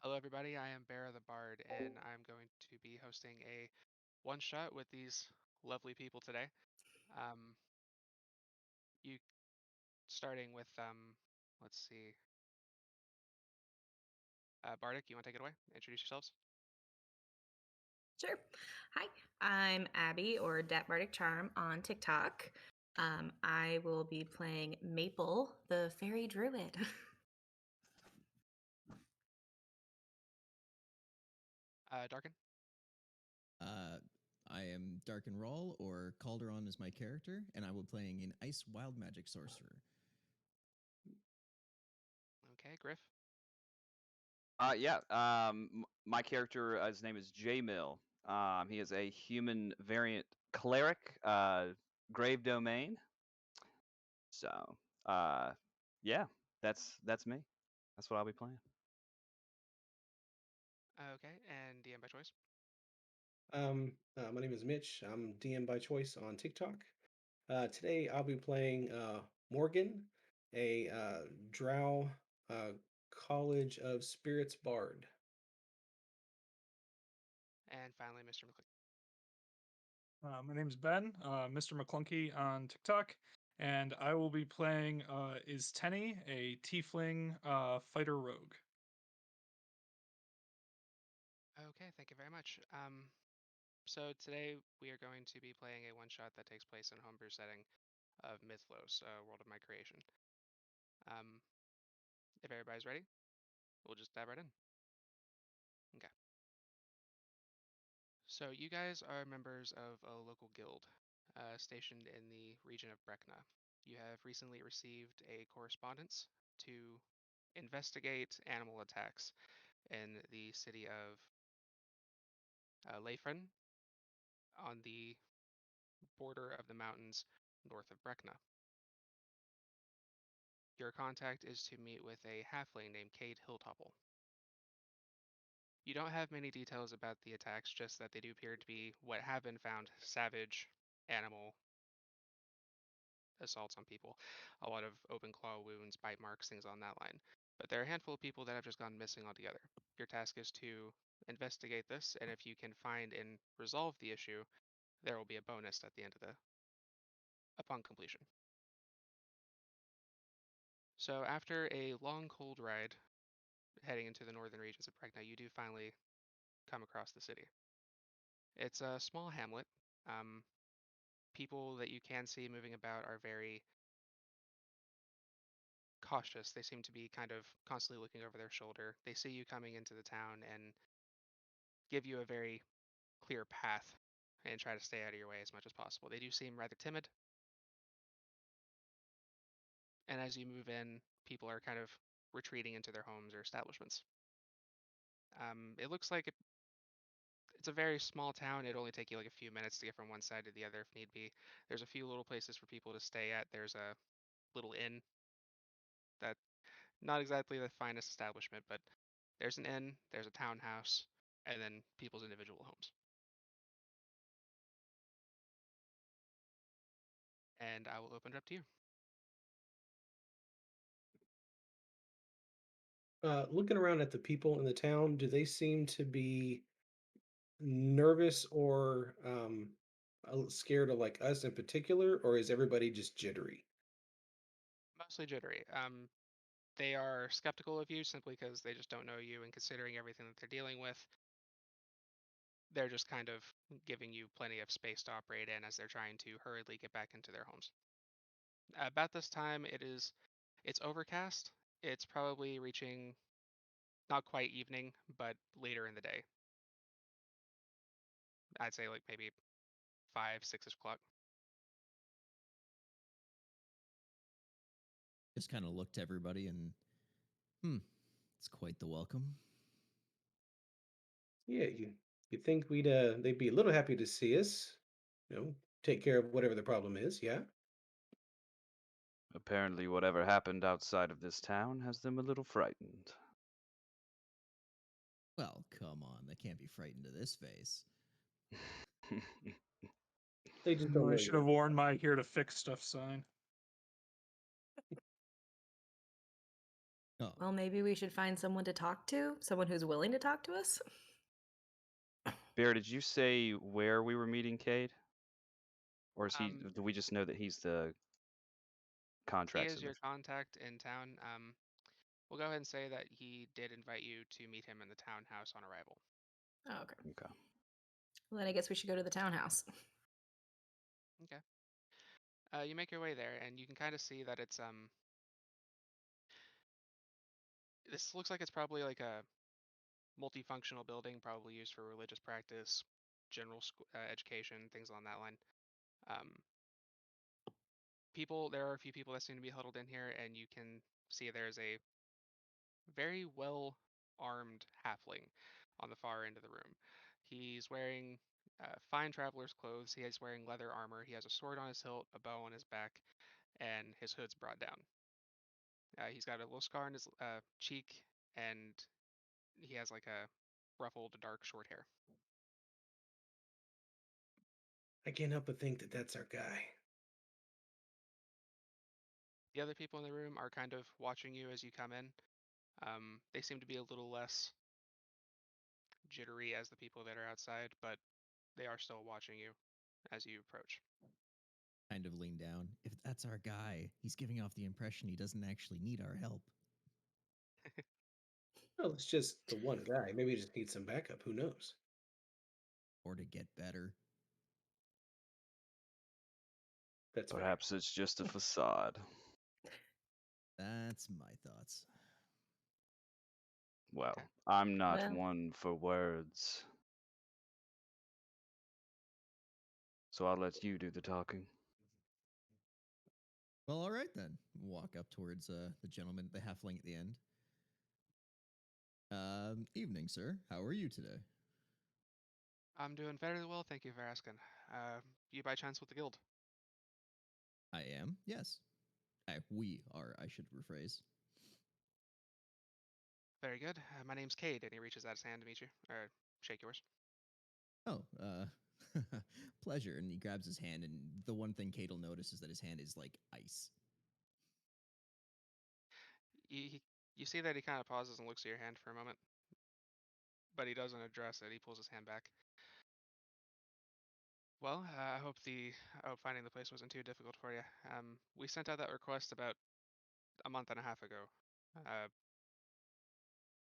Hello, everybody. I am BearatheBard, and I'm going to be hosting a one shot with these lovely people today. Um, you starting with let's see, Bardic. You want to take it away? Introduce yourselves. Sure. Hi, I'm Abby or Dat Bardic Charm on TikTok. I will be playing Maple, the fairy druid. Darkin. Uh, I am Dark and Rawl, or Calderon is my character, and I will be playing an Ice Wild Magic Sorcerer. Okay, Griff. My character, his name is J Mill. He is a human variant cleric, grave domain. So, uh, yeah, that's me. That's what I'll be playing. Okay, and DM by choice. My name is Mitch. I'm DM by choice on TikTok. Today I'll be playing Morgan, a Drow uh, College of Spirits Bard. And finally, Mr. McClick. My name's Ben, Mr. McClunky on TikTok, and I will be playing is Tenny, a tiefling fighter rogue. Okay, thank you very much. So today we are going to be playing a one shot that takes place in a homebrew setting of Mythlos, world of my creation. If everybody's ready, we'll just dive right in. Okay. So you guys are members of a local guild stationed in the region of Brekna. You have recently received a correspondence to investigate animal attacks in the city of Leifren on the border of the mountains north of Brekna. Your contact is to meet with a halfling named Cade Hilltopple. You don't have many details about the attacks, just that they do appear to be what have been found savage animal assaults on people, a lot of open claw wounds, bite marks, things on that line. But there are a handful of people that have just gone missing altogether. Your task is to investigate this, and if you can find and resolve the issue, there will be a bonus at the end of upon completion. So after a long cold ride heading into the northern regions of Pregna, you do finally come across the city. It's a small hamlet. People that you can see moving about are very cautious. They seem to be kind of constantly looking over their shoulder. They see you coming into the town and give you a very clear path and try to stay out of your way as much as possible. They do seem rather timid. And as you move in, people are kind of retreating into their homes or establishments. It looks like it's a very small town. It'd only take you like a few minutes to get from one side to the other if need be. There's a few little places for people to stay at. There's a little inn that not exactly the finest establishment, but there's an inn, there's a townhouse, and then people's individual homes. And I will open it up to you. Looking around at the people in the town, do they seem to be nervous or scared of like us in particular, or is everybody just jittery? Mostly jittery. They are skeptical of you simply because they just don't know you, and considering everything that they're dealing with, they're just kind of giving you plenty of space to operate in as they're trying to hurriedly get back into their homes. About this time, it's overcast. It's probably reaching not quite evening, but later in the day. I'd say like maybe 5, 6 o'clock. Just kind of looked to everybody and, it's quite the welcome. Yeah, you think they'd be a little happy to see us, take care of whatever the problem is, yeah? Apparently, whatever happened outside of this town has them a little frightened. Well, come on, they can't be frightened to this face. They just don't I know should you. have worn my "Here to Fix Stuff" sign. Oh, Well, maybe we should find someone to talk to, someone who's willing to talk to us. Bear, did you say where we were meeting Cade? Or is he? Do we just know that he's the He contract is your submission? contact in town. We'll go ahead and say that he did invite you to meet him in the townhouse on arrival. Oh, okay. Okay. Well, then I guess we should go to the townhouse. Okay. You make your way there, and you can kind of see that it's This looks like it's probably like a multifunctional building, probably used for religious practice, general education, things along that line. Um, there are a few people that seem to be huddled in here, and you can see there's a very well armed halfling on the far end of the room. He's wearing fine traveler's clothes. He is wearing leather armor. He has a sword on his hilt, a bow on his back, and his hood's brought down. He's got a little scar on his cheek, and he has like a ruffled, dark, short hair. I can't help but think that that's our guy. The other people in the room are kind of watching you as you come in. They seem to be a little less jittery as the people that are outside, but they are still watching you as you approach. kind of lean down. If that's our guy, he's giving off the impression he doesn't actually need our help. Well, it's just the one guy. Maybe he just needs some backup. Who knows? Or to get better. That's fair. Perhaps it's just a facade. That's my thoughts. Well, Okay. I'm not Well. one for words. So I'll let you do the talking. Well, all right then. Walk up towards the gentleman, the halfling at the end. Evening, sir. How are you today? I'm doing very well, thank you for asking. You by chance with the guild? I am, yes. We are, I should rephrase. Very good. My name's Cade, and he reaches out his hand to meet you, or shake yours. Oh, pleasure. And he grabs his hand, and the one thing Kate will notice is that his hand is like ice. You see that he kind of pauses and looks at your hand for a moment, but he doesn't address it. He pulls his hand back. Well, I hope finding the place wasn't too difficult for you. We sent out that request about a month and a half ago.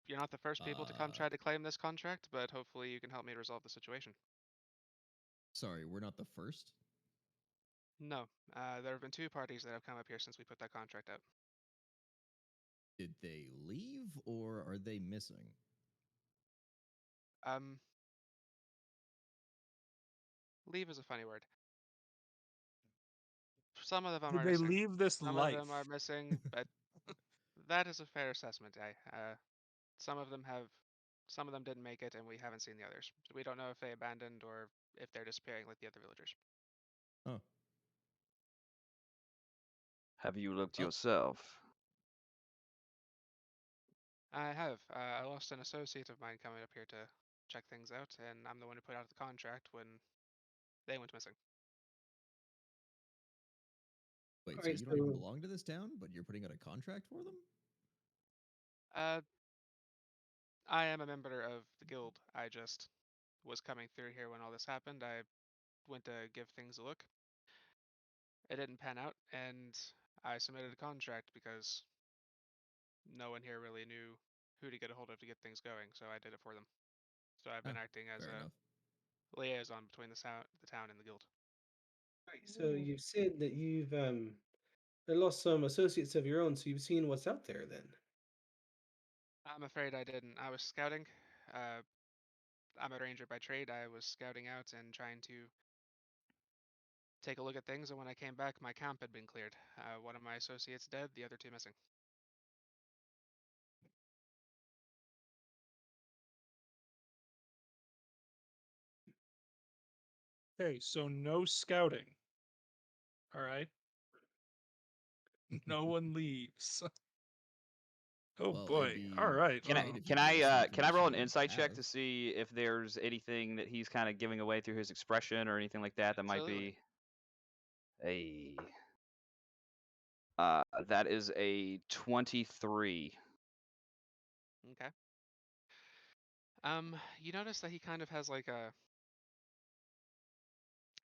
You're not the first people to come try to claim this contract, but hopefully you can help me resolve the situation. Sorry, we're not the first? No, there have been two parties that have come up here since we put that contract out. Did they leave, or are they missing? Leave is a funny word. Some of them Did are they missing. leave this Some life? of them are missing, but that is a fair assessment. Some of them didn't make it, and we haven't seen the others. So we don't know if they abandoned or if they're disappearing like the other villagers. Oh. Have you looked Oh. yourself? I have. I lost an associate of mine coming up here to check things out, and I'm the one who put out the contract when they went missing. Wait, All so right, you don't even so belong to this town, but you're putting out a contract for them? I am a member of the guild. I just was coming through here when all this happened. I went to give things a look. It didn't pan out, and I submitted a contract because no one here really knew who to get a hold of to get things going, so I did it for them. So I've been acting as Fair a enough. liaison between the town and the guild. right, so you said that you've lost some associates of your own, so you've seen what's out there then. I'm afraid I didn't. I was scouting. I'm a ranger by trade. I was scouting out and trying to take a look at things, and when I came back, my camp had been cleared. One of my associates dead, the other two missing. Okay, so no scouting. All right. No one leaves. Oh Well, boy. it'd be All right. Can I great if can you gave us some I can I roll an information we insight check have. to see if there's anything that he's kind of giving away through his expression or anything like that that might Absolutely. be a that is a 23. Okay. You notice that he kind of has like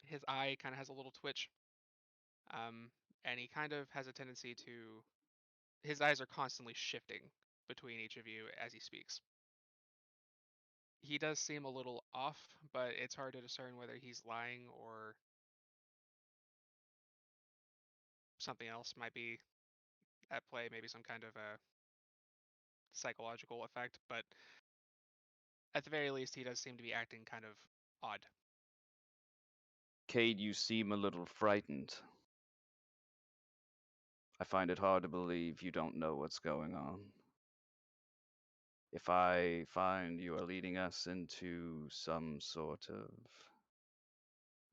his eye kind of has a little twitch. Um, and he kind of has a tendency to his eyes are constantly shifting between each of you as he speaks. He does seem a little off, but it's hard to discern whether he's lying or something else might be at play, maybe some kind of a psychological effect, but at the very least, he does seem to be acting kind of odd. Cade, you seem a little frightened. I find it hard to believe you don't know what's going on. If I find you are leading us into some sort of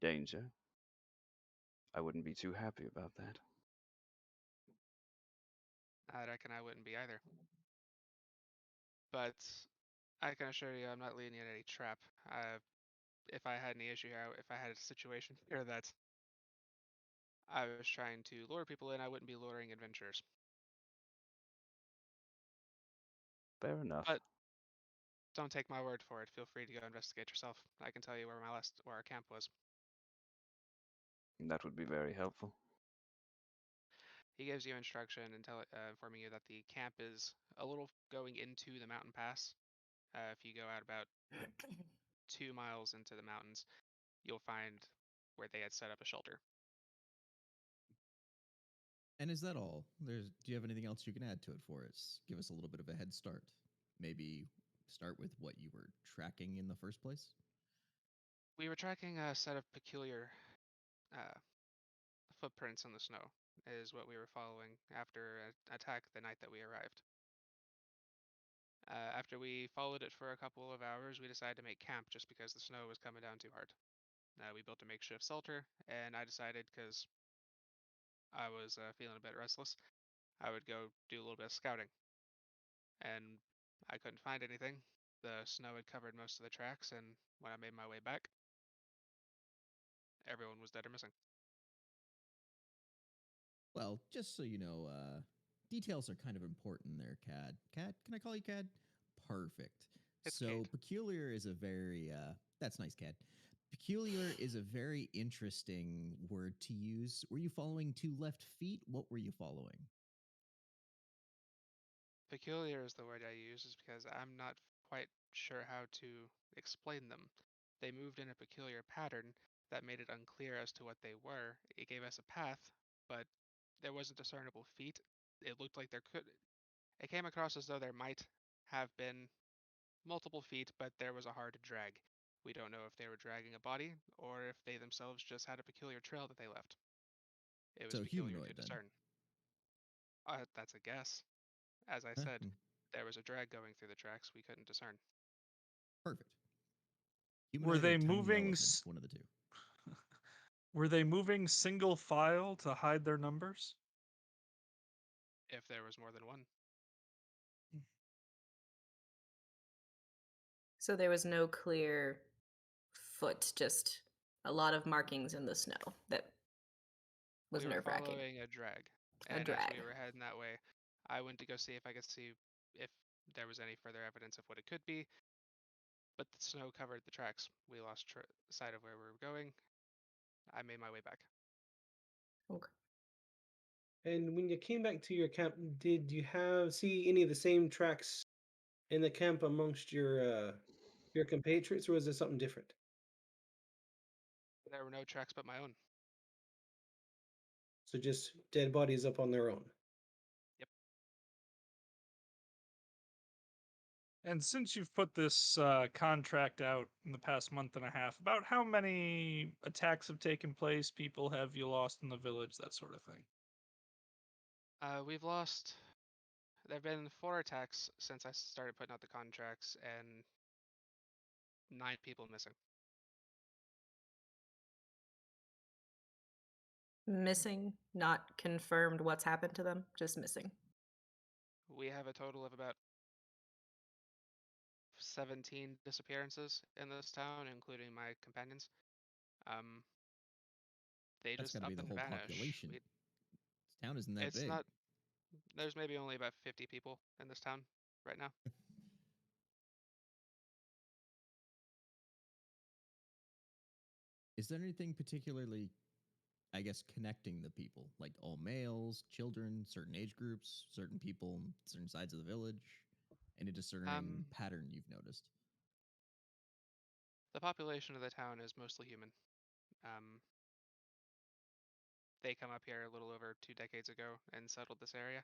danger, I wouldn't be too happy about that. I reckon I wouldn't be either. But I can assure you I'm not leading you in any trap. If I had any issue here, if I had a situation here that I was trying to lure people in, I wouldn't be luring adventurers. Fair enough. But don't take my word for it. Feel free to go investigate yourself. I can tell you where where our camp was. That would be very helpful. He gives you instruction and informing you that the camp is a little going into the mountain pass. If you go out about 2 miles into the mountains, you'll find where they had set up a shelter. And is that all? Do you have anything else you can add to it for us? Give us a little bit of a head start. Maybe start with what you were tracking in the first place? We were tracking a set of peculiar uh, footprints in the snow, is what we were following after an attack the night that we arrived. After we followed it for a couple of hours, we decided to make camp just because the snow was coming down too hard. We built a makeshift shelter, and I decided, because I was feeling a bit restless, I would go do a little bit of scouting. And I couldn't find anything. The snow had covered most of the tracks, and when I made my way back, everyone was dead or missing. Well, just so you know, details are kind of important there, Cad. Cad, can I call you Cad? Perfect. It's So Cade. peculiar is a very that's nice, Cad. Peculiar is a very interesting word to use. Were you following 2 left feet? What were you following? Peculiar is the word I use, is because I'm not quite sure how to explain them. They moved in a peculiar pattern that made it unclear as to what they were. It gave us a path, but there wasn't discernible feet. It looked like it came across as though there might have been multiple feet, but there was a hard drag. We don't know if they were dragging a body or if they themselves just had a peculiar trail that they left. It was So peculiar to humanoid then. discern. That's a guess. As I Huh? said, there was a drag going through the tracks we couldn't discern. Perfect. Were Humanoid or they tiny moving? elephant, one of the two. Were they moving single file to hide their numbers? If there was more than one. So there was no clear foot, just a lot of markings in the snow that was We were nerve-wracking. following a drag. A And as we drag. were heading that way, I went to go see if I could see if there was any further evidence of what it could be. But the snow covered the tracks. We lost sight of where we were going. I made my way back. Okay. And when you came back to your camp, did you see any of the same tracks in the camp amongst your compatriots, or was it something different? There were no tracks but my own. So just dead bodies up on their own. Yep. And since you've put this contract out in the past month and a half, about how many attacks have taken place? People have you lost in the village? That sort of thing. We've lost. There have been 4 attacks since I started putting out the contracts, and 9 people missing. Missing, not confirmed what's happened to them, just missing. We have a total of about 17 disappearances in this town, including my companions. They That's just got to up be the and whole vanish. population. This town isn't that It's big. not. There's maybe only about 50 people in this town right now. Is there anything particularly, I guess, connecting the people? Like all males, children, certain age groups, certain people, certain sides of the village? Any discerning pattern you've noticed? The population of the town is mostly human. They come up here a little over 2 decades ago and settled this area.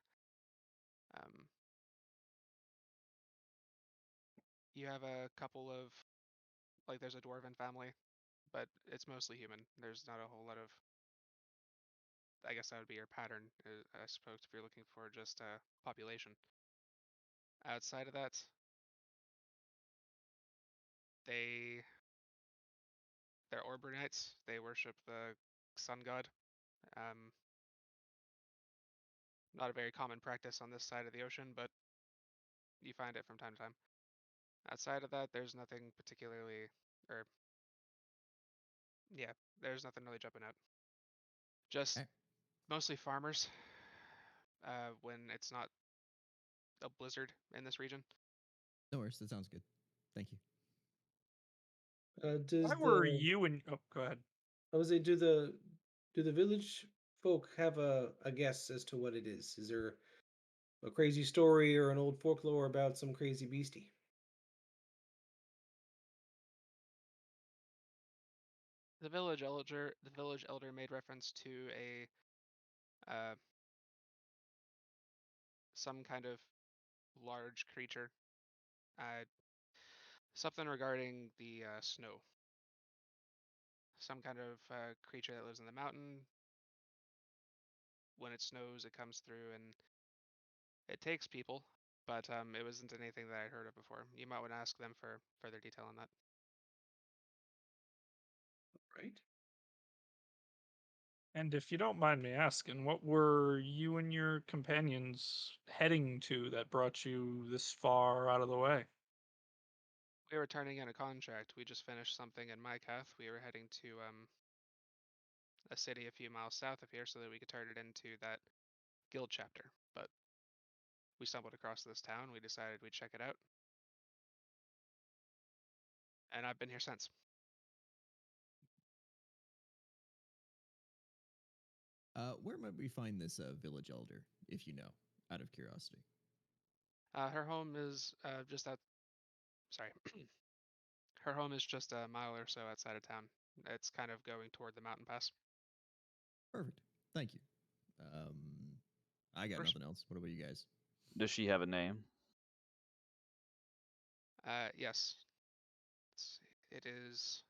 You have a couple of, like, there's a dwarven family, but it's mostly human. There's not a whole lot of, I guess that would be your pattern, I suppose, if you're looking for just population. Outside of that, they're Orberites. They worship the sun god. Not a very common practice on this side of the ocean, but you find it from time to time. Outside of that, there's nothing particularly, or yeah, there's nothing really jumping out. Just mostly farmers. When it's not a blizzard in this region. No worries. That sounds good. Thank you. Why Does were the you and oh, go ahead. I was say, do the village folk have a guess as to what it is? Is there a crazy story or an old folklore about some crazy beastie? The village elder made reference to a some kind of large creature. Something regarding the snow. Some kind of creature that lives in the mountain. When it snows, it comes through and it takes people, but it wasn't anything that I'd heard of before. You might want to ask them for further detail on that. Right. And if you don't mind me asking, what were you and your companions heading to that brought you this far out of the way? We were turning in a contract. We just finished something in Mycath. We were heading to a city a few miles south of here so that we could turn it into that guild chapter. But we stumbled across this town. We decided we'd check it out. And I've been here since. Where might we find this village elder, if you know, out of curiosity? Her home is just out. Sorry. Her home is just a mile or so outside of town. It's kind of going toward the mountain pass. Perfect. Thank you. I got course. nothing else. What about you guys? Does she have a name? Yes. Let's see. It is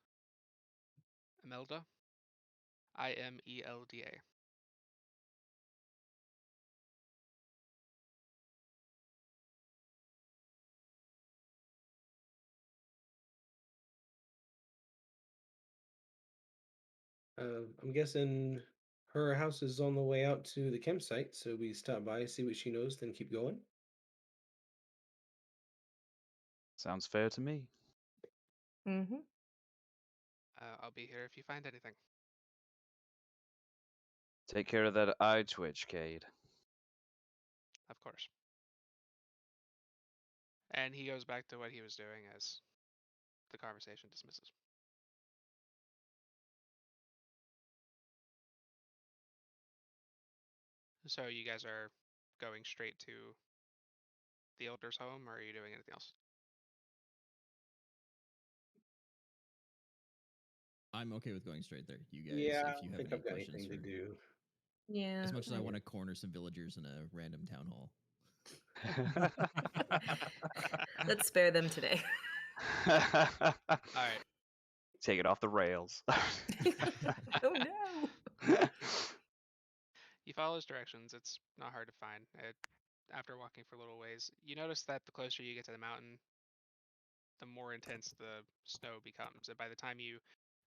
Imelda. Imelda. I'm guessing her house is on the way out to the campsite, so we stop by, see what she knows, then keep going. Sounds fair to me. Mm-hmm. I'll be here if you find anything. Take care of that eye twitch, Cade. Of course. And he goes back to what he was doing as the conversation dismisses. So you guys are going straight to the elder's home, or are you doing anything else? I'm okay with going straight there. You guys, Yeah, I if you don't have think any I've got questions anything to for, do. Yeah. as much as I I want do. to corner some villagers in a random town hall. Let's spare them today. All right. Take it off the rails. Oh no. You follow his directions. It's not hard to find. After walking for a little ways, you notice that the closer you get to the mountain, the more intense the snow becomes. And by the time you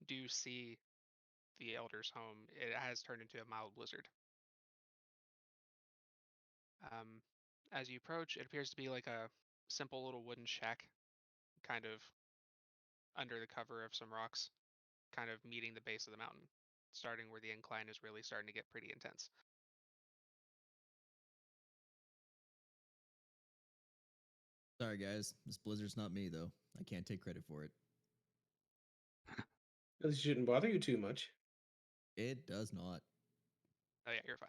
do see the elder's home, it has turned into a mild blizzard. As you approach, it appears to be like a simple little wooden shack, kind of under the cover of some rocks, kind of meeting the base of the mountain, starting where the incline is really starting to get pretty intense. Sorry, guys. This blizzard's not me, though. I can't take credit for it. At least it shouldn't bother you too much. It does not. Oh yeah, you're fine.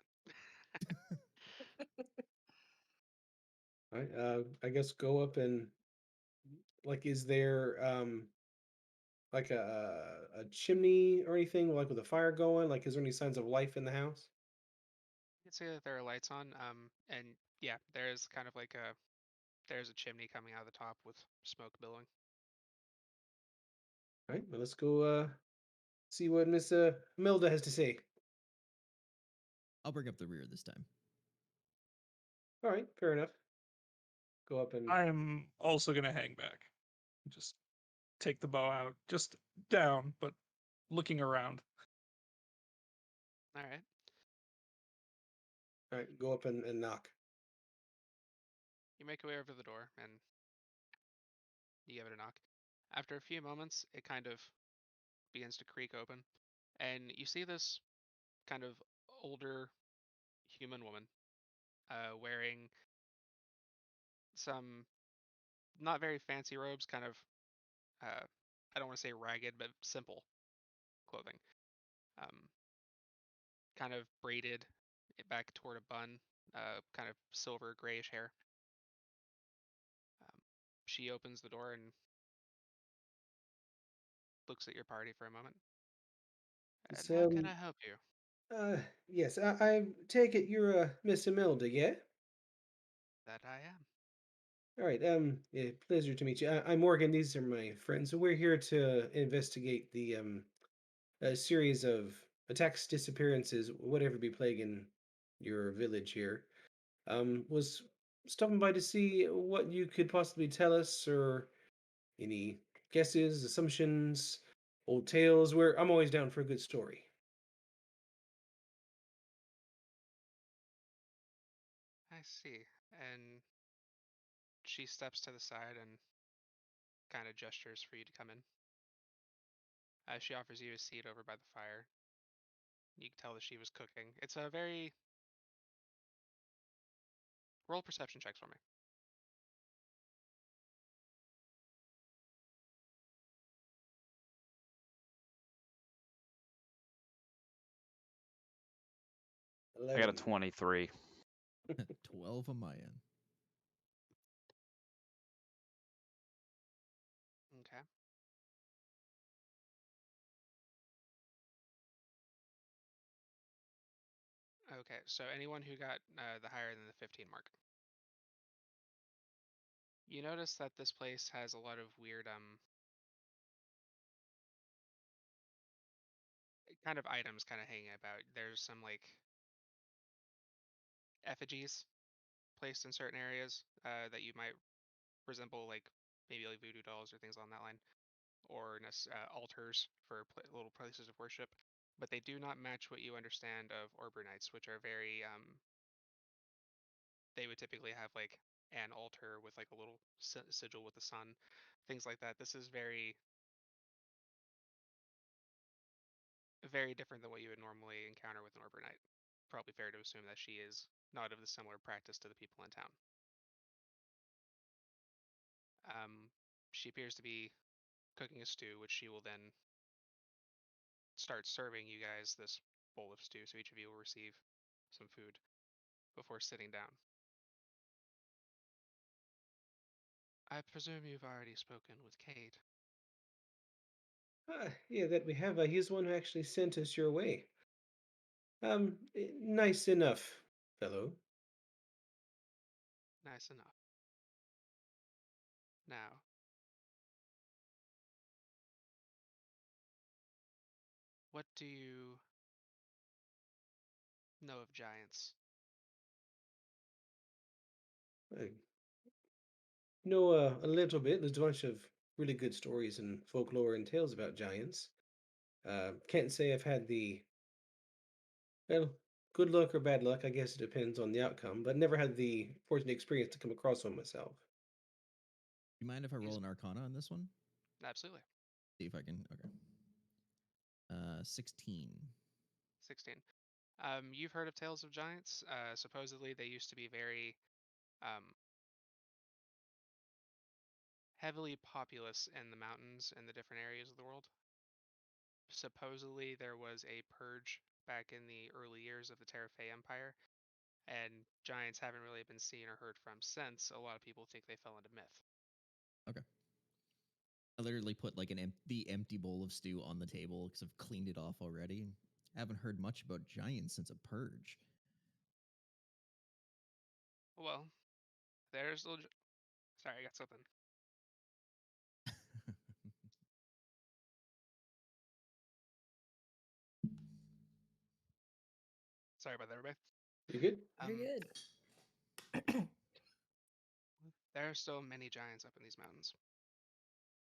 All right. I guess go up and like, is there like a chimney or anything like with a fire going? Like, is there any signs of life in the house? You can see that there are lights on. And yeah, there's kind of like there's a chimney coming out of the top with smoke billowing. All right. Well, let's go see what Miss Imelda has to say. I'll bring up the rear this time. All right. Fair enough. Go up and I'm also gonna hang back. Just take the bow out, just down, but looking around. All right. all right. Go up and knock. You make your way over to the door and you give it a knock. After a few moments, it kind of begins to creak open, and you see this kind of older human woman wearing some not very fancy robes, kind of uh, I don't want to say ragged, but simple clothing. Um, kind of braided it back toward a bun, kind of silver grayish hair. Um, she opens the door and looks at your party for a moment. It's, And how can I help you? yes. I take it you're Miss Imelda, yeah? That I am. All right. Yeah, pleasure to meet you. I'm Morgan. These are my friends. We're here to investigate the a series of attacks, disappearances, whatever be plaguing your village here. Was stopping by to see what you could possibly tell us, or any guesses, assumptions, old tales. Where I'm always down for a good story. I see. And she steps to the side and kind of gestures for you to come in. She offers you a seat over by the fire. You can tell that she was cooking. It's a very roll perception checks for me. I got a 11. 23. 12 on my end. Okay. Okay, so anyone who got the higher than the 15 mark. You notice that this place has a lot of weird kind of items kind of hanging about. There's some like effigies placed in certain areas that you might resemble like maybe like voodoo dolls or things along that line, or altars for little places of worship. But they do not match what you understand of Orberites, which are very they would typically have like an altar with like a little sigil with the sun, things like that. This is very different than what you would normally encounter with an Orberite. Probably fair to assume that she is not of the similar practice to the people in town. Um, she appears to be cooking a stew, which she will then start serving you guys this bowl of stew. So each of you will receive some food before sitting down. I presume you've already spoken with Kate. Yeah, that we have. He's the one who actually sent us your way. Nice enough, fellow. Nice enough. Now, what do you know of giants? I know a little bit. There's a bunch of really good stories and folklore and tales about giants. Can't say I've had the well, good luck or bad luck. I guess it depends on the outcome. But never had the fortunate experience to come across one myself. You mind if I roll He's an Arcana on this one? absolutely See if I can. Okay. 16. 16. You've heard of tales of giants. Supposedly, they used to be very um, heavily populous in the mountains in the different areas of the world. supposedly there was a purge back in the early years of the Terrafey Empire, and giants haven't really been seen or heard from since. A lot of people think they fell into myth. Okay. I literally put like the empty bowl of stew on the table because I've cleaned it off already. I haven't heard much about giants since a purge. Well, there's little. Sorry, I got something. Sorry about that, everybody. You good? Very good. There are still many giants up in these mountains.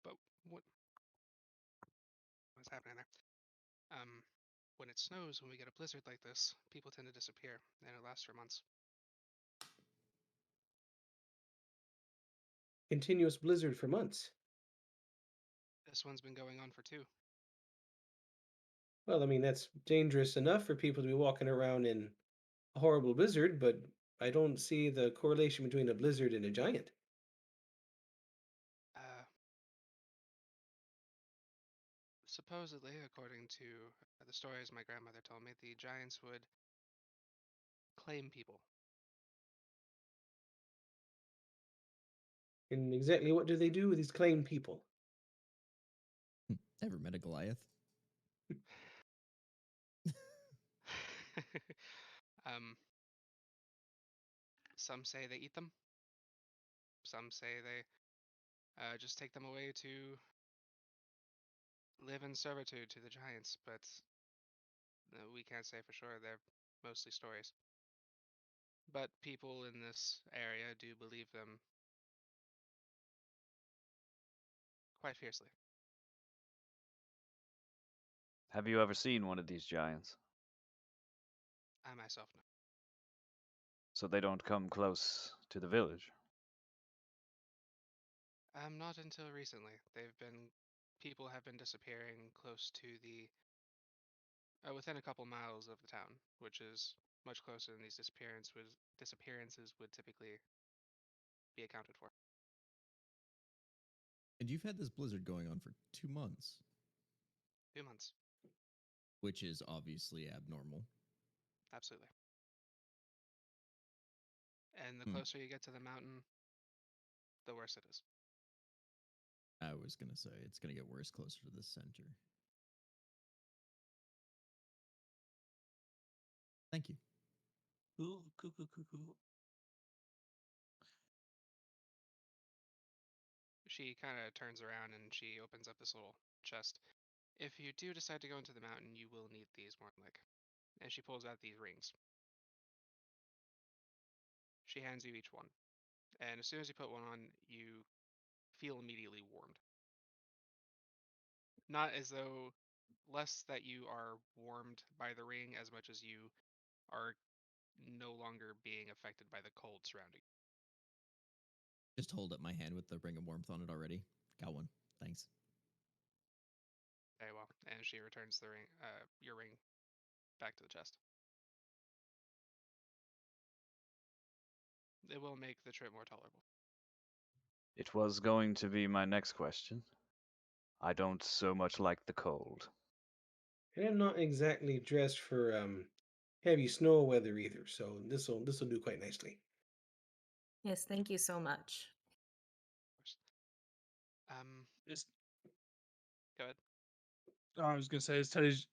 But what's happening there? When it snows, when we get a blizzard like this, people tend to disappear, and it lasts for months. Continuous blizzard for months. This one's been going on for 2. Well, I mean, that's dangerous enough for people to be walking around in a horrible blizzard, but I don't see the correlation between a blizzard and a giant. Supposedly, according to the stories my grandmother told me, the giants would claim people. And exactly what do they do with these claimed people? Ever met a Goliath? Some say they eat them. Some say they just take them away to live in servitude to the giants, but we can't say for sure. They're mostly stories. But people in this area do believe them quite fiercely. Have you ever seen one of these giants? I myself know. So they don't come close to the village? Not until recently. People have been disappearing close to the within a couple miles of the town, which is much closer than these disappearances would typically be accounted for. And you've had this blizzard going on for 2 months, 2 months, which is obviously abnormal. absolutely. And the closer you get to the mountain, the worse it is. I was going to say it's going to get worse closer to the center. Thank you. Cool. She kind of turns around and she opens up this little chest. If you do decide to go into the mountain, you will need these more than like. And she pulls out these rings. She hands you each one. And as soon as you put one on, you feel immediately warmed. Not as though less that you are warmed by the ring as much as you are no longer being affected by the cold surrounding. Just hold up my hand with the ring of warmth on it already. Got one. Thanks. Very well. And she returns the ring, your ring, back to the chest. It will make the trip more tolerable. It was going to be my next question. I don't so much like the cold. And I'm not exactly dressed for heavy snow weather either, so this'll do quite nicely. Yes, thank you so much. Is Go ahead. I was gonna say,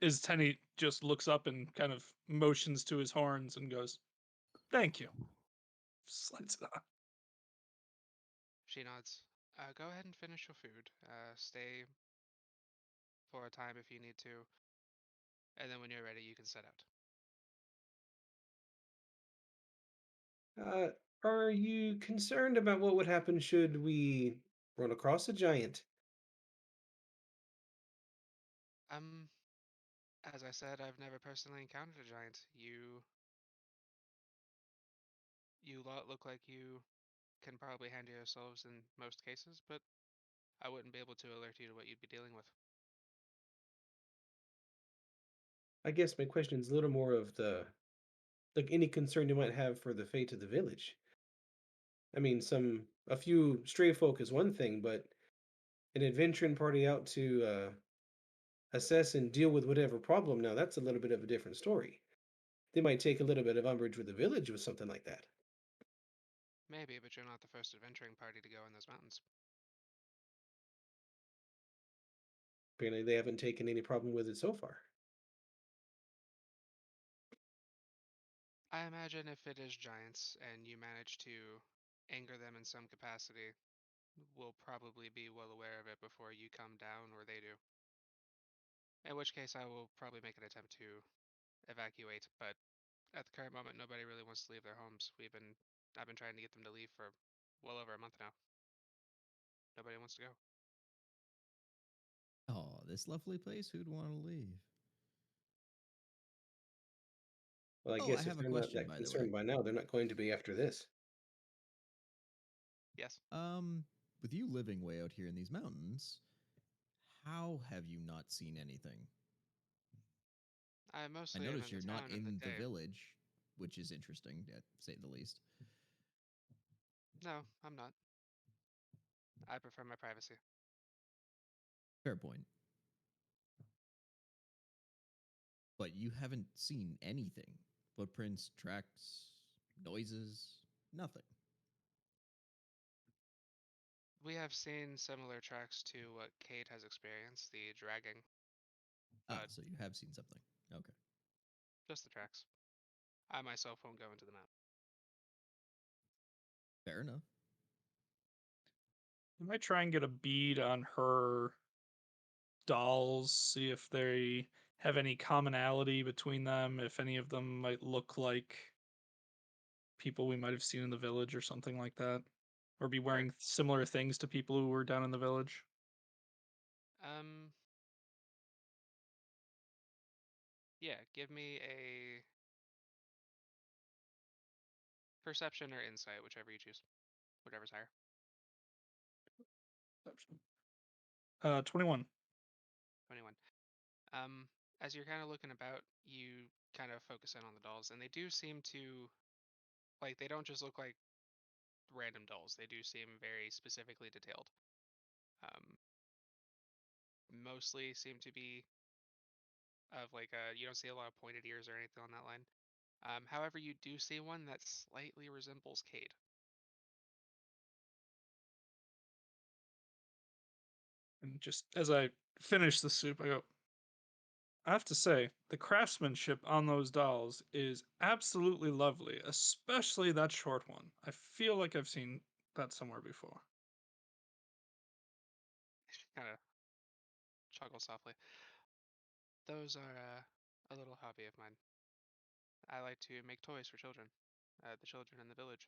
is Tenny just looks up and kind of motions to his horns and goes, "Thank you." Slides it on. She nods. Go ahead and finish your food. Stay for a time if you need to. And then when you're ready, you can set out. Are you concerned about what would happen should we run across a giant? As I said, I've never personally encountered a giant. You lot look like you can probably handle yourselves in most cases, but I wouldn't be able to alert you to what you'd be dealing with. I guess my question is a little more of like any concern you might have for the fate of the village. I mean, a few stray folk is one thing, but an adventuring party out to assess and deal with whatever problem, now that's a little bit of a different story. They might take a little bit of umbrage with the village with something like that. Maybe, but you're not the first adventuring party to go in those mountains. Apparently, they haven't taken any problem with it so far. I imagine if it is giants and you manage to anger them in some capacity, we'll probably be well aware of it before you come down or they do. In which case, I will probably make an attempt to evacuate, but at the current moment, nobody really wants to leave their homes. I've been trying to get them to leave for well over a month now. Nobody wants to go. Oh, this lovely place. Who'd want to leave? Well, I Oh, I guess if have a they're not question, that by the way. concerned by now, they're not going to be after this. Yes. With you living way out here in these mountains, how have you not seen anything? I I mostly am notice in the you're not town in the in the day. village, which is interesting, to say the least. No, I'm not. I prefer my privacy. Fair point. But you haven't seen anything. Footprints, tracks, noises, nothing. We have seen similar tracks to what Kate has experienced, the dragging, Ah, but so you have seen something. Okay. just the tracks. I myself won't go into the mountain. Fair enough. I might try and get a bead on her dolls, see if they have any commonality between them, if any of them might look like people we might have seen in the village or something like that, or be Sure. wearing similar things to people who were down in the village. Yeah, give me a perception or insight, whichever you choose. Whatever's higher. 21. 21. As you're kind of looking about, you kind of focus in on the dolls, and they do seem to, like, they don't just look like random dolls. They do seem very specifically detailed. Mostly seem to be of like you don't see a lot of pointed ears or anything on that line. However, you do see one that slightly resembles Cade. And just as I finish the soup, I go, I have to say, the craftsmanship on those dolls is absolutely lovely, especially that short one. I feel like I've seen that somewhere before. Kind of chuckle softly. Those are a little hobby of mine. I like to make toys for children, the children in the village.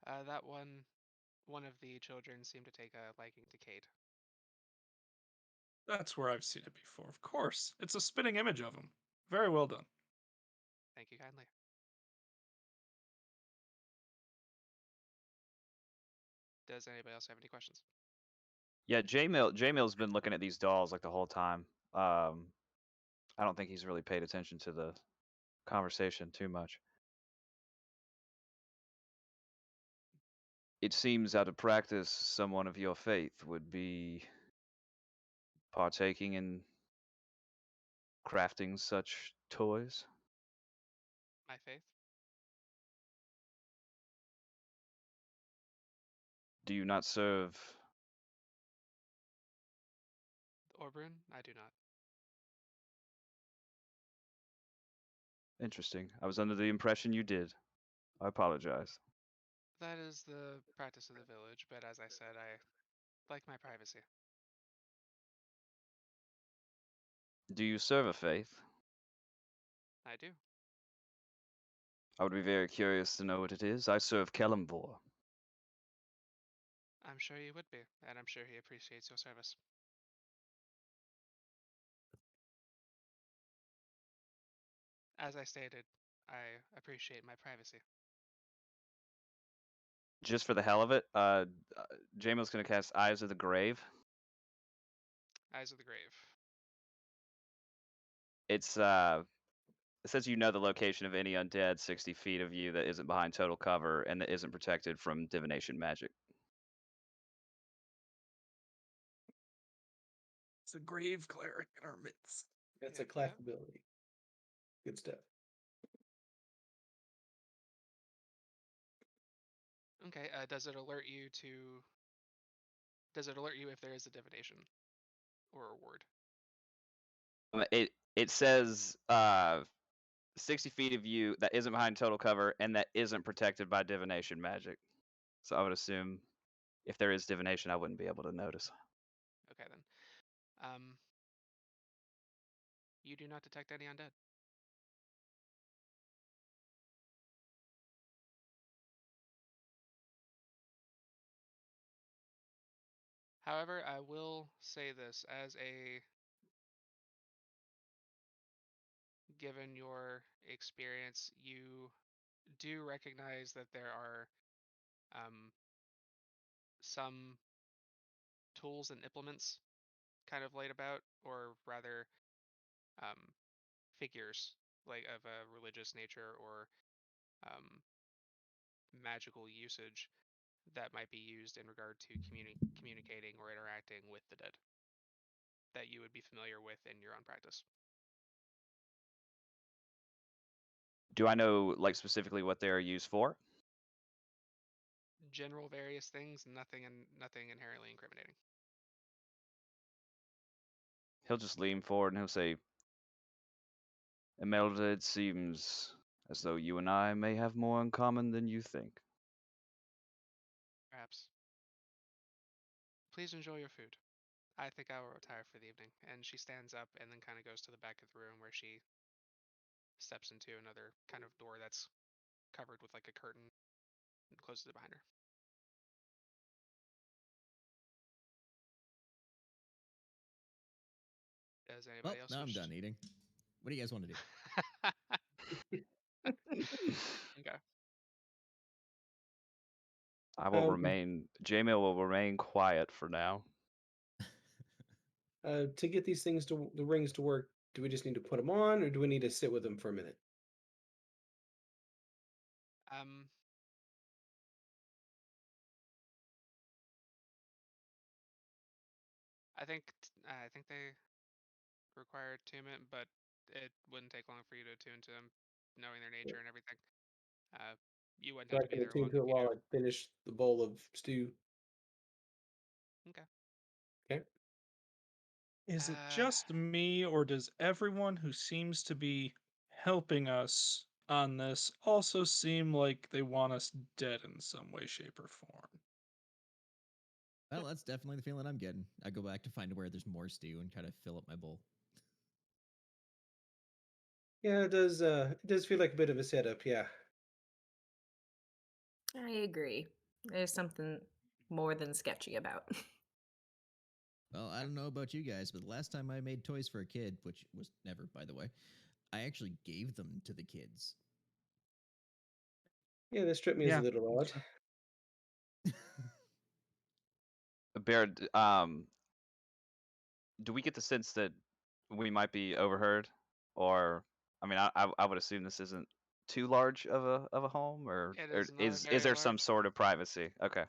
That one of the children seemed to take a liking to Cade. That's where I've seen it before. Of course. It's a spitting image of him. Very well done. Thank you kindly. Does anybody else have any questions? Yeah, J-Mill's been looking at these dolls like the whole time. I don't think he's really paid attention to the conversation too much. It seems out of practice, someone of your faith would be partaking in crafting such toys. My faith? Do you not serve? Orbrun? I do not. Interesting. I was under the impression you did. I apologize. That is the practice of the village, but as I said, I like my privacy. Do you serve a faith? I do. I would be very curious to know what it is. I serve Kellamvor. I'm sure you would be, and I'm sure he appreciates your service. As I stated, I appreciate my privacy. Just for the hell of it, J-Mill's gonna cast Eyes of the Grave. Eyes of the Grave. It's it says you know the location of any undead 60 feet of you that isn't behind total cover and that isn't protected from divination magic. It's a grave cleric in our midst. That's Yep, a class yep. ability. Good stuff. Okay. Does it alert you to? Does it alert you if there is a divination or a ward? It says 60 feet of you that isn't behind total cover and that isn't protected by divination magic. So I would assume if there is divination, I wouldn't be able to notice. Okay then. You do not detect any undead. However, I will say this as a given your experience, you do recognize that there are some tools and implements kind of laid about, or rather um, figures like of a religious nature or um, magical usage that might be used in regard to communicating or interacting with the dead that you would be familiar with in your own practice. Do I know like specifically what they're used for? General various things, nothing inherently incriminating. He'll just lean forward and he'll say, Imelda, it seems as though you and I may have more in common than you think. Perhaps. Please enjoy your food. I think I will retire for the evening. And she stands up and then kind of goes to the back of the room where she steps into another kind of door that's covered with like a curtain and closes it behind her. Does Well, anybody else now I'm wish done eating. What do you guys want to do? Okay. I will Um, remain, Jamil will remain quiet for now. To get these things to the rings to work, do we just need to put them on, or do we need to sit with them for a minute? Um, I think they require attunement, but it wouldn't take long for you to attune to them, knowing their nature and everything. Uh, you wouldn't So have I to be can there attune long to if it you while do. I finish the bowl of stew. Okay. Okay. Is it Uh, just me, or does everyone who seems to be helping us on this also seem like they want us dead in some way, shape, or form? Well, that's definitely the feeling I'm getting. I go back to find where there's more stew and kind of fill up my bowl. Yeah, it does feel like a bit of a setup, yeah. I agree. There's something more than sketchy about. Well, I don't know about you guys, but the last time I made toys for a kid, which was never, by the way, I actually gave them to the kids. Yeah, that struck me as a Yeah. little odd. Bear, do we get the sense that we might be overheard? Or, I mean, I would assume this isn't too large of a home, or, it or is not a is very there some large sort home. of privacy? Okay.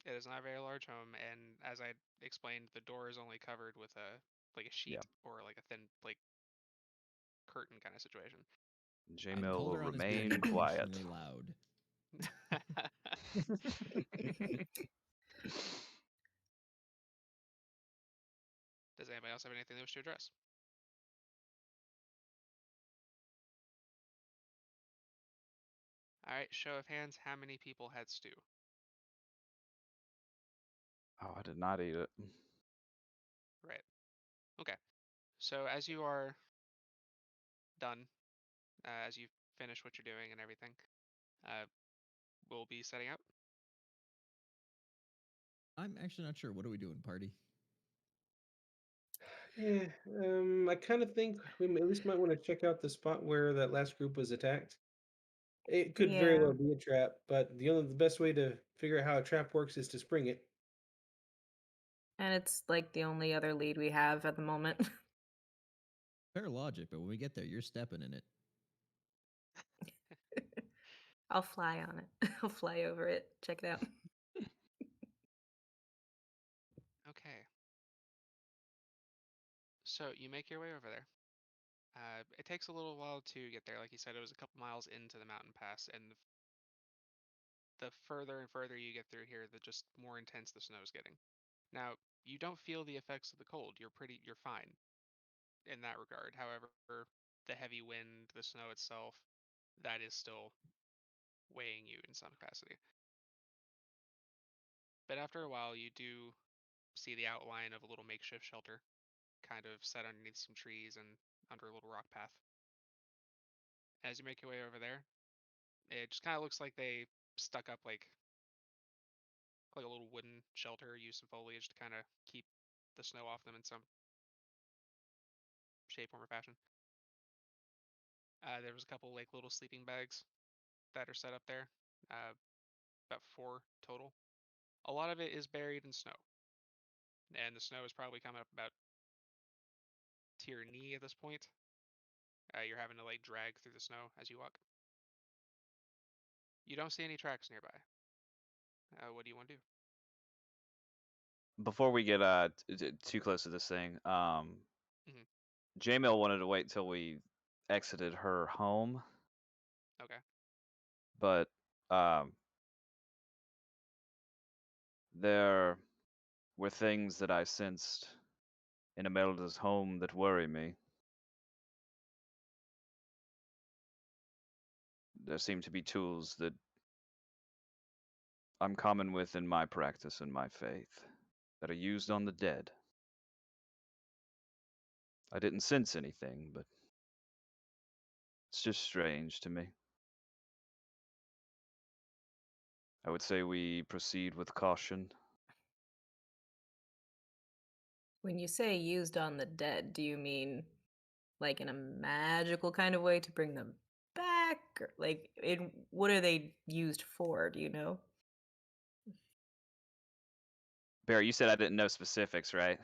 It is not a very large home, and as I explained, the door is only covered with a like a Yeah. sheet or like a thin like curtain kind of situation. I Jamil told will her on this being remain quiet. intentionally loud. Does anybody else have anything they wish to address? All right, show of hands. How many people had stew? Oh, I did not eat it. Right. Okay. So as you are done, as you finish what you're doing and everything, uh, we'll be setting out. I'm actually not sure. What are we doing, party? Yeah, I kind of think we at least might want to check out the spot where that last group was attacked. It could very Yeah. well be a trap, but the best way to figure out how a trap works is to spring it. And it's like the only other lead we have at the moment. Fair logic, but when we get there, you're stepping in it. I'll fly on it. I'll fly over it. Check it out. Okay. So you make your way over there. It takes a little while to get there. Like you said, it was a couple miles into the mountain pass, and the further and further you get through here, the just more intense the snow is getting. Now, you don't feel the effects of the cold. You're fine in that regard. However, the heavy wind, the snow itself, that is still weighing you in some capacity. But after a while, you do see the outline of a little makeshift shelter, kind of set underneath some trees and under a little rock path. As you make your way over there, it just kind of looks like they stuck up like a little wooden shelter, use some foliage to kind of keep the snow off them in some shape, form, or fashion. There was a couple like little sleeping bags that are set up there, about 4 total. A lot of it is buried in snow, and the snow is probably coming up about to your knee at this point. You're having to like drag through the snow as you walk. You don't see any tracks nearby. What do you want to do? Before we get too close to this thing, Mhm. J-Mill wanted to wait till we exited her home, Okay. but there were things that I sensed in Imelda's home that worry me. There seem to be tools that I'm common with in my practice and my faith that are used on the dead. I didn't sense anything, but it's just strange to me. I would say we proceed with caution. When you say used on the dead, do you mean like in a magical kind of way to bring them back? Or like, what are they used for? Do you know? Barry, you said I didn't know specifics, right?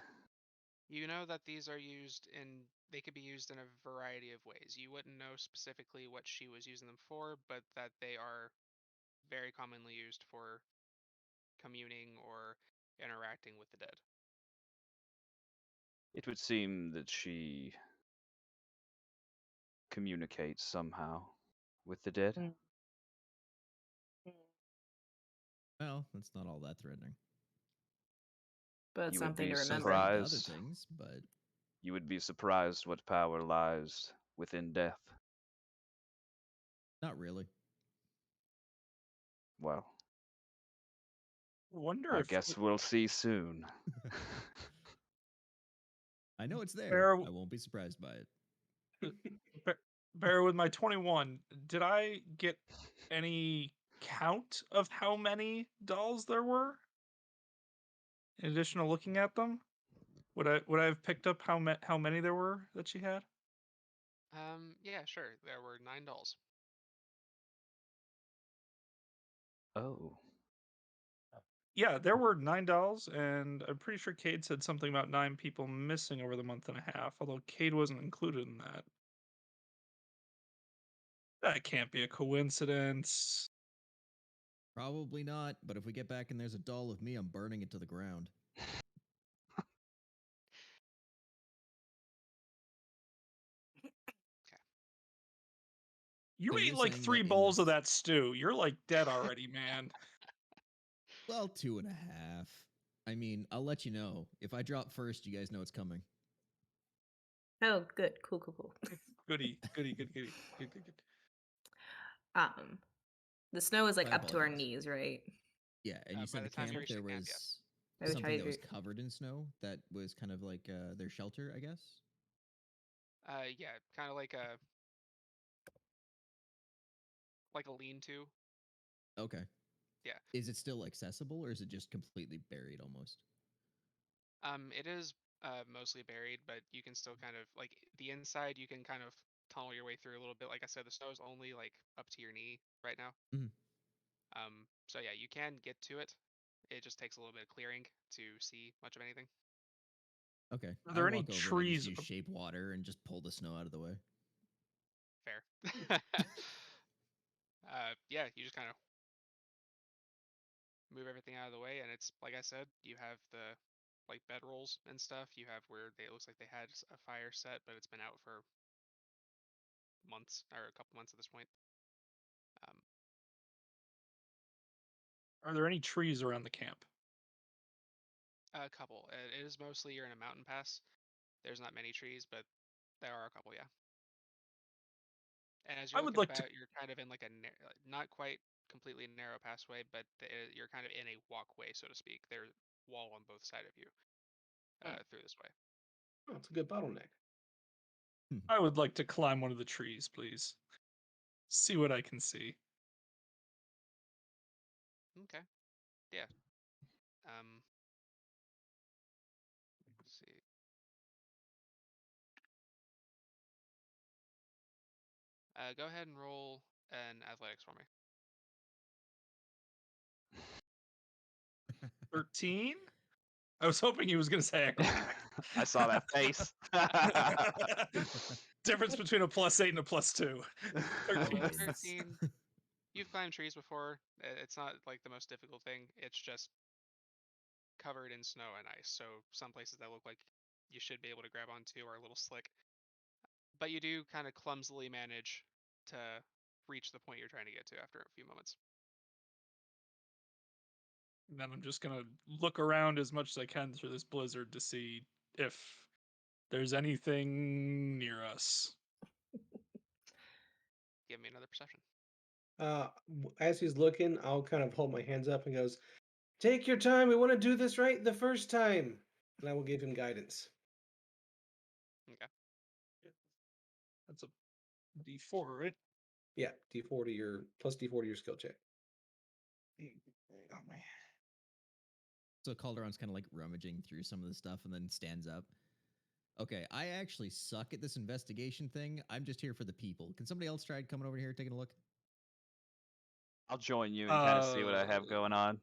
You know that these are used in, they could be used in a variety of ways. You wouldn't know specifically what she was using them for, but that they are very commonly used for communing or interacting with the dead. It would seem that she communicates somehow with the dead. Mm. Well, that's not all that threatening. But You would something be to It's remember. threatening to other surprised. things, but You would be surprised what power lies within death. not really. Well, Wonder I if guess we'll see soon. I know it's there. Bear, I won't be surprised by it. Bear with my 21. Did I get any count of how many dolls there were? In addition to looking at them, would I have picked up how many there were that she had? Yeah, sure. There were 9 dolls. Oh. Yeah, there were 9 dolls, and I'm pretty sure Cade said something about 9 people missing over the month and a half, although Cade wasn't included in that. That can't be a coincidence. Probably not, but if we get back and there's a doll of me, I'm burning it to the ground. You So ate you're like saying 3 that in bowls of this, that stew. You're like dead already, man. well, 2.5. I mean, I'll let you know. If I drop first, you guys know it's coming. Oh, good. Cool. Goody. Good. Um, the snow is like I up to our apologize. knees, right? Yeah, and you By said the the time you camp reach there the camp, was yes. I would something try that was to- covered in snow that was kind of like their shelter, I guess. Yeah, kind of like a lean-to. Okay. Yeah. Is it still accessible, or is it just completely buried almost? It is mostly buried, but you can still kind of like the inside. You can kind of tunnel your way through a little bit. Like I said, the snow is only like up to your knee right now. Mhm. So yeah, you can get to it. It just takes a little bit of clearing to see much of anything. Okay. Are I there any walk over and I just trees? use shape water and just pull the snow out of the way. Fair. Yeah, you just kind of move everything out of the way, and it's like I said, you have the like bedrolls and stuff. You have where it looks like they had a fire set, but it's been out for months or a couple months at this point. Are there any trees around the camp? A couple. It is mostly you're in a mountain pass. There's not many trees, but there are a couple, yeah. And as I you're would looking like to. about, you're kind of in like a not quite completely narrow passway, but you're kind of in a walkway, so to speak. There's wall on both sides of you through this way. Oh, it's a good bottleneck. I would like to climb one of the trees, please. See what I can see. Okay. Yeah. Let's see. Go ahead and roll an athletics for me. 13? I was hoping he was going to say acrobatics. I saw that face. Difference between a +8 and a +2. 13. Always. 13. You've climbed trees before. It's not like the most difficult thing. It's just covered in snow and ice. So some places that look like you should be able to grab onto are a little slick. But you do kind of clumsily manage to reach the point you're trying to get to after a few moments. And then I'm just going to look around as much as I can through this blizzard to see if there's anything near us. Give me another perception. As he's looking, I'll kind of hold my hands up and goes, "Take your time. We want to do this right the first time." And I will give him guidance. Okay. That's a D4, right? Yeah, D4 to your +D4 to your skill check. Oh, man. So Calderon's kind of like rummaging through some of the stuff and then stands up. Okay, I actually suck at this investigation thing. I'm just here for the people. Can somebody else try coming over here taking a look? I'll join you and kind of see what I have going on.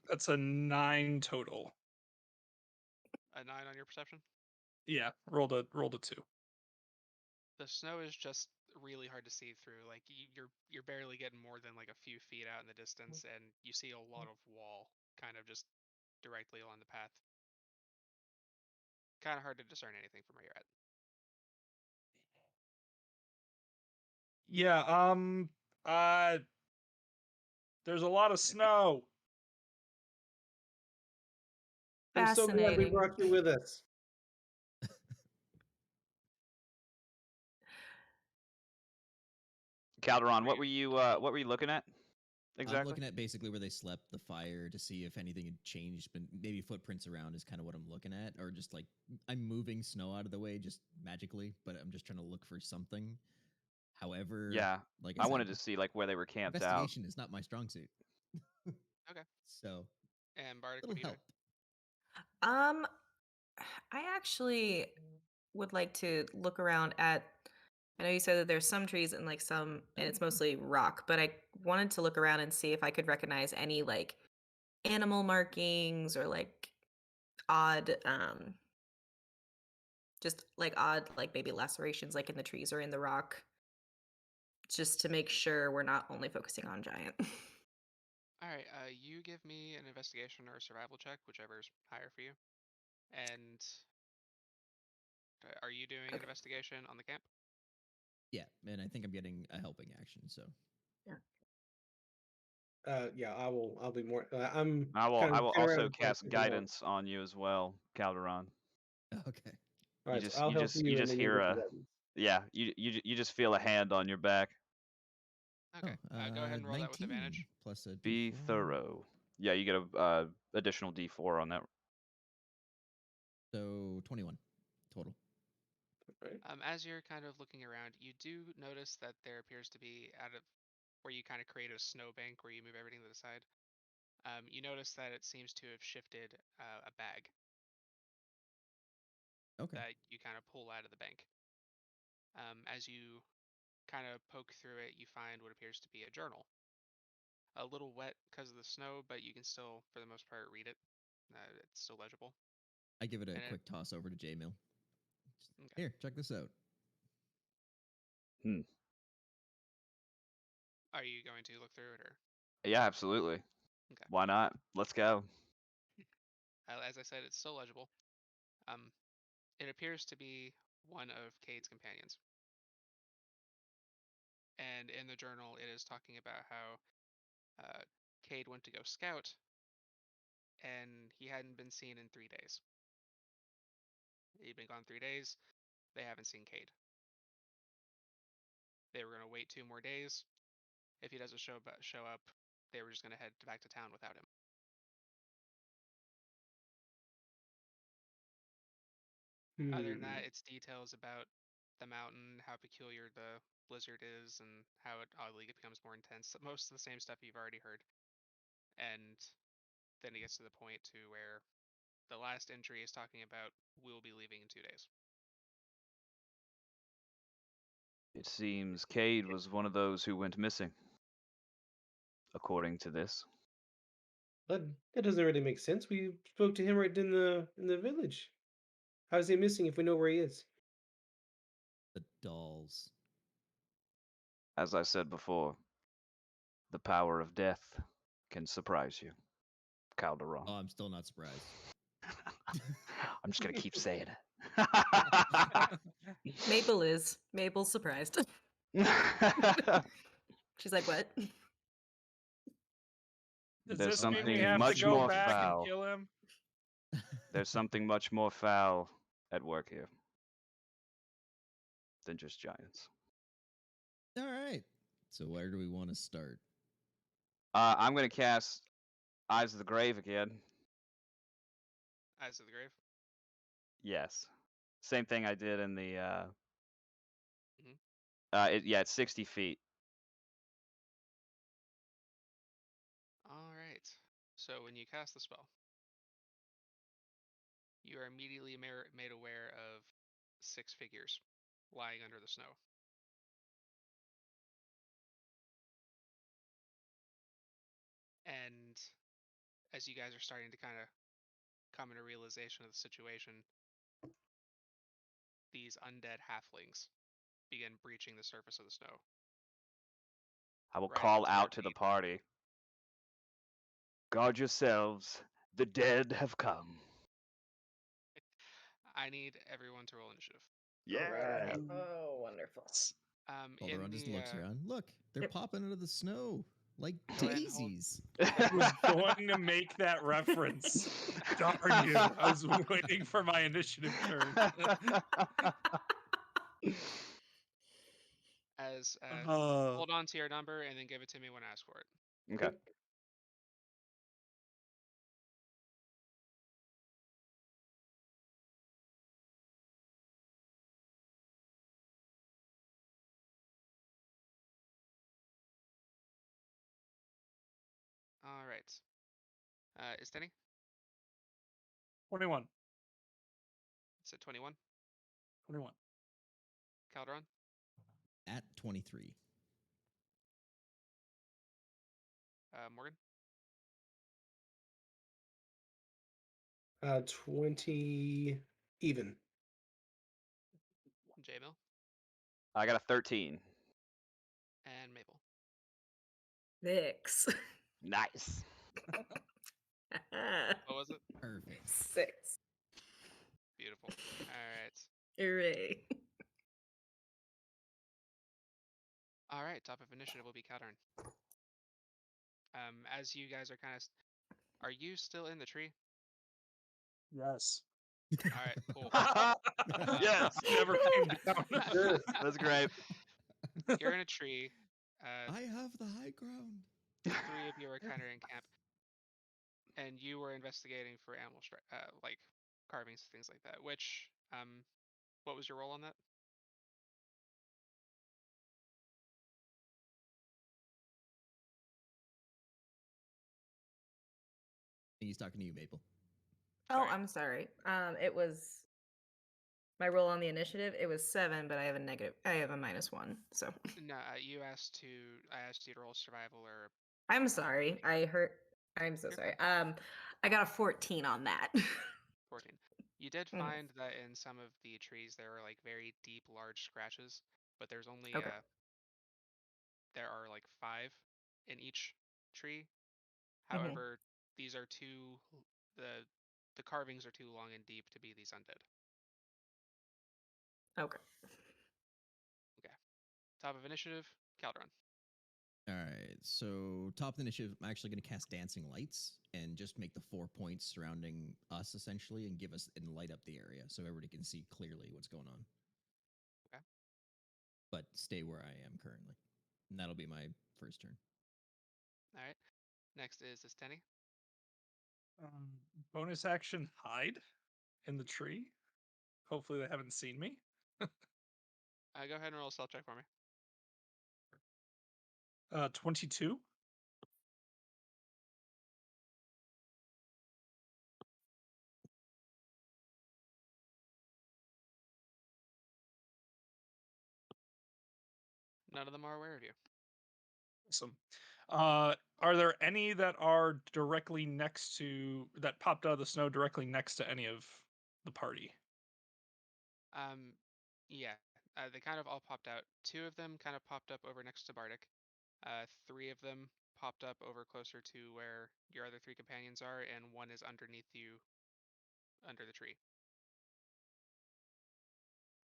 That's a 9 total. A 9 on your perception? Yeah, rolled a 2. The snow is just really hard to see through. Like you're barely getting more than like a few feet out in the distance, and you see a lot of wall kind of just directly along the path. Kind of hard to discern anything from where you're at. Yeah, there's a lot of snow. I'm so glad we Fascinating. brought you with us. Calderon, what were you looking at exactly? I'm looking at basically where they slept, the fire, to see if anything had changed, but maybe footprints around is kind of what I'm looking at, or just like I'm moving snow out of the way just magically, but I'm just trying to look for something. However, Yeah, like I said, wanted to see like where they were camped out. investigation is not my strong suit. Okay. So, And Bardic, little what do you help. Um, I actually would like to look around at. I know you said that there's some trees and like some, and it's mostly rock, but I wanted to look around and see if I could recognize any like animal markings or like odd, just like odd, like maybe lacerations like in the trees or in the rock, just to make sure we're not only focusing on giant. All right. You give me an investigation or a survival check, whichever is higher for you. And are you doing an Okay. investigation on the camp? Yeah, and I think I'm getting a helping action. So, Yeah, I'll be more. I'm I will kind of also around and cast focusing on- guidance on you as well, Calderon. okay. All right, just- so I'll you help just- you, you and just then hear you'll get a- the guidance. Yeah, you just feel a hand on your back. Okay. Go ahead and roll that with 19 advantage. plus a Be D4. thorough. Yeah, you get a additional D4 on that. So 21 total. Right. As you're kind of looking around, you do notice that there appears to be out of where you kind of create a snowbank where you move everything to the side. You notice that it seems to have shifted a bag Okay. that you kind of pull out of the bank. As you kind of poke through it, you find what appears to be a journal. A little wet because of the snow, but you can still, for the most part, read it. It's still legible. I give it a And quick toss over to J-Mill. Okay. Here, check this out. Are you going to look through it, or? Yeah, absolutely. Okay. Why not? Let's go. As I said, it's still legible. It appears to be one of Cade's companions. And in the journal, it is talking about how Cade went to go scout, and he hadn't been seen in 3 days. He'd been gone 3 days. They haven't seen Cade. They were going to wait 2 more days. If he doesn't show up, they were just going to head back to town without him. Other than that, it's details about the mountain, how peculiar the blizzard is, and how it oddly becomes more intense. Most of the same stuff you've already heard. And then it gets to the point to where the last entry is talking about we'll be leaving in 2 days. It seems Cade was one of those who went missing, according to this. But that doesn't really make sense. We spoke to him right in the village. How is he missing if we know where he is? The dolls. As I said before, the power of death can surprise you, Calderon. Oh, I'm still not surprised. I'm just gonna keep saying it. Maple is. Maple's surprised. She's like, what? Does There's this mean we something have to much go more back foul. and kill him? There's something much more foul at work here than just giants. All right. So where do we want to start? I'm gonna cast Eyes of the Grave again. Eyes of the Grave? Yes. Same thing I did in the Mhm. It's 60 feet. Alright. So when you cast the spell, you are immediately made aware of 6 figures lying under the snow. And as you guys are starting to kind of come into realization of the situation, these undead halflings begin breaching the surface of the snow. I will Right call up to out their to the feet. party. Guard yourselves. The dead have come. I need everyone to roll initiative. Yeah. Oh, wonderful. Calderon just looks around. Look, they're Yep. popping out of the snow like Go ahead and hold- daisies. I was going to make that reference. Darn you. I was waiting for my initiative turn. As Uh, hold on to your number and then give it to me when I ask for it. Okay. All right. Is Denny? 21. It's at 21. 21. Calderon? At 23. Morgan? 20 even. J-Mill? I got a 13. And Maple? 6. Nice. What was it? Perfect. 6. Beautiful. All right. Hooray. All right. Top of initiative will be Calderon. As you guys are kind of, are you still in the tree? Yes. All right. Cool. Yes. Never came down. That's great. You're in a tree. I have the high ground. 3 of you are kind of in camp, and you were investigating for animal like carvings, things like that. Which, what was your role on that? He's talking to you, Maple. Oh, Sorry. I'm sorry. It was my roll on the initiative. It was 7, but I have a -1. So No, I asked you to roll survival or. I'm sorry. I'm so You're sorry. fine. I got a 14 on that. 14. You did Mhm. find that in some of the trees there were like very deep, large scratches, but there's only Okay. there are like 5 in each tree. Mhm. However, these are the the carvings are too long and deep to be these undead. Okay. Okay. Top of initiative, Calderon. All right. So top of the initiative, I'm actually going to cast Dancing Lights and just make the 4 points surrounding us essentially, and give us and light up the area so everybody can see clearly what's going on. Okay. But stay where I am currently, and that'll be my first turn. All right. Next is this Tenny. Bonus action, hide in the tree. Hopefully they haven't seen me. Go ahead and roll a stealth check for me. 22. None of them are aware of you. Awesome. Are there any that are directly next to that popped out of the snow directly next to any of the party? Yeah. They kind of all popped out. 2 of them kind of popped up over next to Bardic. 3 of them popped up over closer to where your other 3 companions are, and 1 is underneath you, under the tree.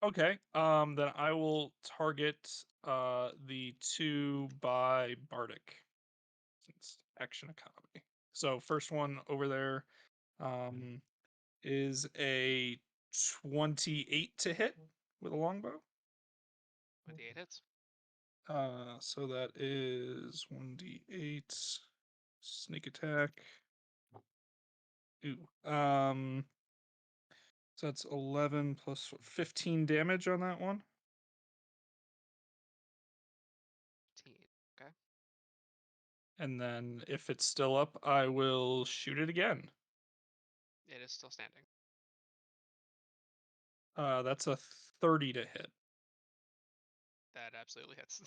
Okay. Then I will target the 2 by Bardic, since action economy. So first one over there is a 28 to hit with a longbow. 28 hits. So that is 1d8 sneak attack. Ooh. So that's 11 plus 15 damage on that one. 15. Okay. And then if it's still up, I will shoot it again. It is still standing. That's a 30 to hit. That absolutely hits.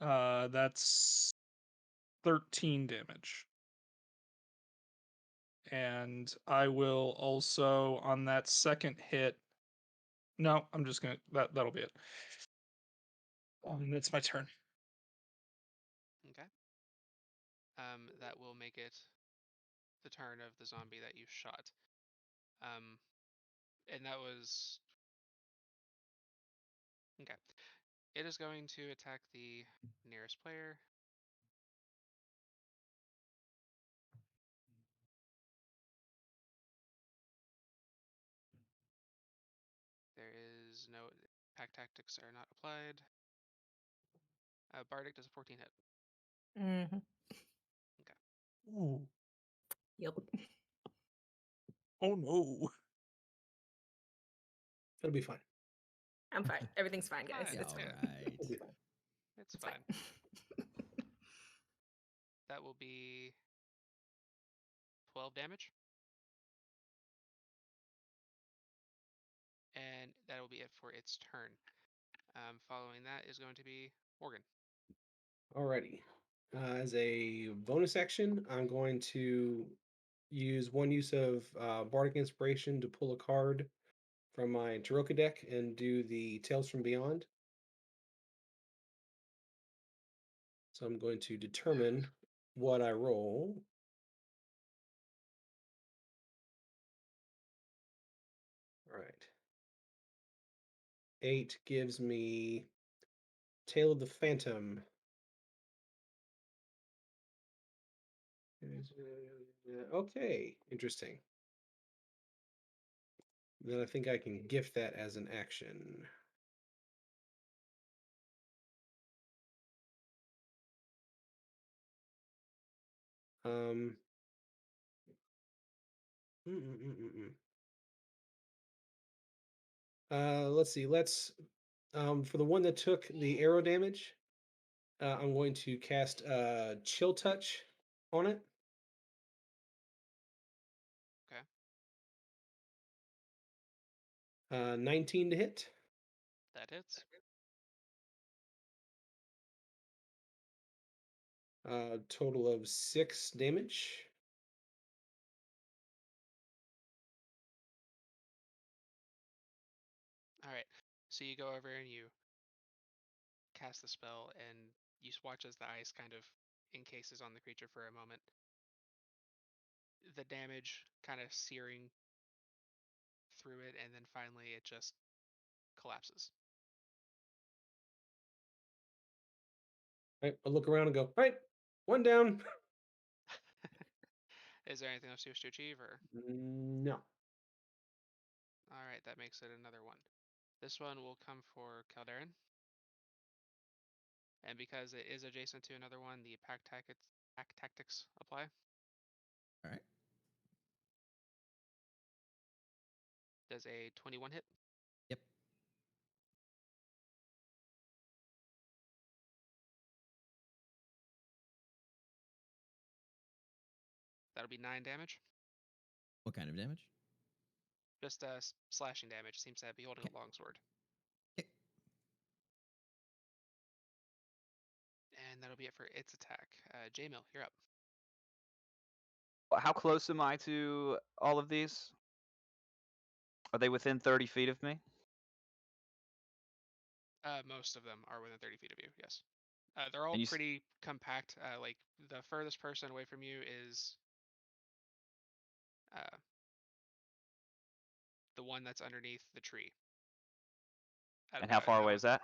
That's 13 damage. And I will also on that second hit. No, I'm just gonna that'll be it. It's my turn. Okay. That will make it the turn of the zombie that you shot. And that was okay. It is going to attack the nearest player. There is no pack tactics are not applied. Bardic does a 14 hit. Mm-hmm. Okay. Ooh. Yep. Oh no. It'll be fine. I'm fine. Everything's fine, guys. Fine. It's All fine. right. It'll be fine. It's It's fine. fine. That will be 12 damage. And that will be it for its turn. Following that is going to be Morgan. Alrighty. As a bonus action, I'm going to use one use of Bardic Inspiration to pull a card from my Taroka deck and do the Tales from Beyond. So I'm going to determine what I roll. All right. 8 gives me Tale of the Phantom. Okay, interesting. Then I think I can gift that as an action. Um. Let's see. Let's for the one that took the arrow damage, I'm going to cast Chill Touch on it. Okay. 19 to hit. That hits. Total of 6 damage. All right. So you go over and you cast the spell, and you watch as the ice kind of encases on the creature for a moment. the damage kind of searing through it, and then finally it just collapses. Right, I look around and go, right, one down. Is there anything else you wish to achieve, or? No. All right, that makes it another one. This one will come for Calderin. And because it is adjacent to another one, the pack tactics apply. All right. Does a 21 hit? Yep. That'll be 9 damage. What kind of damage? Just slashing damage. Seems to be holding a longsword. Okay. And that'll be it for its attack. J-Mill, you're up. How close am I to all of these? Are they within 30 feet of me? Most of them are within 30 feet of you, yes. They're all And pretty compact. Like, the furthest person away from you is the one that's underneath the tree. And how far away is that?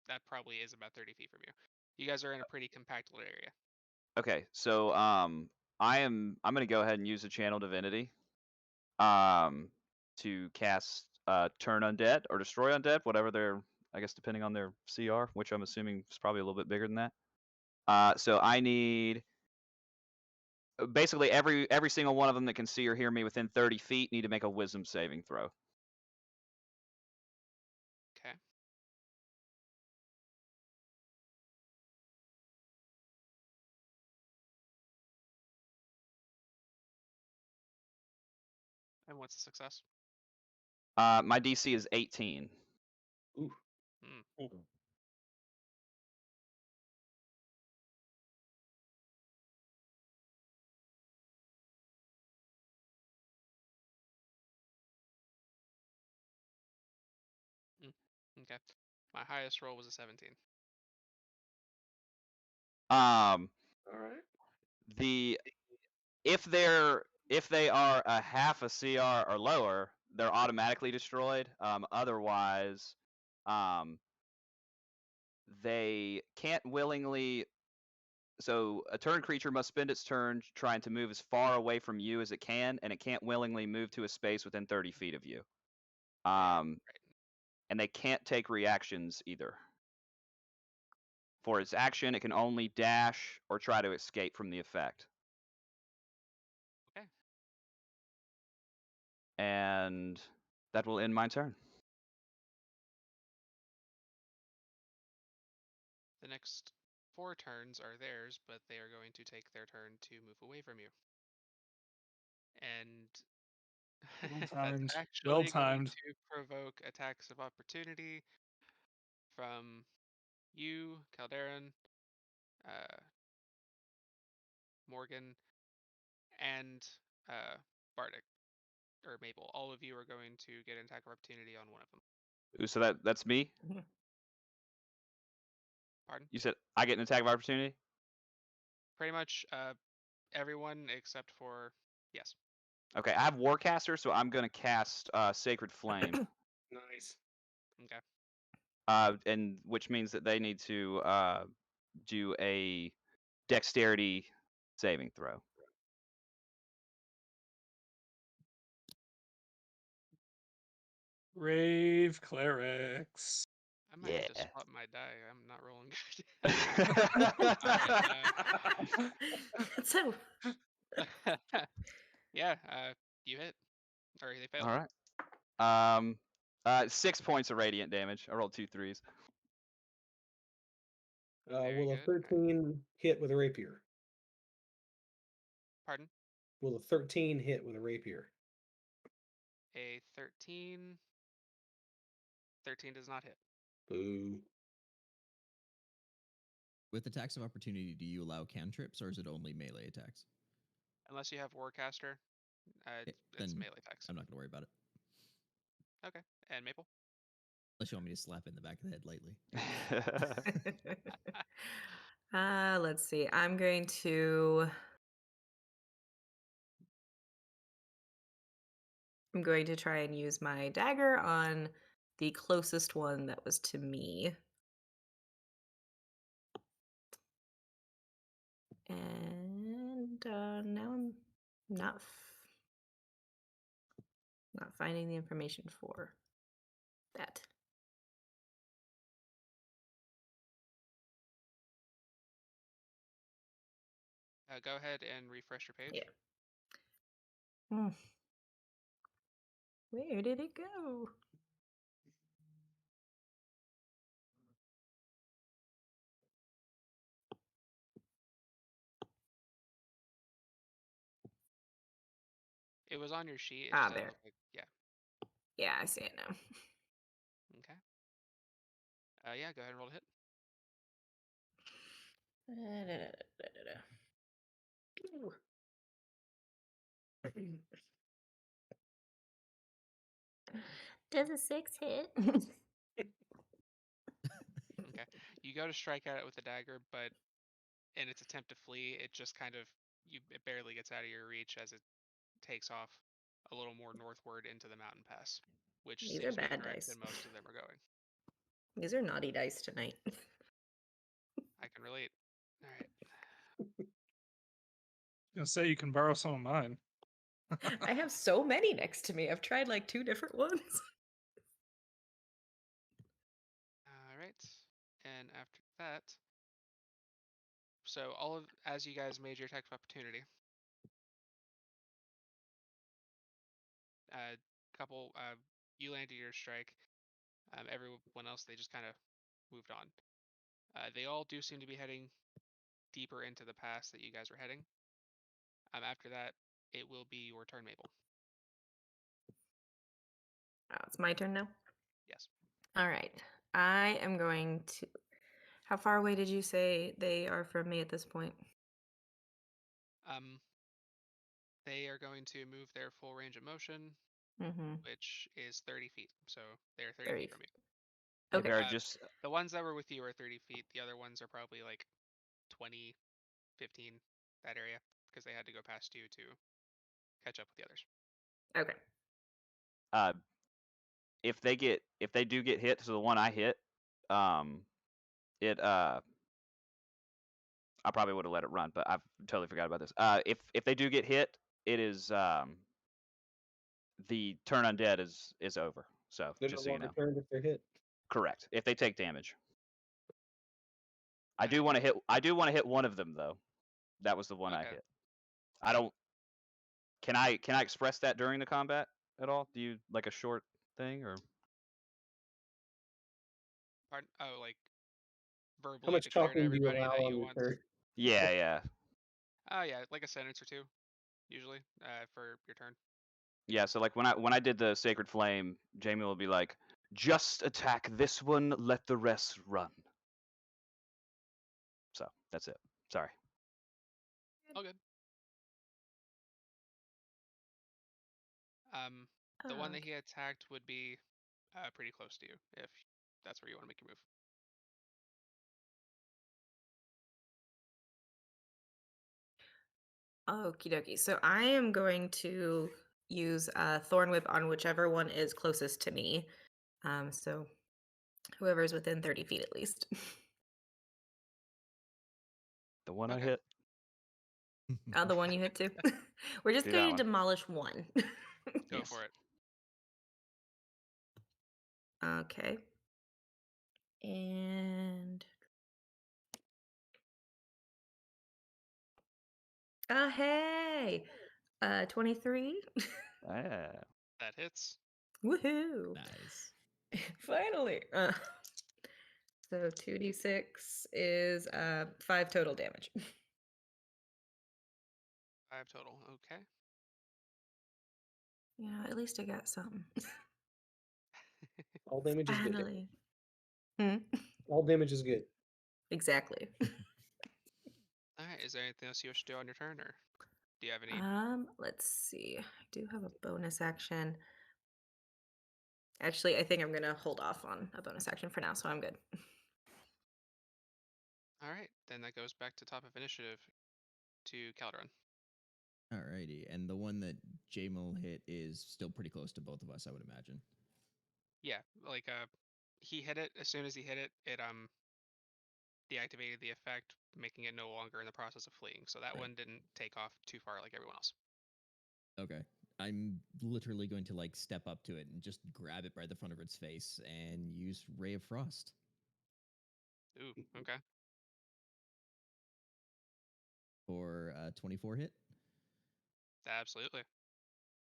That probably is about 30 feet from you. You guys are in a pretty compact little area. Okay, so I'm gonna go ahead and use a channel divinity to cast turn undead or destroy undead, whatever their, I guess depending on their CR, which I'm assuming is probably a little bit bigger than that. So I need basically every single one of them that can see or hear me within 30 feet need to make a wisdom saving throw. Okay. And what's the success? My DC is 18. Ooh. Hmm. Okay. My highest roll was a 17. All right. If they are a half a CR or lower, they're automatically destroyed. Otherwise, they can't willingly. So a turn creature must spend its turn trying to move as far away from you as it can, and it can't willingly move to a space within 30 feet of you. Right. And they can't take reactions either. For its action, it can only dash or try to escape from the effect. Okay. And that will end my turn. The next 4 turns are theirs, but they are going to take their turn to move away from you. And that's actually Well going timed. to provoke attacks of opportunity from you, Calderin, Morgan, and Bardic, or Maple. All of you are going to get an attack of opportunity on one of them. Ooh, so that's me? Pardon? You said I get an attack of opportunity? Pretty much everyone except for, yes. Okay, I have Warcaster, so I'm going to cast Sacred Flame. Nice. Okay. And which means that they need to do a dexterity saving throw. Brave clerics. I might have to Yeah. swap my die. I'm not rolling good. Alright, So, yeah, you hit. Or they failed. All right. 6 points of radiant damage. I rolled 2 3s. Very Will a good. 13 hit with a rapier? Pardon? Will a 13 hit with a rapier? A 13. 13 does not hit. Boo. With attacks of opportunity, do you allow cantrips or is it only melee attacks? Unless you have Warcaster, it's then melee attacks. I'm not going to worry about it. Okay. And Maple? Unless you want me to slap it in the back of the head lightly. let's see. I'm going to I'm going to try and use my dagger on the closest one that was to me. And now I'm not not finding the information for that. Go ahead and refresh your page. Yeah. Where did it go? It was on your sheet. It Ah, just doesn't there. look like. Yeah. Yeah, I see it now. Okay. Yeah. Go ahead and roll a hit. Ooh. Does a 6 hit? Okay. You go to strike at it with a dagger, but in its attempt to flee, it just kind of it barely gets out of your reach as it takes off a little more northward into the mountain pass, which These are seems to be the bad direction dice. most of them are going. These are naughty dice tonight. I can relate. All right. I was gonna say you can borrow some of mine. I have so many next to me. I've tried like 2 different ones. All right. And after that, so all of as you guys made your attack of opportunity, couple you landed your strike. Everyone else, they just kind of moved on. They all do seem to be heading deeper into the pass that you guys are heading. After that, it will be your turn, Mabel. It's my turn now. Yes. All right. I am going to. How far away did you say they are from me at this point? They are going to move their full range of motion, which is 30 feet. So they're 30 feet from you. Okay. Just The ones that were with you are 30 feet. The other ones are probably like 20, 15, that area, because they had to go past you to catch up with the others. Okay. If they do get hit, so the one I hit, I probably would have let it run, but I've totally forgot about this. If they do get hit, it is the turn undead is over. So They're just no so you longer know. turned if they're hit. Correct. If they take damage. I Okay. do want to hit one of them though. That was the one I Okay. hit. I don't. Can I express that during the combat at all? Do you like a short thing or? Pardon? Oh, like How verbally much declare to talking do you everybody allow that on you your want. turn? Yeah, yeah. Oh yeah, like a sentence or two, usually, for your turn. Yeah, so like when I did the Sacred Flame, Jamie will be like, "Just attack this one, let the rest run." So that's it. Sorry. All good. The one that he attacked would be pretty close to you, if that's where you want to make your move. Okie dokie. So I am going to use Thorn Whip on whichever one is closest to me. So whoever's within 30 feet at least. The one I Okay. hit. The one you hit too. We're just Do going that to one. demolish one. Go Yes. for it. Okay. And hey, 23. Yeah. That hits. Woohoo! Nice. Finally. So 2d6 is 5 total damage. 5 total. Okay. Yeah, at least I got something. All damage is good. Finally. All damage is good. Exactly. All right. Is there anything else you wish to do on your turn, or do you have any? Let's see. I do have a bonus action. Actually, I think I'm gonna hold off on a bonus action for now, so I'm good. All right. Then that goes back to top of initiative to Calderon. Alrighty, and the one that J-Mo hit is still pretty close to both of us, I would imagine. Yeah, like he hit it. As soon as he hit it, it deactivated the effect, making it no longer in the process of fleeing. So that Right. one didn't take off too far like everyone else. Okay. I'm literally going to like step up to it and just grab it by the front of its face and use Ray of Frost. Ooh, okay. For a 24 hit. Absolutely.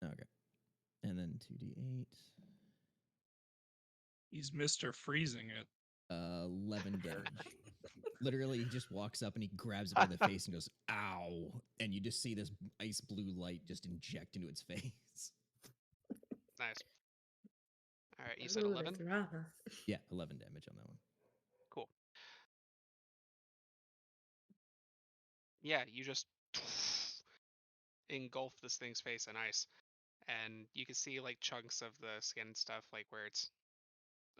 Okay. And then 2d8. He's Mr. Freezing it. 11 damage. Literally, he just walks up and he grabs it by the face and goes, ow. And you just see this ice blue light just inject into its face. Nice. All right, you said Ooh, 11? that's rough. Yeah, 11 damage on that one. Cool. Yeah, you just engulf this thing's face in ice. And you can see like chunks of the skin and stuff, like where it's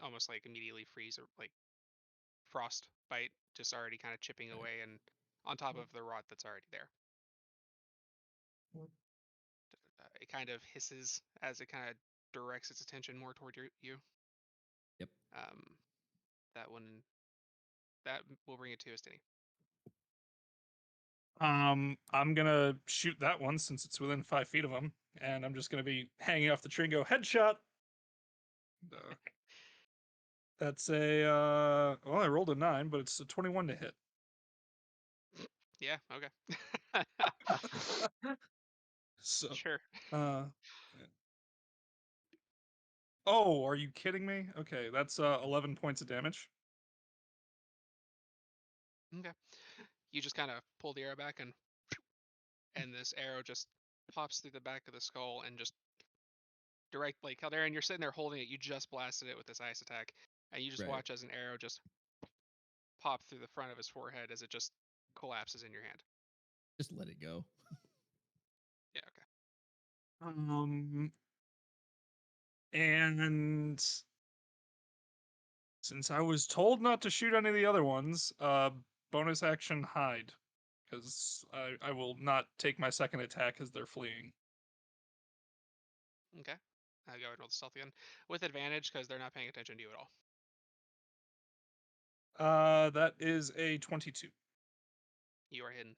almost like immediately freeze or like frostbite just already kind of chipping away and on top of the rot that's already there. It kind of hisses as it kind of directs its attention more toward you. Yep. That one, that will bring it to us, Denny. I'm gonna shoot that one since it's within 5 feet of him, and I'm just gonna be hanging off the tree and go headshot. That's a well, I rolled a 9, but it's a 21 to hit. Yeah, okay. So, Sure. oh, are you kidding me? Okay, that's 11 points of damage. Okay. You just kind of pull the arrow back and this arrow just pops through the back of the skull and just direct like how there and you're sitting there holding it, you just blasted it with this ice attack, and you just Right. watch as an arrow just pop through the front of his forehead as it just collapses in your hand. Just let it go. Yeah, okay. And since I was told not to shoot any of the other ones, bonus action hide, because I will not take my second attack as they're fleeing. Okay. I'll go ahead and roll the stealth again. With advantage because they're not paying attention to you at all. That is a 22. You are hidden.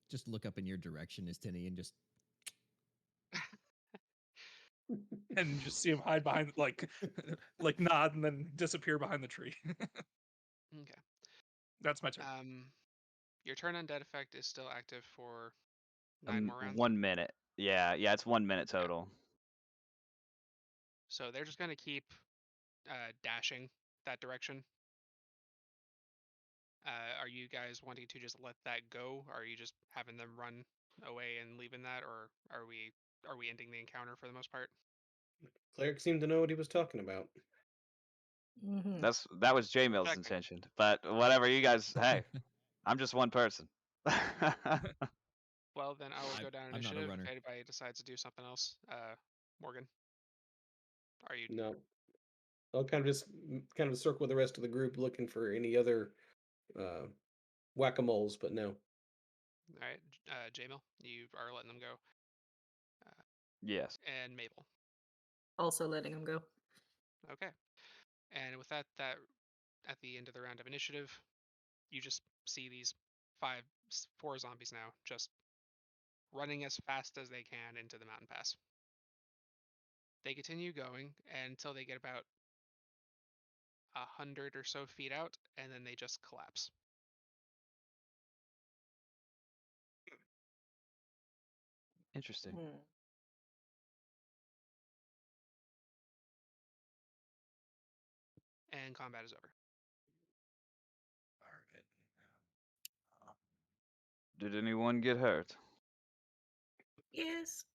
Just look up in your direction, as Tinny, and just And just see him hide behind, like, like nod and then disappear behind the tree. Okay. That's my turn. Your turn undead effect is still active for 9 more rounds. 1 minute. Yeah, it's 1 minute total. So they're just gonna keep dashing that direction. Are you guys wanting to just let that go? Or are you just having them run away and leaving that, or are we ending the encounter for the most part? Cleric seemed to know what he was talking about. Mm-hmm. That was J Mill's Checking. intention. But whatever you guys, hey, I'm just one person. Well, then I will go down I'm not a initiative runner. if anybody decides to do something else. Morgan, are you? No. I'll kind of circle with the rest of the group looking for any other whack-a-moles, but no. All right, Jamil, you are letting them go, Yes. and Mabel. Also letting him go. Okay, and with that at the end of the round of initiative, you just see these 4 zombies now just running as fast as they can into the mountain pass. They continue going until they get about 100 or so feet out, and then they just collapse. Interesting. Hmm. And combat is over. All right. Did anyone get hurt? Yes.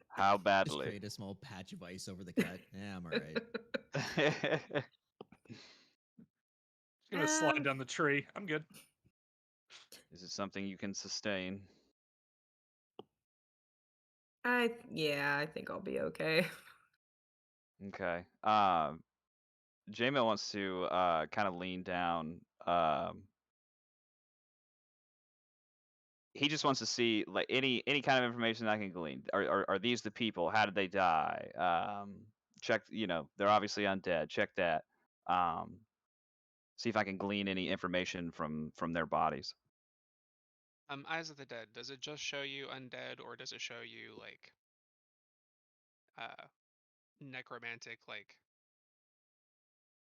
How just badly? create a small patch of ice over the cut. Yeah, I'm all right. Just gonna slide down the tree. I'm good. Is it something you can sustain? I think I'll be okay. Okay. J-Mill wants to kind of lean down he just wants to see like any kind of information I can glean. Are these the people? How did they die? Check, they're obviously undead. Check that. Um, See if I can glean any information from their bodies. Eyes of the Dead, does it just show you undead, or does it show you like necromantic like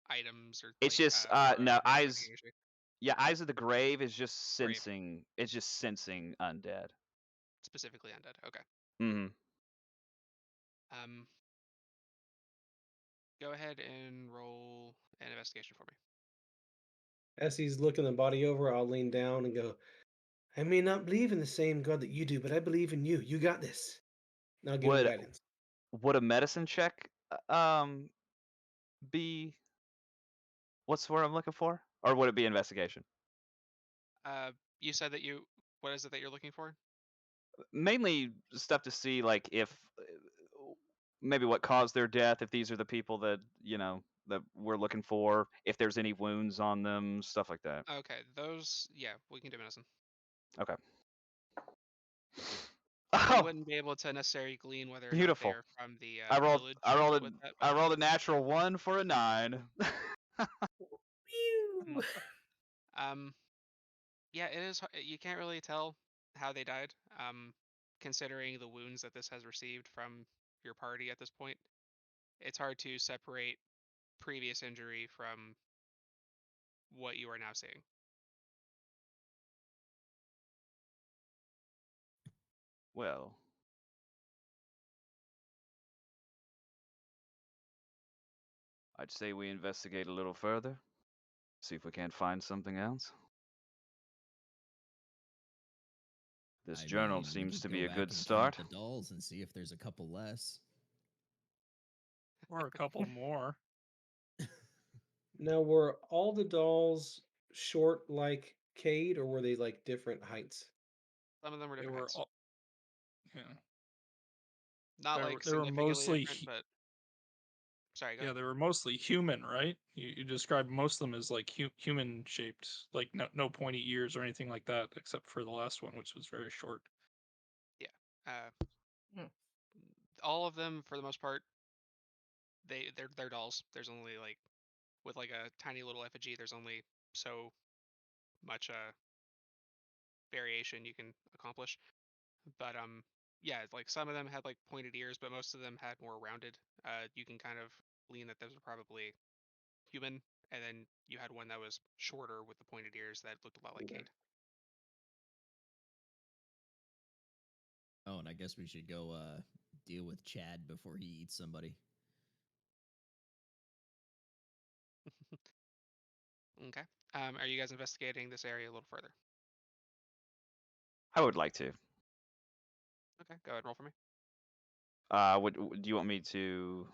items or It's like just no whatever you're eyes. looking into? Yeah, Eyes of the Grave is just Grave, sensing. It's just sensing undead. specifically undead. Okay. Hmm. Um, Go ahead and roll an investigation for me. As he's looking the body over, I'll lean down and go, I may not believe in the same God that you do, but I believe in you. You got this. And I'll give him Would guidance. would a medicine check be what's the word I'm looking for, or would it be investigation? You said that you. What is it that you're looking for? Mainly stuff to see like if maybe what caused their death, if these are the people that that we're looking for, if there's any wounds on them, stuff like that. Okay, those. Yeah, we can do medicine. Okay. You Oh, wouldn't be able to necessarily glean whether or not they beautiful. are from the I rolled village I rolled with that a I rolled a medicine. natural 1 for a 9. Pew! Um, yeah, it is. You can't really tell how they died. Considering the wounds that this has received from your party at this point, it's hard to separate previous injury from what you are now seeing. Well, I'd say we investigate a little further, see if we can't find something else. This I journal mean, we seems could to go be a back good and count start. the dolls and see if there's a couple less. Or a couple more. Now, were all the dolls short like Cade, or were they like different heights? Some of them were They different were heights. all, yeah. Not like They were significantly mostly different, but sorry, go yeah, ahead. they were mostly human, right? You described most of them as like human shaped, like no pointy ears or anything like that, except for the last one, which was very short. Yeah. Uh, Hmm. all of them for the most part, they're dolls. There's only like with like a tiny little effigy. There's only so much variation you can accomplish. But yeah, like some of them had like pointed ears, but most of them had more rounded. You can kind of glean that those are probably human, and then you had one that was shorter with the pointed ears that looked a lot like Okay. Cade. Oh, and I guess we should go deal with Chad before he eats somebody. Okay. Are you guys investigating this area a little further? I would like to. Okay, go ahead and roll for me. Do you want me to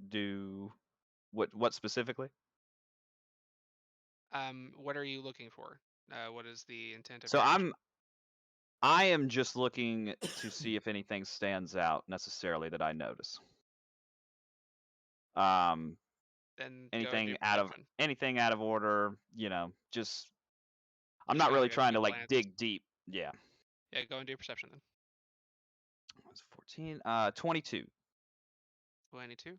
do what specifically? What are you looking for? What is the intent of So your action? I am just looking to see if anything stands out necessarily that I notice. Um, Then go and do anything perception. out of order, just I'm Just not kind of really like a trying to quick like glance. dig deep. Yeah. Yeah, go and do perception then. That's 14. 22. 22.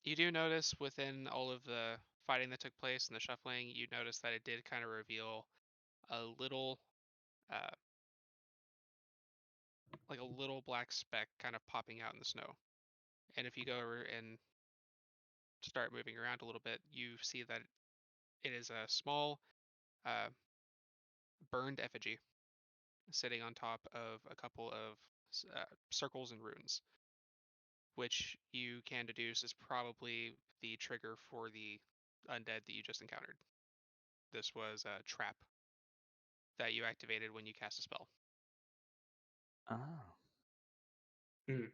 You do notice within all of the fighting that took place and the shuffling, you notice that it did kind of reveal a little, uh, like a little black speck kind of popping out in the snow. And if you go over and start moving around a little bit, you see that it is a small, uh, burned effigy sitting on top of a couple of circles and runes, which you can deduce is probably the trigger for the undead that you just encountered. This was a trap that you activated when you cast a spell. Oh. Hmm.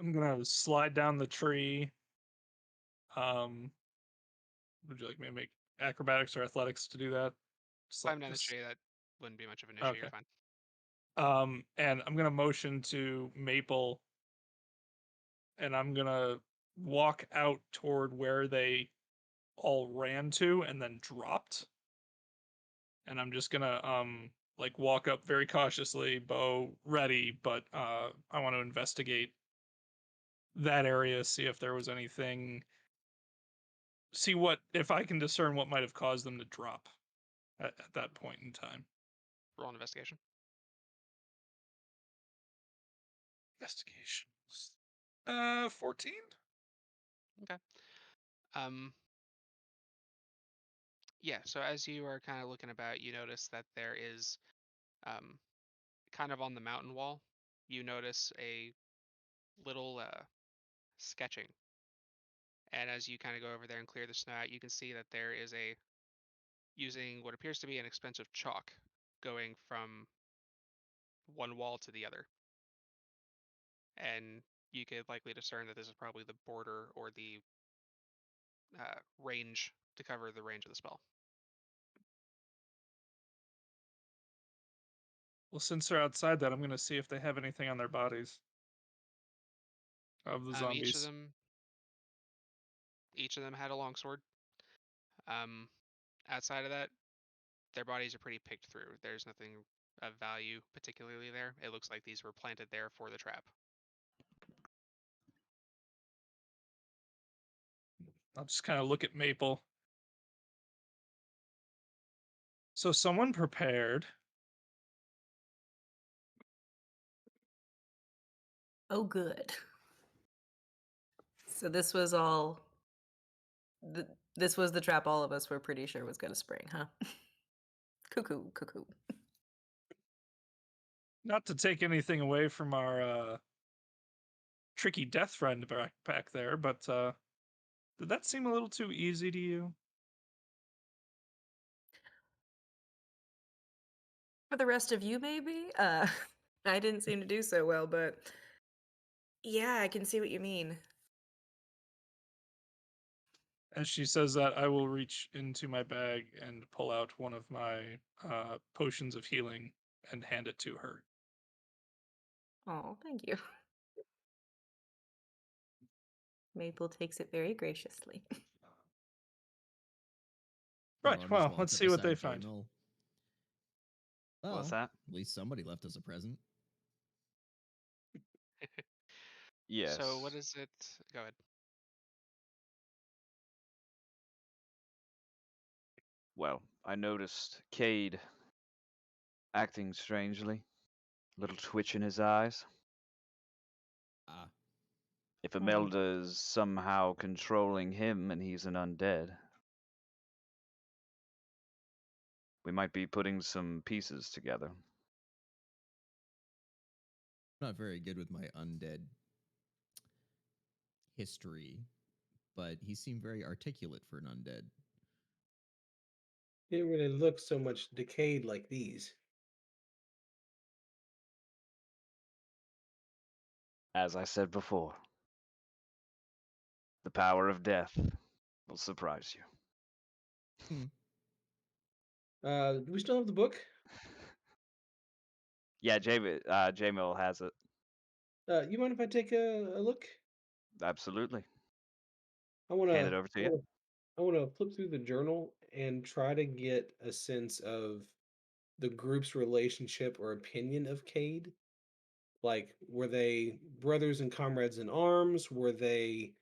I'm gonna slide down the tree. Would you like me to make acrobatics or athletics to do that? Climb down the tree, that wouldn't be much of an issue. You're Okay. fine. And I'm gonna motion to Maple, and I'm gonna walk out toward where they all ran to and then dropped. and I'm just gonna like walk up very cautiously, bow ready, but I want to investigate that area, see if there was anything, see what if I can discern what might have caused them to drop at that point in time. Roll an investigation. Investigation. 14. Okay. Yeah, so as you are kind of looking about, you notice that there is kind of on the mountain wall, you notice a little sketching. And as you kind of go over there and clear the snow out, you can see that there is using what appears to be an expensive chalk going from one wall to the other. And you could likely discern that this is probably the border or the range to cover the range of the spell. Well, since they're outside that, I'm gonna see if they have anything on their bodies of the zombies. Each of them had a longsword. Outside of that, their bodies are pretty picked through. There's nothing of value particularly there. It looks like these were planted there for the trap. I'll just kind of look at Maple. So someone prepared. Oh, good. So this was all. This was the trap all of us were pretty sure was going to spring, huh? Cuckoo, cuckoo. Not to take anything away from our tricky death friend back there, but did that seem a little too easy to you? For the rest of you, maybe? I didn't seem to do so well, but yeah, I can see what you mean. As she says that, I will reach into my bag and pull out one of my potions of healing and hand it to her. Oh, thank you. Maple takes it very graciously. Right, I'll just well, walk let's up see what they beside find. J-Mill. What's Well, that? at least somebody left us a present. Yes. So what is it? Go ahead. Well, I noticed Cade acting strangely, a little twitch in his eyes. Ah, If Imelda is somehow controlling him and he's an undead, we might be putting some pieces together. I'm not very good with my undead history, but he seemed very articulate for an undead. He didn't really look so much decayed like these. As I said before, the power of death will surprise you. Do we still have the book? Yeah, J-Mill has it. You mind if I take a look? Absolutely. I want Hand it to. over to you. I want to flip through the journal and try to get a sense of the group's relationship or opinion of Cade. Like, were they brothers and comrades in arms? Were they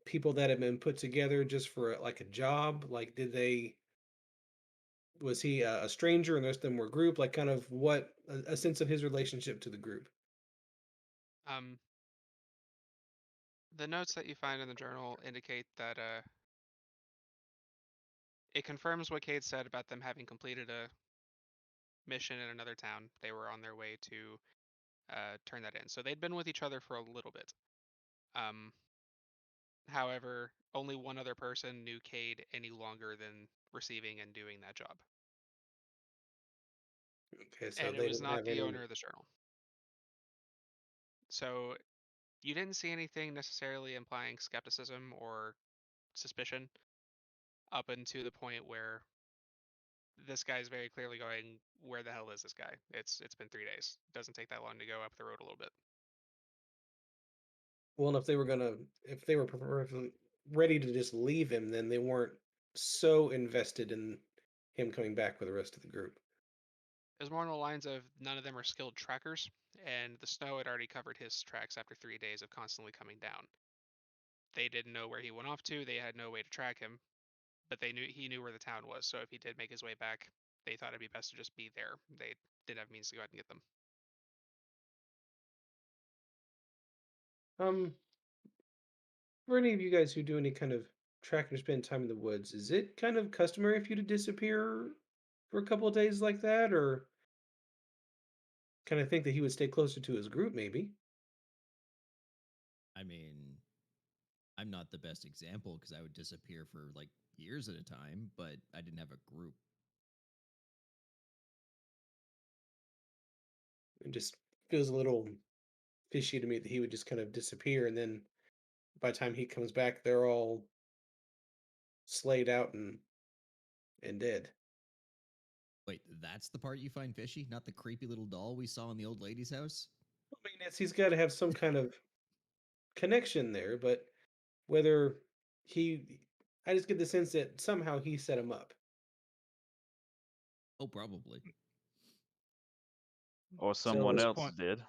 people that had been put together just for like a job? Like, was he a stranger and the rest of them were a group? Like, kind of what a sense of his relationship to the group. Um, the notes that you find in the journal indicate that it confirms what Cade said about them having completed a mission in another town. They were on their way to turn that in. So they'd been with each other for a little bit. Um, However, only one other person knew Cade any longer than receiving and doing that job. Okay, so And it they was didn't not have the any. owner of the journal. So you didn't see anything necessarily implying skepticism or suspicion up until the point where this guy's very clearly going, where the hell is this guy? It's been 3 days. It doesn't take that long to go up the road a little bit. Well, and if they were ready to just leave him, then they weren't so invested him coming back with the rest of the group? It was more on the lines of none of them are skilled trackers, and the snow had already covered his tracks after 3 days of constantly coming down. They didn't know where he went off to. They had no way to track him, but he knew where the town was. So if he did make his way back, they thought it'd be best to just be there. They didn't have means to go out and get them. For any of you guys who do any kind of track or spend time in the woods, is it kind of customary for you to disappear for a couple of days like that, or kind of think that he would stay closer to his group, maybe? I mean, I'm not the best example because I would disappear for like years at a time, but I didn't have a group. It just feels a little fishy to me that he would just kind of disappear, and then by the time he comes back, they're all slayed out and dead. Wait, that's the part you find fishy, not the creepy little doll we saw in the old lady's house? I mean, he's got to have some kind of connection there, but whether he, I just get the sense that somehow he set him up. Oh, probably. Or So someone this else point- did.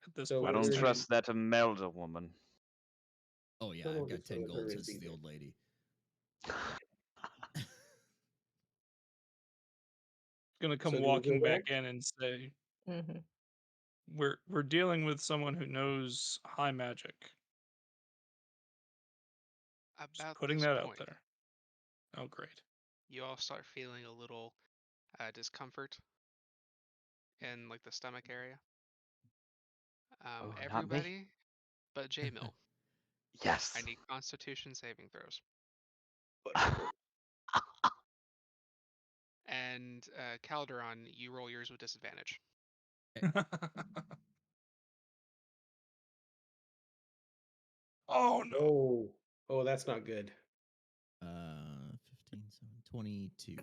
At this So I point, we're- don't it's trust that Imelda woman. Oh yeah, Don't know I've if got it's 10 one of gold hers since it's the either. old lady. gonna come So do we walking go back back? in and say, Hmm. we're dealing with someone who knows high magic. Just About putting this that out point, there. Oh, great. you all start feeling a little discomfort in like the stomach area. Oh, not me. Everybody but J Mill. Yes. I need Constitution saving throws. And Calderon, you roll yours with disadvantage. Oh no. Oh, that's not good. 15, 22.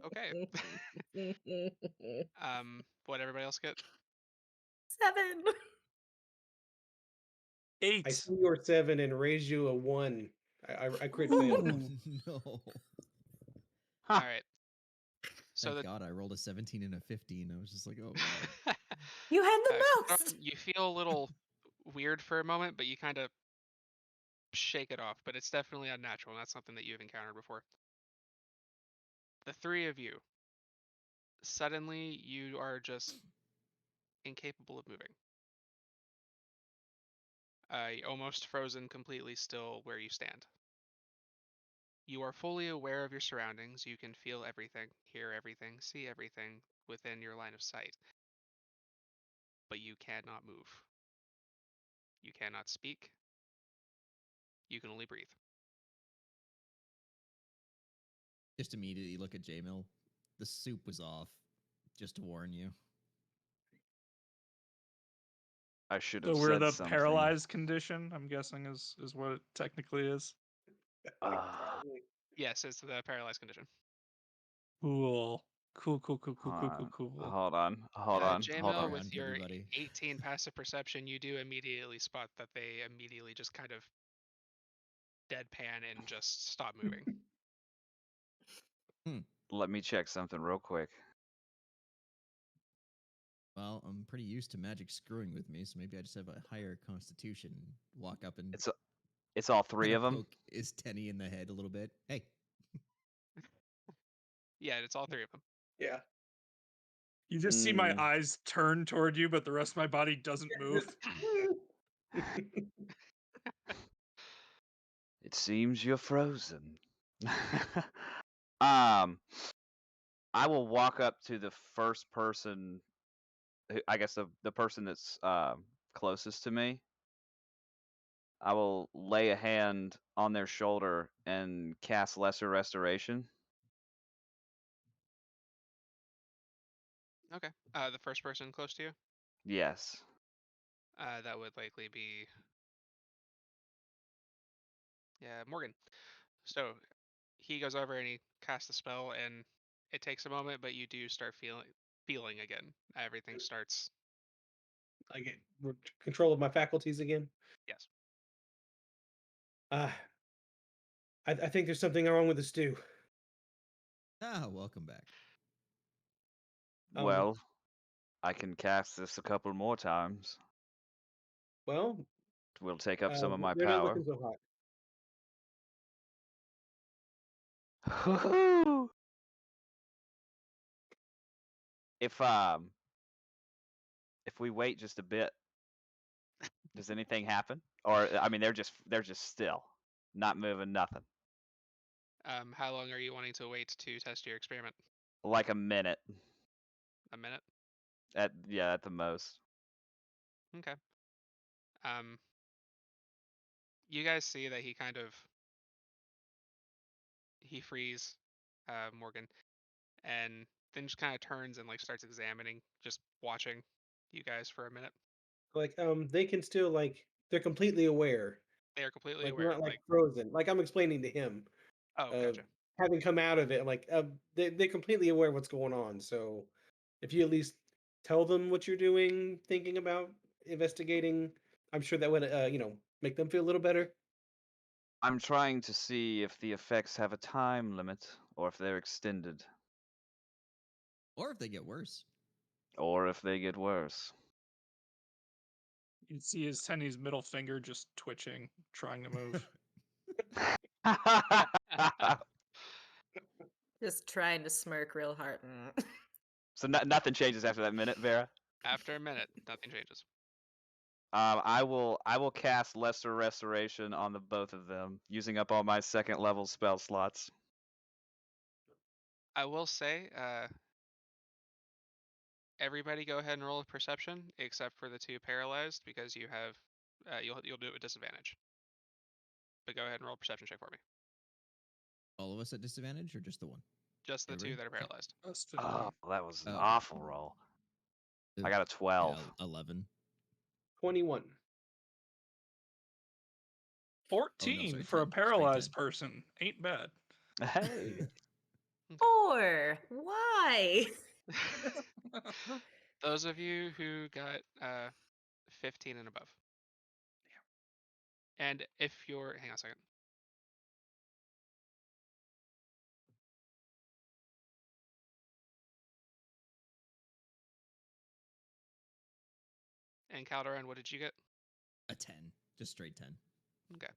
Okay. What everybody else get? 7. 8. I see your 7 and raise you a 1. I crit failed. Ooh. No. Huh. All right. So Thank God I rolled a 17 and a 15. I was just like, oh God. You had the Calderon, most. you feel a little weird for a moment, but you kind of shake it off. But it's definitely unnatural, and that's something that you've encountered before. The three of you, suddenly you are just incapable of moving. Almost frozen, completely still where you stand. You are fully aware of your surroundings. You can feel everything, hear everything, see everything within your line of sight. But you cannot move. You cannot speak. You can only breathe. Just immediately look at J-Mill. The soup was off, just to warn you. I should have So we're said the something. paralyzed condition, I'm guessing is what it technically is. Probably. Yes, it's the paralyzed condition. Cool. Cool. Hold on. J-Mill, Around, with your everybody. 18 passive perception, you do immediately spot that they immediately just kind of deadpan and just stop moving. Let me check something real quick. Well, I'm pretty used to magic screwing with me, so maybe I just have a higher constitution. Walk up and It's all three kinda of them. poke is Tenny in the head a little bit. Hey. Yeah, it's all three of them. Yeah. You just see my Mm. eyes turn toward you, but the rest of my body doesn't move. It seems you're frozen. I will walk up to the first person. I guess the person that's closest to me. I will lay a hand on their shoulder and cast Lesser Restoration. Okay. The first person close to you? Yes. That would likely be... Yeah, Morgan. So he goes over and he casts the spell, and it takes a moment, but you do start feeling again. Everything starts... I get control of my faculties again. Yes. Ah, I think there's something wrong with the stew. Welcome back. Um, Well, I can cast this a couple more times. well, Will take up some of my they're not power. looking so hot. If if we wait just a bit, does anything happen? Or I mean, they're just still, not moving, nothing. How long are you wanting to wait to test your experiment? Like a minute A minute? at the most. Okay. You guys see that he frees Morgan, and then just kind of turns and like starts examining, just watching you guys for a minute. Like, they can still like they're completely aware. They are completely Like they're aware. not like Like, frozen. Like I'm explaining to him, oh, uh, gotcha. having come out of it. Like they're completely aware of what's going on. So if you at least tell them what you're doing, thinking about investigating, I'm sure that would make them feel a little better. I'm trying to see if the effects have a time limit, or if they're extended, Or if they get worse. or if they get worse. You see his Tenny's middle finger just twitching, trying to move. Just trying to smirk real hard. So nothing changes after that minute, Vera. After a minute, nothing changes. I will cast Lesser Restoration on the both of them, using up all my second level spell slots. I will say, everybody go ahead and roll a perception, except for the two paralyzed, because you have you'll do it with disadvantage. But go ahead and roll a perception check for me. All of us at disadvantage, or just the one? Just the two Everybody? that are Okay. paralyzed. Us to Oh, one. that was an Oh, awful roll. I got a 12. Yeah, 11. 21. 14 sorry, for a 10. Straight paralyzed 10. person. Ain't bad. Hey. 4. Why? Those of you who got 15 and above. And if you're, hang on a second. And Calderon, what did you get? A 10. Just straight 10. Okay.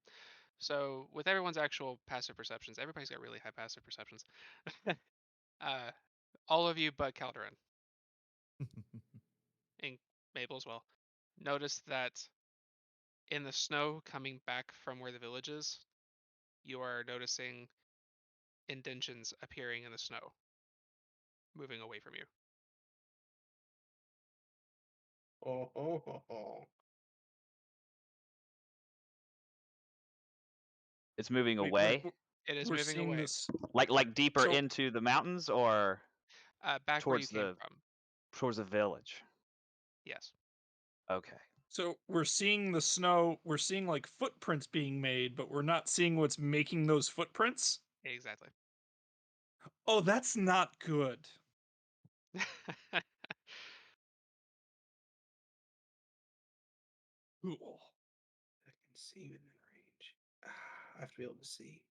So with everyone's actual passive perceptions, everybody's got really high passive perceptions. All of you but Calderon, and Mabel as well, notice that in the snow coming back from where the village is, you are noticing indentions appearing in the snow, moving away from you. Oh, oh, oh, oh. It's moving Wait, away, It is we're moving seeing away, this. like deeper So, into the mountains, or back where you towards came the from. towards the village. Yes. Okay. so we're seeing the snow. We're seeing like footprints being made, but we're not seeing what's making those footprints. Exactly. Oh, that's not good. Cool. I can see within range. I have to be able to see.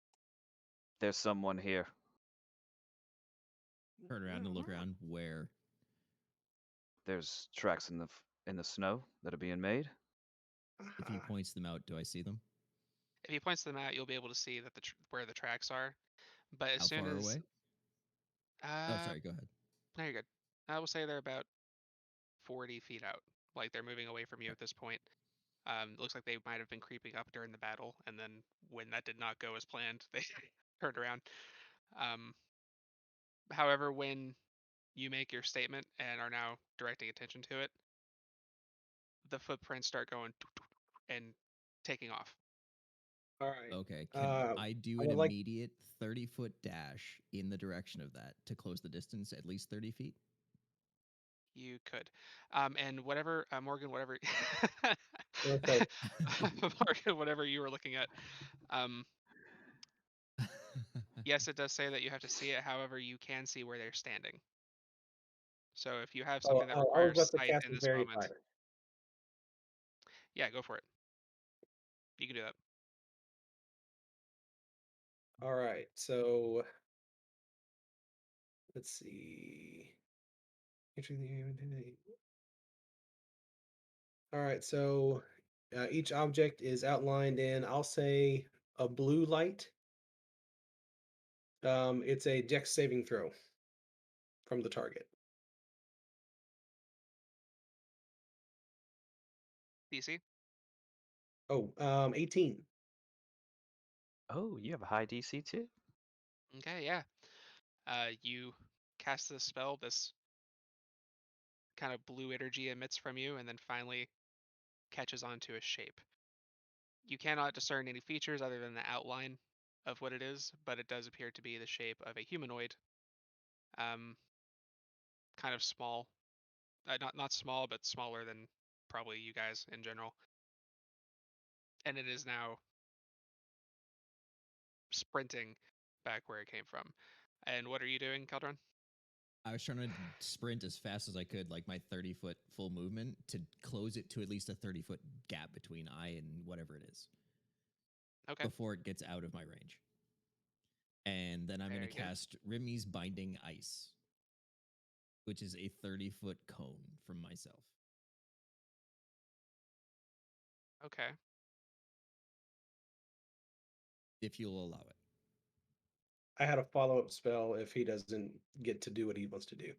There's someone here. Turn around and look around. Where? There's tracks in the snow that are being made. If he points them out, do I see them? If he points them out, you'll be able to see that where the tracks are. But as How soon far as away? Oh, sorry. Go ahead. no, you're good. I will say they're about 40 feet out. Like they're moving away from you Okay. at this point. Looks like they might have been creeping up during the battle, and then when that did not go as planned, they turned around. Um, However, when you make your statement and are now directing attention to it, the footprints start going and taking off. All right. Okay. Can I do I an would like. immediate 30-foot dash in the direction of that to close the distance at least 30 feet? You could, and whatever Morgan, whatever Okay. Morgan, whatever you were looking at. Yes, it does say that you have to see it. However, you can see where they're standing. So if you have Oh, something that I was requires about to sight cast in a this very moment, fire. yeah, go for it. You can do that. All right, so let's see. All right, so each object is outlined in, I'll say, a blue light. It's a dex saving throw from the target. DC. Oh, 18. Oh, you have a high DC too? Okay, yeah. You cast this spell. This kind of blue energy emits from you, and then finally catches onto a shape. You cannot discern any features other than the outline of what it is, but it does appear to be the shape of a humanoid. Um, kind of small, not small, but smaller than probably you guys in general. And it is now sprinting back where it came from. And what are you doing, Caldron? I was trying to sprint as fast as I could, like my 30-foot full movement, to close it to at least a 30-foot gap between I and whatever it is Okay, before it gets out of my range. And then I'm going to very good. cast Rimi's Binding Ice, which is a 30-foot cone from myself. Okay. If you'll allow it. I had a follow-up spell if he doesn't get to do what he wants to do.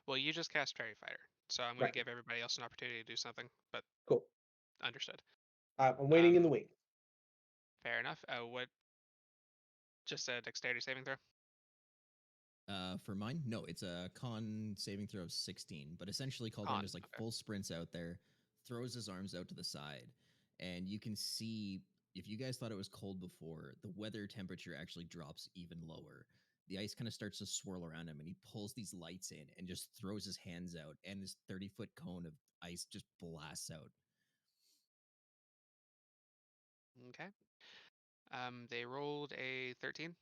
Well, you just cast Fairy Fighter, so I'm going to Right. give everybody else an opportunity to do something, but Cool. understood. I'm waiting in the Um, wing. Fair enough. What? Just a dexterity saving throw? For mine, no, it's a con saving throw of 16. But essentially, Caldron Con. just like Okay. full sprints out there, throws his arms out to the side, and you can see, if you guys thought it was cold before, the weather temperature actually drops even lower. The ice kind of starts to swirl around him, and he pulls these lights in and just throws his hands out, and this 30-foot cone of ice just blasts out. Okay. They rolled a 13.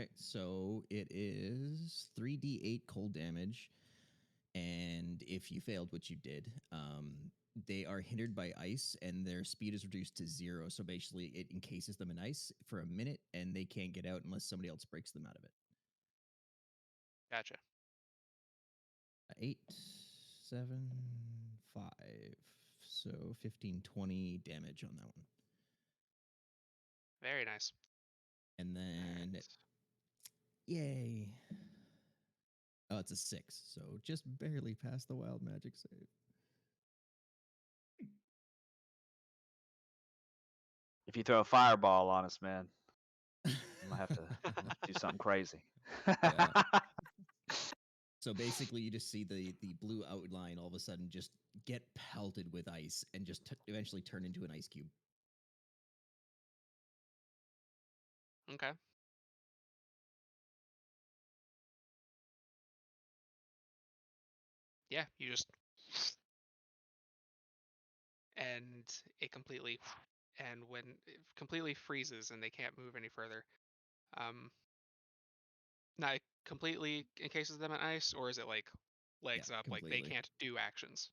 Okay, so it is 3d8 cold damage. And if you failed, which you did, they are hindered by ice and their speed is reduced to 0. So basically, it encases them in ice for a minute and they can't get out unless somebody else breaks them out of it. Gotcha. 8, 7, 5. So 15, 20 damage on that one. Very nice. And then, Alright. yay. Oh, it's a 6. So just barely past the wild magic save. If you throw a fireball on us, man, I'm gonna have to do something crazy. Yeah. So basically, you just see the blue outline all of a sudden just get pelted with ice and just eventually turn into an ice cube. Okay. Yeah, you just and it completely and when it completely freezes and they can't move any further. Um, Now it completely encases them in ice, or is it like Yeah, legs up, like they completely. can't do actions?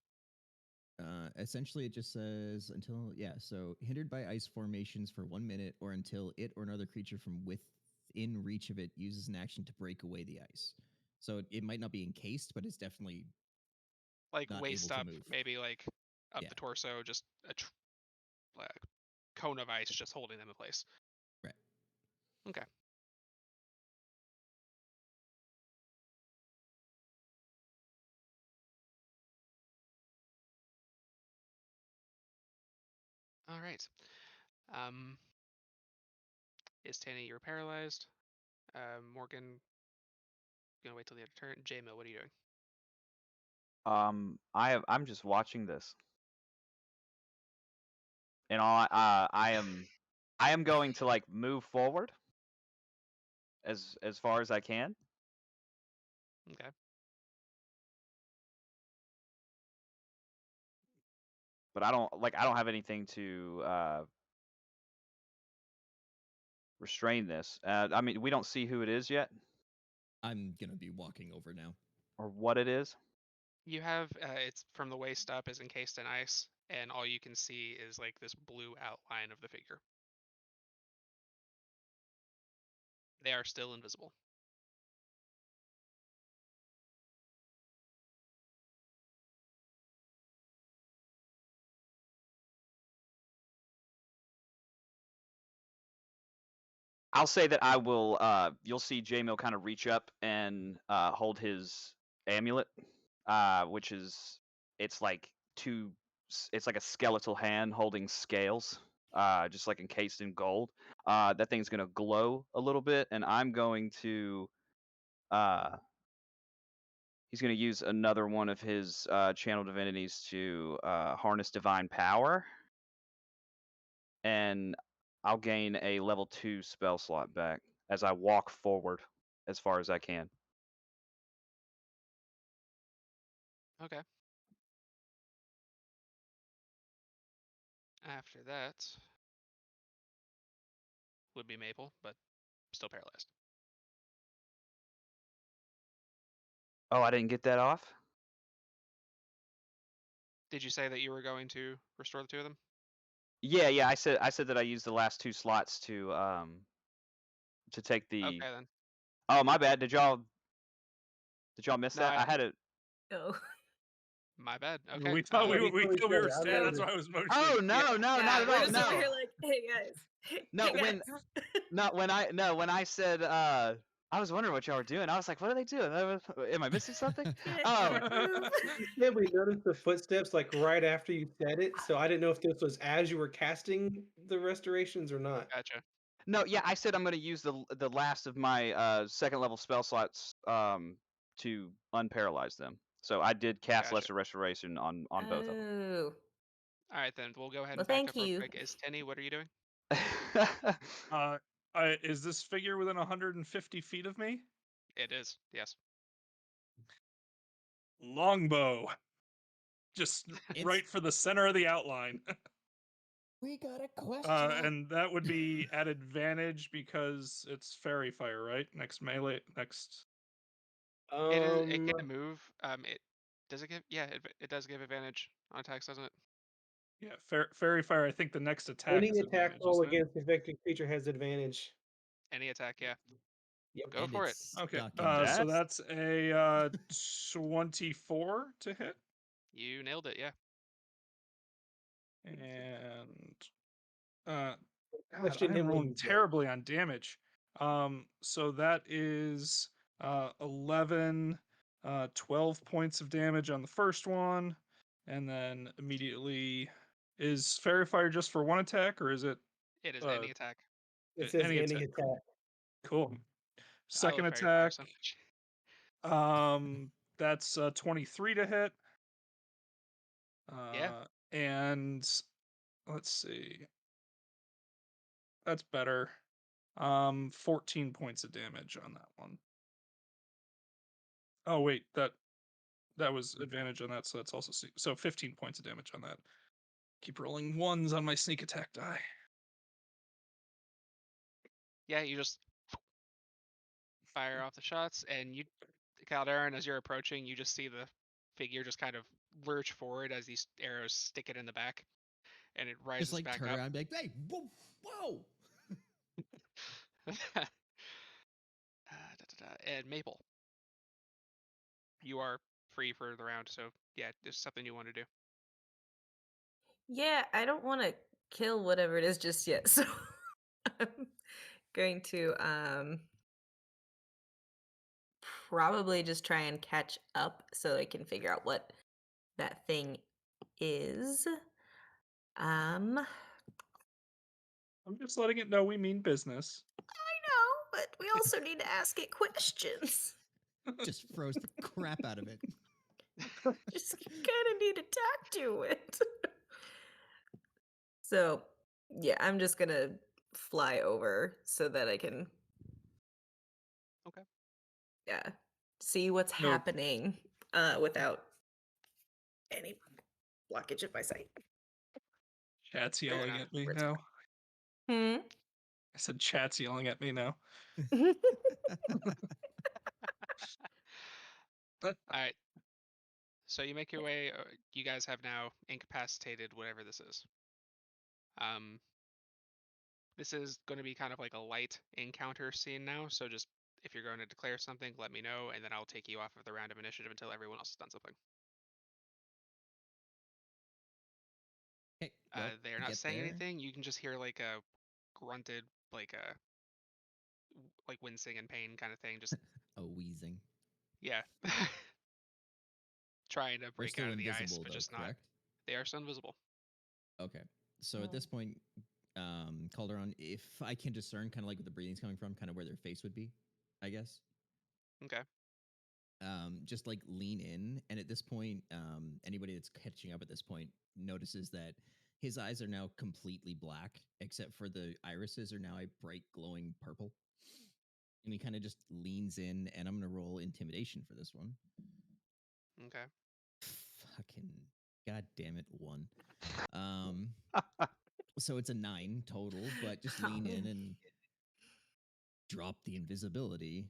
Essentially, it just says until, yeah, so hindered by ice formations for 1 minute or until it or another creature from within reach of it uses an action to break away the ice. So it might not be encased, but it's definitely Like not able waist to up, move. maybe like up Yeah, the torso, just like a cone of ice just holding them in place. right. Okay. All right. Um, is Tanny, you're paralyzed? Morgan, gonna wait till the end of turn. J-Mill, what are you doing? I'm just watching this, and I am going to like move forward as far as I can. Okay. But I don't have anything to restrain this. I mean, we don't see who it is yet I'm going to be walking over now. or what it is. You have it's from the waist up is encased in ice, and all you can see is like this blue outline of the figure. They are still invisible. I'll say that I will. You'll see J-Mill kind of reach up and hold his amulet, which is it's like it's like a skeletal hand holding scales, just like encased in gold. That thing's gonna glow a little bit, and I'm going to. He's gonna use another one of his channel divinities to harness divine power, and I'll gain a level 2 spell slot back as I walk forward as far as I can. Okay. After that would be Maple, but still paralyzed. Oh, I didn't get that off? Did you say that you were going to restore the two of them? Yeah, I said that I used the last 2 slots to take the Okay then. Oh, my bad. Did y'all miss No, that? I had it. Oh. My bad. We Okay. thought Yeah, we we totally thought we said were it. I staying. That's remember. why I was motioning. Oh no, Yeah. no, Yeah, not at we're all. just over No. here like, hey guys. No, Hey, when guys. when I said I was wondering what y'all were doing. I was like, what are they doing? Am I missing something? Can't move. You said we noticed the footsteps like right after you said it, so I didn't know if this was as you were casting the restorations or not. Gotcha. No, yeah, I said I'm going to use the last of my second level spell slots to unparalyze them. So I did cast Gotcha. Lesser Restoration on both of them. Oh. All right then. We'll go ahead Well, and back thank up real you. quick. Is Tenny, what are you doing? Is this figure within 150 feet of me? It is. Yes. Longbow. Just right for the center of the outline. We got a question. And that would be at advantage because it's fairy fire, right? Next melee, next. It can move. It does it give? Yeah, it does give advantage on attacks, doesn't it? Yeah, fairy fire. I think the next attack Any is attack advantage, roll isn't it? against the affected creature has advantage. Any attack, yeah. Yep. Go And for it. it's Okay. stuck in So That's- that's a 24 to hit, You nailed it. Yeah. and God, Question I am him when rolling he's dead. terribly on damage. So that is 11, 12 points of damage on the first one, and then immediately is fairy fire just for one attack, or is it It is any attack. It says any any attack? attack. Cool. I Second love fairy fire attack, so much. that's 23 to hit. Yeah. And let's see, that's better. 14 points of damage on that one. Oh wait, that was advantage on that, so that's also so 15 points of damage on that. Keep rolling ones on my sneak attack die. Yeah, you just fire off the shots, and you, Calderon, as you're approaching, you just see the figure just kind of lurch forward as these arrows stick it in the back, and it rises just like back turn up. around and be like, hey, whoa. And Maple, you are free for the round, so yeah, just something you want to do. Yeah, I don't want to kill whatever it is just yet, so I'm going to probably just try and catch up so I can figure out what that thing is. I'm just letting it know we mean business. I know, but we also need to ask it questions. Just froze the crap out of it. Just kind of need to talk to it. So, yeah, I'm just gonna fly over so that I can, Okay. yeah, see what's Nope. happening without any blockage of my sight. Chat's Fair yelling enough. at me Where's now. Hmm. I said chat's yelling at me now. All right. So you make your way. You guys have now incapacitated whatever this is. Um, this is going to be kind of like a light encounter scene now. So just if you're going to declare something, let me know, and then I'll take you off of the round of initiative until everyone else has done something. Okay. Well, They are we not get saying there. anything. You can just hear like a grunted, like a like wincing in pain kind of thing. Just A wheezing. yeah, trying to They're break still out of the ice, invisible, but though, just not. correct? They are still invisible. Okay. So at this point, Calderon, if I can discern kind of like where the breathing's coming from, kind of where their face would be, I guess. Okay. Just like lean in, and at this point, anybody that's catching up at this point notices that his eyes are now completely black, except for the irises are now a bright glowing purple. And he kind of just leans in, and I'm gonna roll intimidation for this one. Okay. Fucking god damn it, 1. So it's a 9 total, but just lean in and drop the invisibility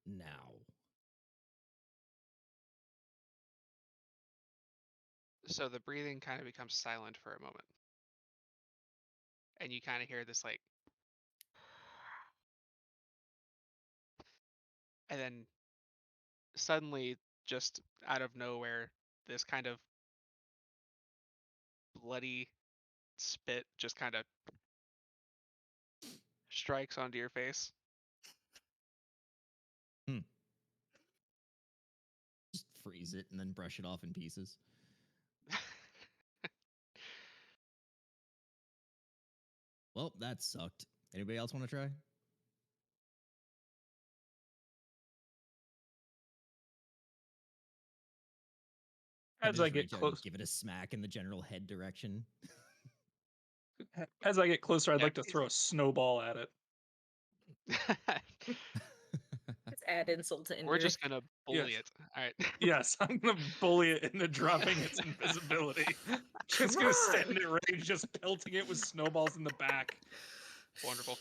now. So the breathing kind of becomes silent for a moment. And you kind of hear this like, and then suddenly, just out of nowhere, this kind of bloody spit just kind of strikes onto your face. Just freeze it and then brush it off in pieces. Well, that sucked. Anybody else want to try? Kind As of I just get reach out and close, give it a smack in the general head direction. as I get closer, I'd Yeah. like to throw a snowball at it. Let's add insult to We're injury. just gonna bully Yes. it. All right. Yes, I'm gonna bully it into dropping its invisibility. Just Come gonna stand on! at range, just pelting it with snowballs in the back. Wonderful.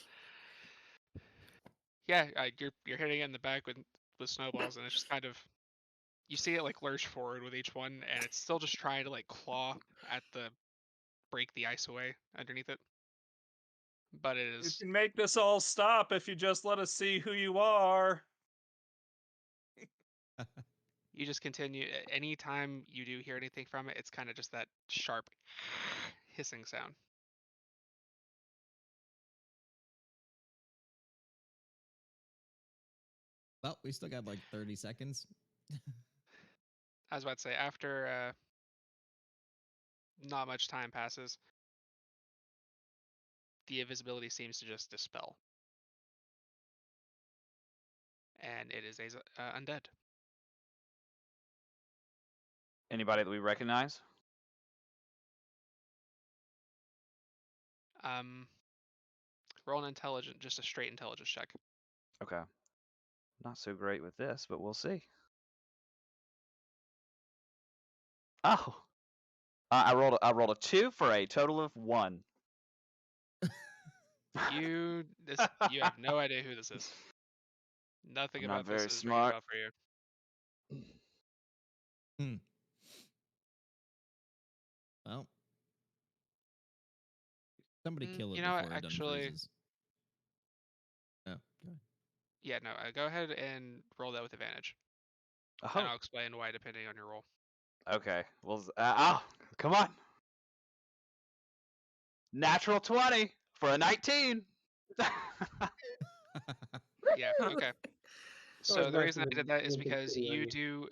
Yeah, you're hitting it in the back with snowballs, and it's just kind of you see it like lurch forward with each one, and it's still just trying to like claw at the break the ice away underneath it. But it You is can make this all stop if you just let us see who you are. you just continue. Anytime you do hear anything from it, it's kind of just that sharp hissing sound. Well, we still got like 30 seconds. I was about to say after not much time passes, the invisibility seems to just dispel, and it is undead. Anybody that we recognize? Roll an intelligent, just a straight intelligence check. Okay. Not so great with this, but we'll see. Oh, I rolled a 2 for a total of 1. You have no idea who this is. Nothing I'm not about this very is ringing a smart. bell for you. Well, somebody kill it You know what? before it Actually, unfreezes. Oh, go ahead. yeah, no. Go ahead and roll that with advantage, and Oh, I'll explain why depending on your roll. okay. Well, come on. Natural 20 for a 19. Yeah. Okay. So the reason I did that is because you do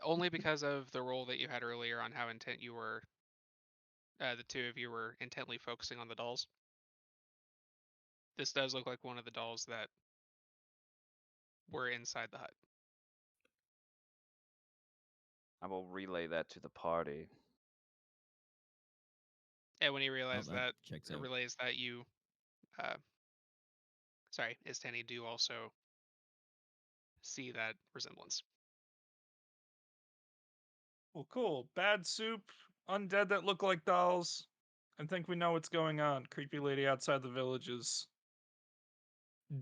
only because of the roll that you had earlier on how intent you were. The two of you were intently focusing on the dolls. This does look like one of the dolls that were inside the hut. I will relay that to the party. And when he realized that that, checks it out. relays that you, Istani do also see that resemblance. Well, cool. Bad soup, undead that look like dolls. I think we know what's going on. Creepy lady outside the village is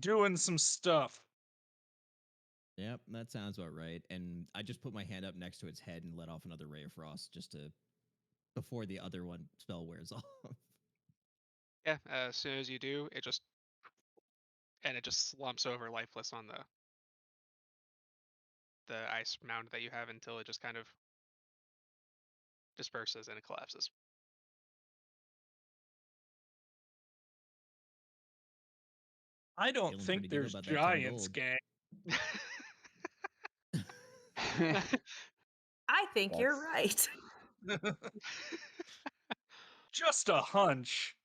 doing some stuff. Yep, that sounds about right. And I just put my hand up next to its head and let off another ray of frost just to before the other one spell wears off. Yeah, as soon as you do, it just slumps over lifeless on the ice mound that you have until it just kind of disperses and it collapses. I don't Feeling think pretty good there's about that 10 giants, gold. gang. I think you're That's- right. Just a hunch.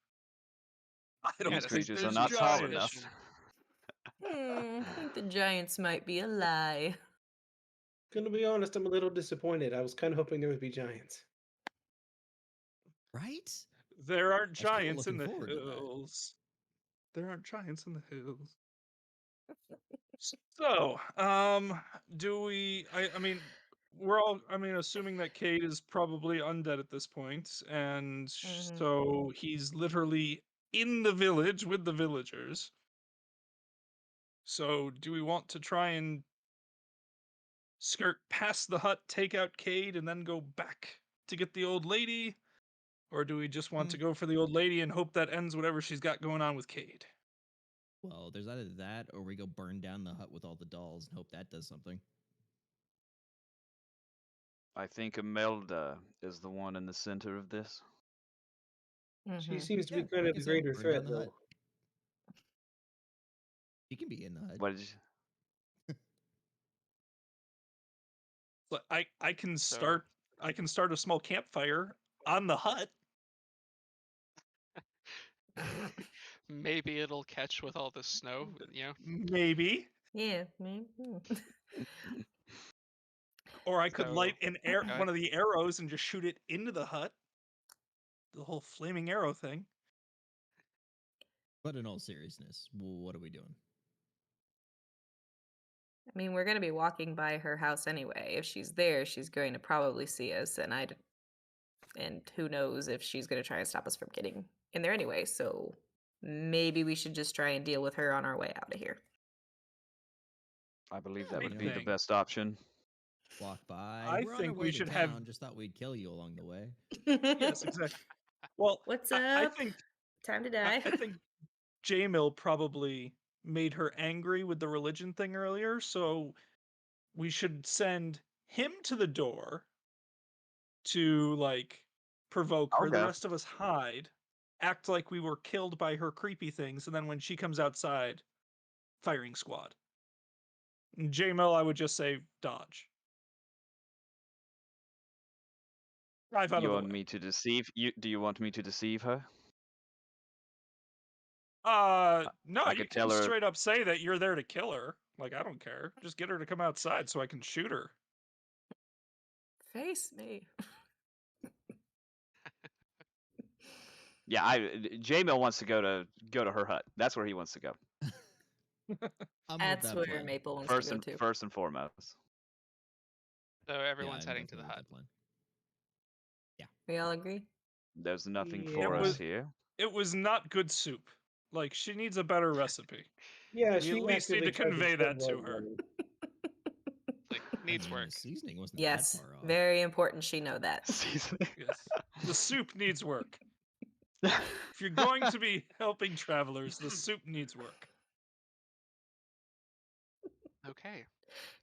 I don't These to think creatures are there's not tall giants. enough. I think the giants might be a lie. Gonna be honest, I'm a little disappointed. I was kind of hoping there would be giants. Right? There aren't I was kinda giants in looking the forward to that. hills. There aren't giants in the hills. So, do we? I mean, we're all. I mean, assuming that Cade is probably undead at this point, and Mhm. so he's literally in the village with the villagers. So, do we want to try and skirt past the hut, take out Cade, and then go back to get the old lady? Or do we just want to go for the old lady and hope that ends whatever she's got going on with Cade? Well, there's either that or we go burn down the hut with all the dolls and hope that does something. I think Imelda is the one in the center of this. She Mhm. seems to be Yeah, kind like of I the said, greater burn down threat, the hut. though. He can be in the hut. What did you? But I can So start a small campfire on the hut. maybe it'll catch with all the snow, you know? Maybe. Yeah. Maybe. Or I could light So an air go one ahead. of the arrows and just shoot it into the hut. The whole flaming arrow thing. But in all seriousness, what are we doing? I mean, we're going to be walking by her house anyway. If she's there, she's going to probably see us, and who knows if she's going to try and stop us from getting in there anyway. So maybe we should just try and deal with her on our way out of here. I believe Yeah, that I would be the think- best option. Walk by. I We're on our think way we to should town. have- Just thought we'd kill you along the way. Yes, exactly. Well, What's I up? think Time to I die. think J-Mill probably made her angry with the religion thing earlier, so we should send him to the door to like provoke I'll her. The go. rest of us hide, act like we were killed by her creepy things, and then when she comes outside, firing squad. J-Mill, I would just say dodge. Drive out You of the want way. me to deceive you? Do you want me to deceive her? No, I you could can tell her. straight up say that you're there to kill her. Like, I don't care. Just get her to come outside so I can shoot her. Face me. Yeah, J-Mill wants to go to her hut. That's where he wants to go. I'm with That's that where plan. Maple wants to go to. First and foremost. So Yeah, everyone's I'm heading to the definitely hut. with that plan. We all agree? There's nothing Yeah. for It us was- here. It was not good soup. Like, she needs a better recipe. Yeah, We she at least need actively to tried convey spread that to light her. on me. Like I needs mean, work. the seasoning wasn't Yes. that far off. Very important she know that. Seasoning. Yes. The soup needs work. If you're going to be helping travelers, the soup needs work. Okay.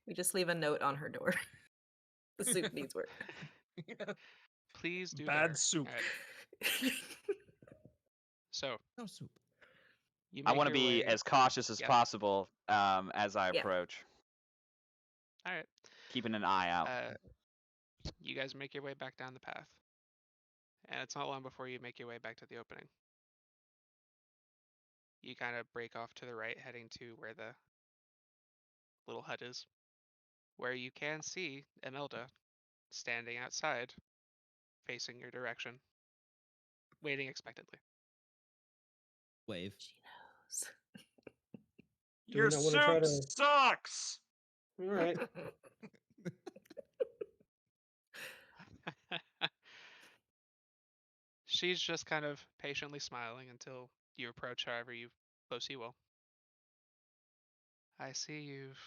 We just leave a note on her door. The soup needs work. Please do Bad better. soup. Alright. So No soup. you I make want to your be way. as cautious as Yeah. possible as I Yeah. approach, All right. keeping an eye out. You guys make your way back down the path, and it's not long before you make your way back to the opening. You kind of break off to the right, heading to where the little hut is, where you can see Imelda standing outside, facing your direction, waiting expectantly. Wave. She knows. Do we Your not wanna try soup to- sucks! All right. She's just kind of patiently smiling until you approach however close you will. I see you've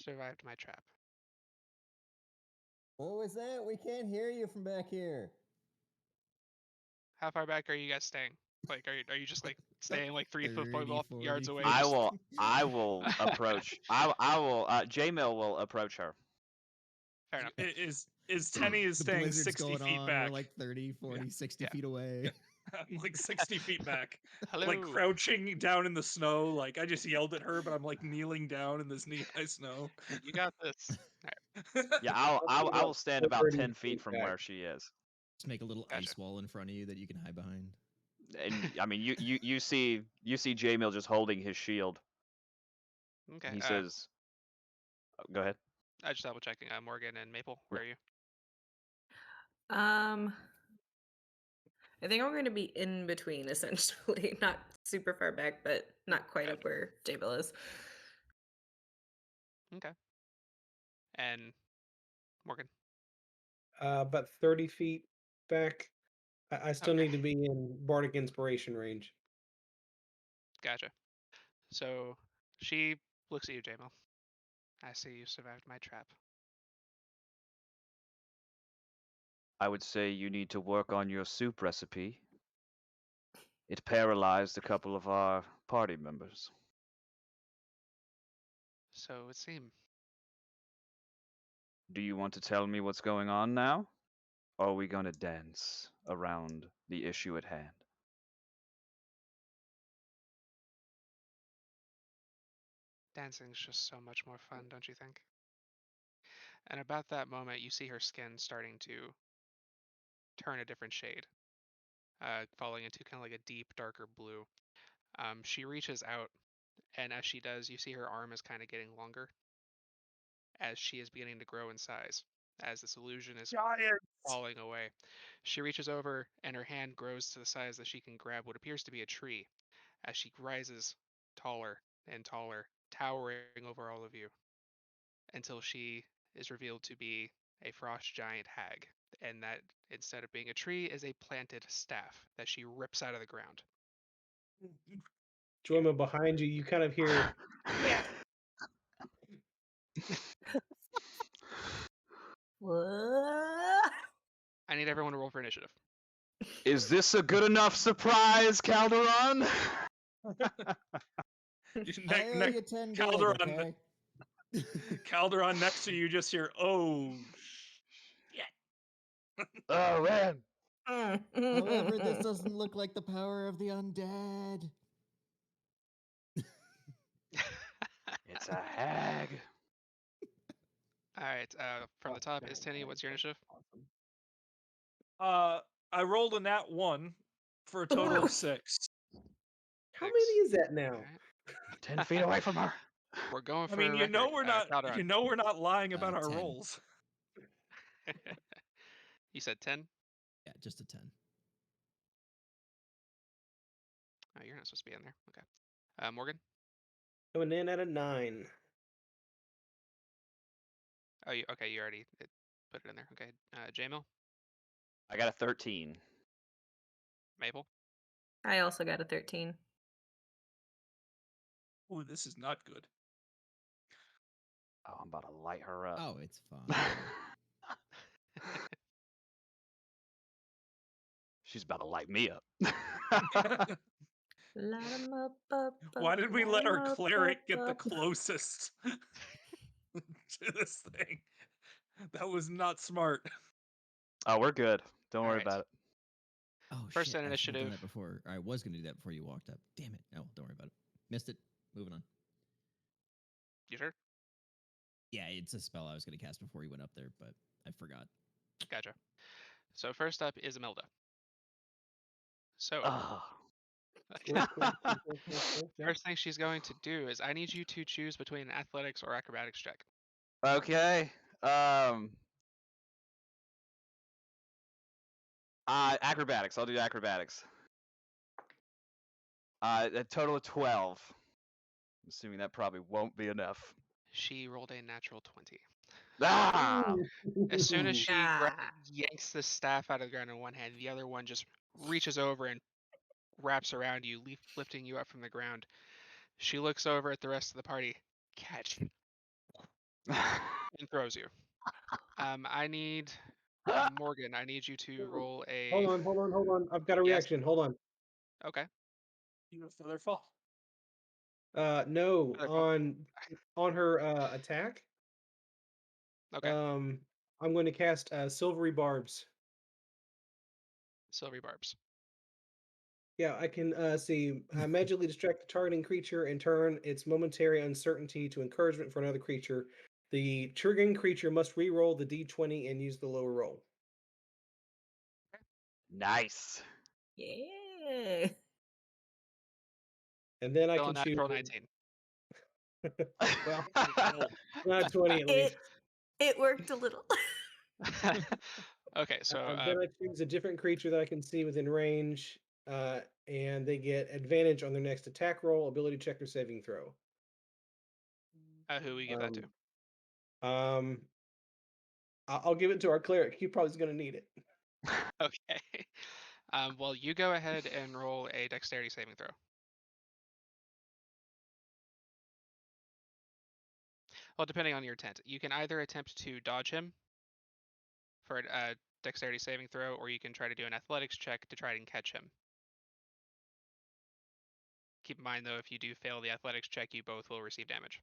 survived my trap. What was that? We can't hear you from back here. How far back are you guys staying? Like, are you just like staying like 3 30, football 40 yards away? feet. I will approach. I will. J-Mill will approach her. Fair enough. Is Tenny is The staying blizzard's 60 going feet on. back. We're like 30, 40, 60 Yeah. feet away. I'm like 60 feet back. Hello. Like crouching down in the snow. Like I just yelled at her, but I'm like kneeling down in this knee-high snow. You got this. Yeah, I'll be I will about stand about 30 10 feet feet from back. where she is. Just make a little Gotcha. ice wall in front of you that you can hide behind. And I mean, you see J-Mill just holding his shield. Okay. He says, "Go ahead." I just double checking. Morgan and Maple, where are you? I think I'm going to be in between, essentially. Not super far back, but not quite up where J-Bill is. Okay. And Morgan. About 30 feet back. I still Okay. need to be in Bardic Inspiration range. Gotcha. So she looks at you, J-Mill. I see you survived my trap. I would say you need to work on your soup recipe. It paralyzed a couple of our party members. So it would seem. Do you want to tell me what's going on now? Or are we going to dance around the issue at hand? Dancing's just so much more fun, don't you think? And about that moment, you see her skin starting to turn a different shade, falling into kind of like a deep, darker blue. She reaches out, and as she does, you see her arm is kind of getting longer as she is beginning to grow in size, as this illusion is falling away. She reaches over, and her hand grows to the size that she can grab what appears to be a tree, as she rises taller and taller, towering over all of you, until she is revealed to be a frost giant hag, and that instead of being a tree is a planted staff that she rips out of the ground. Joyma, behind you, you kind of hear. What? I need everyone to roll for initiative. Is this a good enough surprise, Calderon? I owe you 10 gold, Calderon, okay? Calderon next to you just hear, oh shit. Oh, man. However, this doesn't look like the power of the undead. It's a hag. All right, from the top is Tenny. What's your initiative? I rolled a nat 1 for a total of 6. How 6. many is that now? All right. 10 feet away from her. We're going for I mean, a you record. know we're not Calderon. you know we're not lying about our 10. rolls. You said 10? Yeah, just a 10. Oh, you're not supposed to be in there. Okay. Morgan? Coming in at a 9. Oh, you already put it in there. Okay. J-Mill? I got a 13. Maple? I also got a 13. Ooh, this is not good. Oh, I'm about to light her up. Oh, it's fine. She's about to light me up. Light 'em up, Why did we light let 'em our up, cleric get the up. closest to this thing? That was not smart. Oh, we're good. Don't worry Alright. about it. Oh, First shit. in I should have done initiative. that before. I was going to do that before you walked up. Damn it. No, don't worry about it. Missed it. Moving on. You sure? Yeah, it's a spell I was going to cast before you went up there, but I forgot. Gotcha. So first up is Imelda. So Oh. first thing she's going to do is I need you to choose between an athletics or acrobatics check. Okay. Acrobatics. I'll do acrobatics. A total of 12. I'm assuming that probably won't be enough. She rolled a natural 20. Ah! As soon as she Ah. yanks the staff out of the ground in one hand, the other one just reaches over and wraps around you, lifting you up from the ground. She looks over at the rest of the party. Catch. and throws you. I need Morgan. I need you to roll Hold a. on. I've got a Yes. reaction. Hold on. Okay. You have feather fall. No, Feather fall. on her attack. Okay. I'm going to cast Silvery Barbs. Silvery barbs. Yeah, I can see magically distract the targeting creature and turn its momentary uncertainty to encouragement for another creature. The triggering creature must re-roll the d20 and use the lower roll. Nice. Yeah. And then I Still a can choose. natural 19. Well, not 20 at least. It worked a little. Okay, so Then I choose a different creature that I can see within range, and they get advantage on their next attack roll, ability check, or saving throw. who we give that to? I'll give it to our cleric. He probably is going to need it. Okay. Well, you go ahead and roll a dexterity saving throw. Well, depending on your intent, you can either attempt to dodge him for a dexterity saving throw, or you can try to do an athletics check to try and catch him. Keep in mind, though, if you do fail the athletics check, you both will receive damage.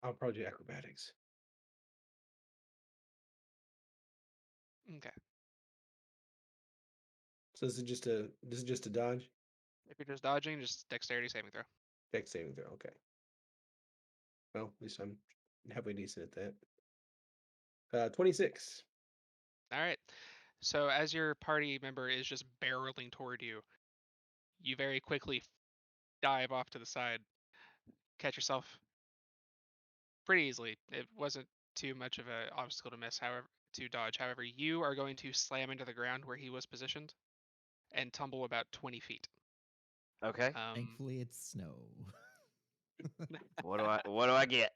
I'll probably do acrobatics. Okay. So this is just a dodge? If you're just dodging, just dexterity saving throw. Dex saving throw, okay. Well, at least I'm halfway decent at that. 26. All right. So as your party member is just barreling toward you, you very quickly dive off to the side, catch yourself pretty easily. It wasn't too much of an obstacle to miss, however, to dodge. However, you are going to slam into the ground where he was positioned and tumble about 20 feet. Okay. Thankfully, it's snow. What do I get?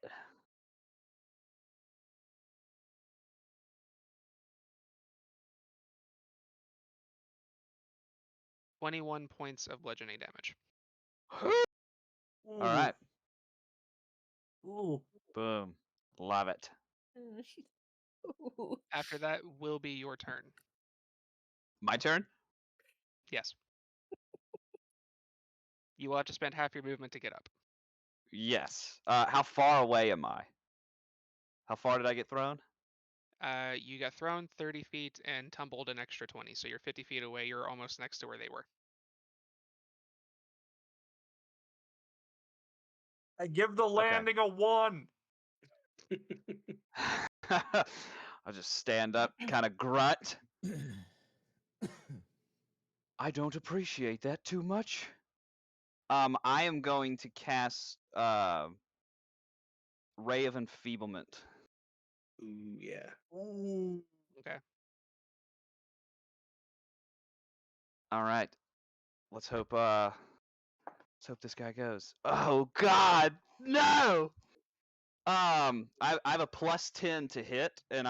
"21 points of bludgeoning damage." All right. Ooh. Boom. Love it. Ooh. After that will be your turn. My turn? Yes. You will have to spend half your movement to get up. Yes. How far away am I? How far did I get thrown? You got thrown 30 feet and tumbled an extra 20, so you're 50 feet away. You're almost next to where they were. I give the landing a 1. I'll just stand up, kind of grunt. I don't appreciate that too much. I am going to cast Ray of Enfeeblement. Ooh, yeah. Ooh. Okay. All right. Let's hope this guy goes. Oh God, no! I have a +10 to hit, and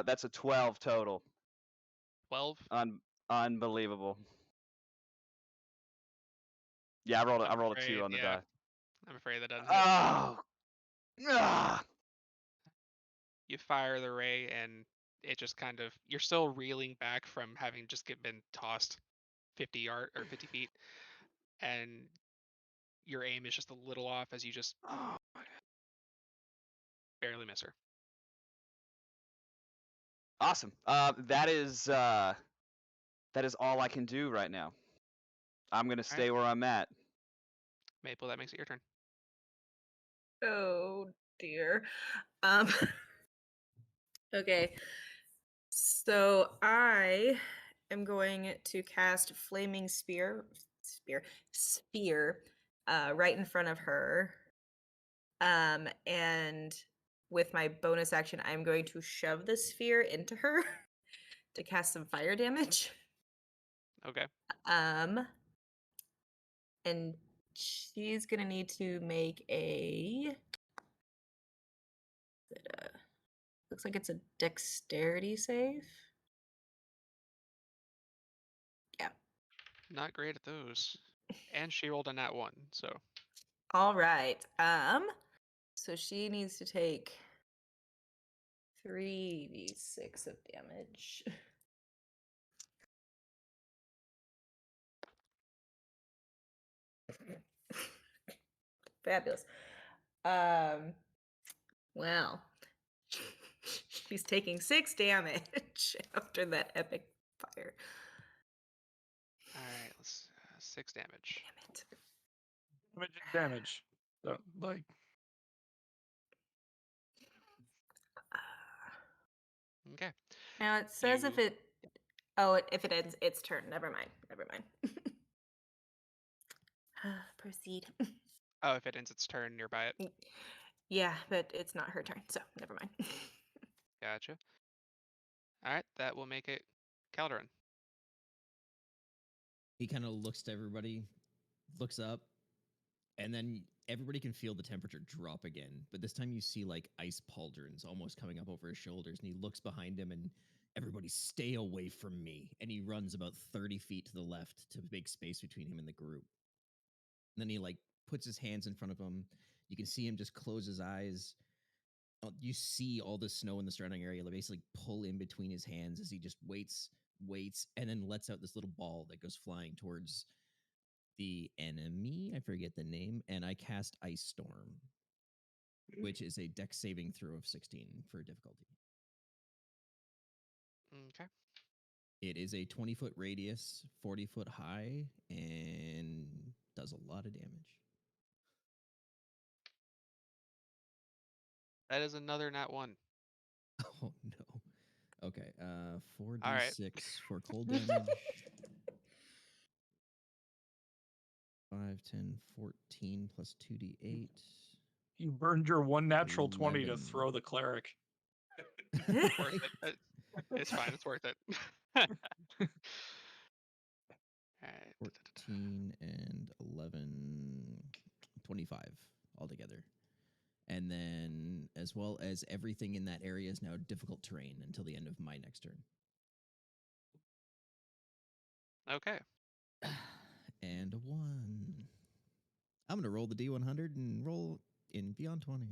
that's a 12 total. 12? Unbelievable. Yeah, I rolled a 2 on the die. I'm afraid that doesn't hit. Oh. You fire the ray, and it just kind of, you're still reeling back from having just been tossed 50 feet, and your aim is just a little off as you just barely miss her. Awesome. That is all I can do right now. I'm gonna stay where I'm at. Maple, that makes it your turn. Oh dear. Okay. So I am going to cast Flaming Spear right in front of her. And with my bonus action, I'm going to shove the sphere into her to cast some fire damage. Okay. And she's gonna need to make a Looks like it's a dexterity save. Yeah. Not great at those. And she rolled a nat 1, so All right. So she needs to take 3d6 of damage. Fabulous. Well, she's taking 6 damage after that epic fire. all right, let's 6 damage. Damn it. Damage and damage. So, like, Okay. Now it says if You- it if it ends its turn. Never mind. Never mind. Proceed. Oh, if it ends its turn nearby it. Yeah, but it's not her turn, so never mind. Gotcha. All right, that will make it Calderon. He kind of looks to everybody, looks up, and then everybody can feel the temperature drop again. But this time you see like ice pauldrons almost coming up over his shoulders, and he looks behind him and everybody stay away from me. And he runs about 30 feet to the left to make space between him and the group. And then he like puts his hands in front of him. You can see him just close his eyes. You see all the snow in the surrounding area basically pull in between his hands as he just waits, and then lets out this little ball that goes flying towards the enemy. I forget the name, and I cast Ice Storm, which is a dex saving throw of 16 for difficulty. Okay. It is a 20-foot radius, 40-foot high, and does a lot of damage. That is another nat 1. Oh no. Okay, All right. 4d6 for cold damage. 5, 10, 14 plus 2d8. you burned your one natural 20 to 11. throw the cleric. Worth it. It's fine. It's worth it. All right. 14 and 11, 25 altogether. And then, as well as everything in that area is now difficult terrain until the end of my next turn. Okay. And a 1. I'm going to roll the D100 and roll in Beyond 20.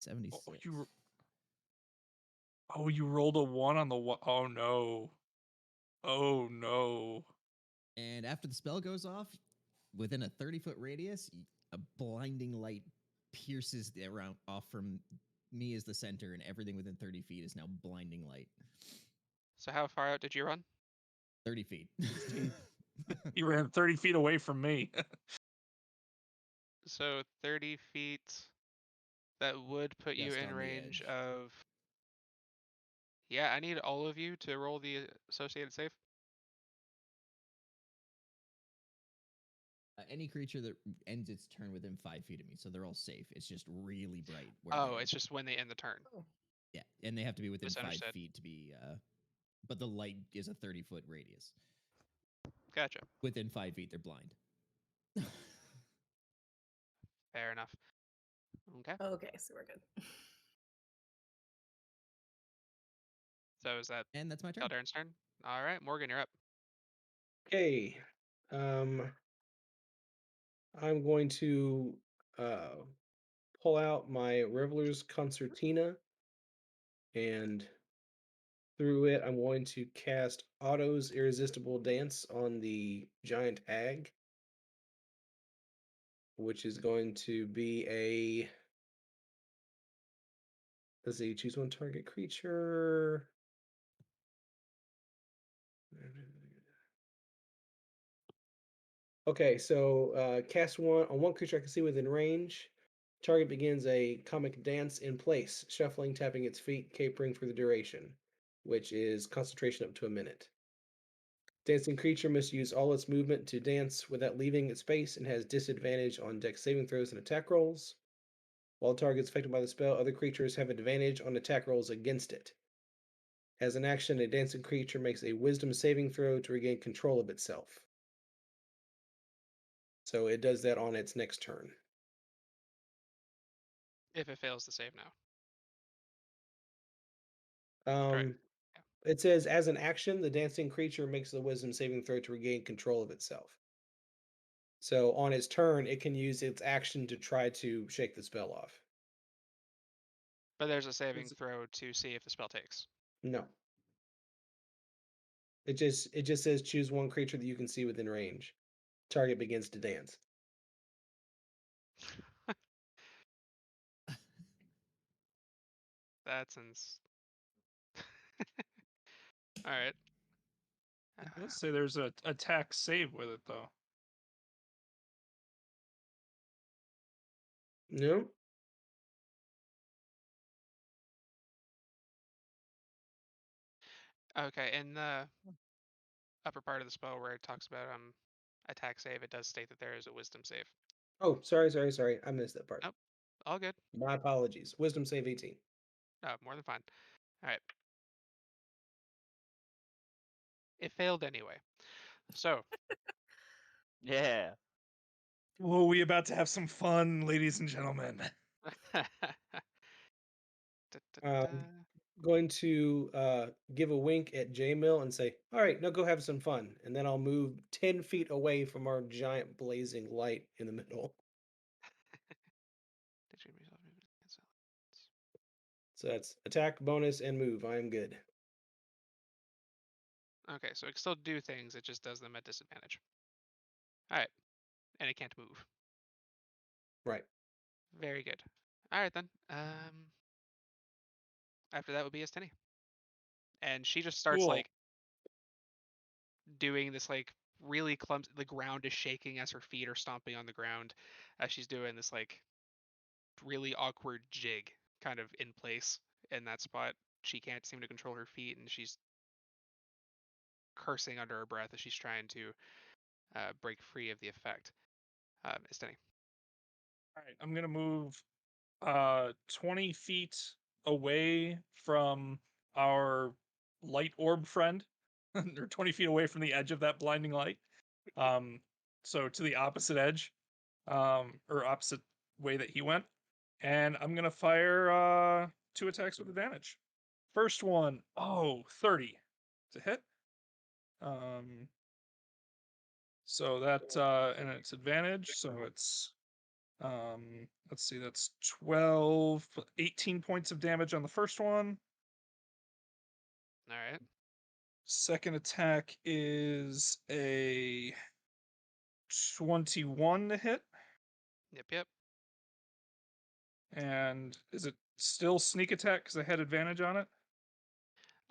76. You rolled a 1 on the one. Oh no. Oh no. And after the spell goes off, within a 30-foot radius, a blinding light pierces the around off from me as the center, and everything within 30 feet is now blinding light. So how far out did you run? 30 feet. You ran 30 feet away from me. So 30 feet. That would put you Just in on the range edge. of. Yeah, I need all of you to roll the associated save. Any creature that ends its turn within 5 feet of me, so they're all safe. It's just really bright. Oh, it's just when they end the turn. Yeah, and they have to be within 5 Misunderstood. feet to be. But the light is a 30-foot radius. Gotcha. Within 5 feet, they're blind. Fair enough. Okay. Okay, so we're good. So is that And that's my turn. Calderon's turn? All right, Morgan, you're up. Okay. I'm going to pull out my Reveler's Concertina, and through it, I'm going to cast Otto's Irresistible Dance on the giant hag, which is going to be a. Let's see, choose one target creature. Okay, so cast one on one creature I can see within range. Target begins a comic dance in place, shuffling, tapping its feet, capering for the duration, which is concentration up to a minute. Dancing creature must use all its movement to dance without leaving its space and has disadvantage on dex saving throws and attack rolls. While targets affected by the spell, other creatures have advantage on attack rolls against it. As an action, a dancing creature makes a wisdom saving throw to regain control of itself. So it does that on its next turn. If it fails to save now. Correct. Um, it says, as an action, the dancing creature makes a wisdom saving throw to regain control of itself. So on its turn, it can use its action to try to shake the spell off. But there's a saving throw to see if the spell takes. No. It just says choose one creature that you can see within range. Target begins to dance. That's all right. Let's say there's a attack save with it though. No. Okay, in the upper part of the spell where it talks about attack save, it does state that there is a wisdom save. Oh, sorry. I missed that part. Nope. All good. My apologies. Wisdom save 18. Oh, more than fine. All right. It failed anyway. So. Yeah. Well, we about to have some fun, ladies and gentlemen. Going to give a wink at J-Mill and say, all right, now go have some fun. And then I'll move 10 feet away from our giant blazing light in the middle. So that's attack, bonus, and move. I am good. Okay, so it can still do things. It just does them at disadvantage. All right. And it can't move. Right. Very good. All right, then. After that would be Esteni. And she just starts, like, doing this, like, really clumsy. The ground is shaking as her feet are stomping on the ground as she's doing this, like, really awkward jig kind of in place in that spot. She can't seem to control her feet, and she's cursing under her breath as she's trying to break free of the effect. Esteni. All right, I'm gonna move 20 feet away from our light orb friend, or 20 feet away from the edge of that blinding light. So to the opposite edge, or opposite way that he went. And I'm gonna fire 2 attacks with advantage. First one, 30 to hit. So that and it's advantage, so it's let's see, that's 18 points of damage on the first one. All right. Second attack is a 21 to hit. Yep. And is it still sneak attack because I had advantage on it?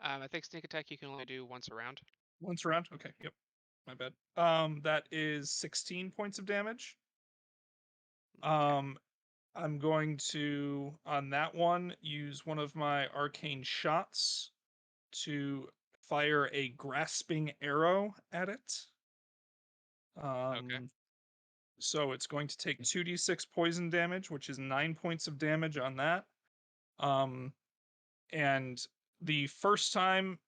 I think sneak attack you can only do once around. Once around? Okay, yep. My bad. That is 16 points of damage. Okay. I'm going to, on that one, use one of my arcane shots to fire a grasping arrow at it. Okay. So it's going to take 2d6 poison damage, which is 9 points of damage on that. And the first time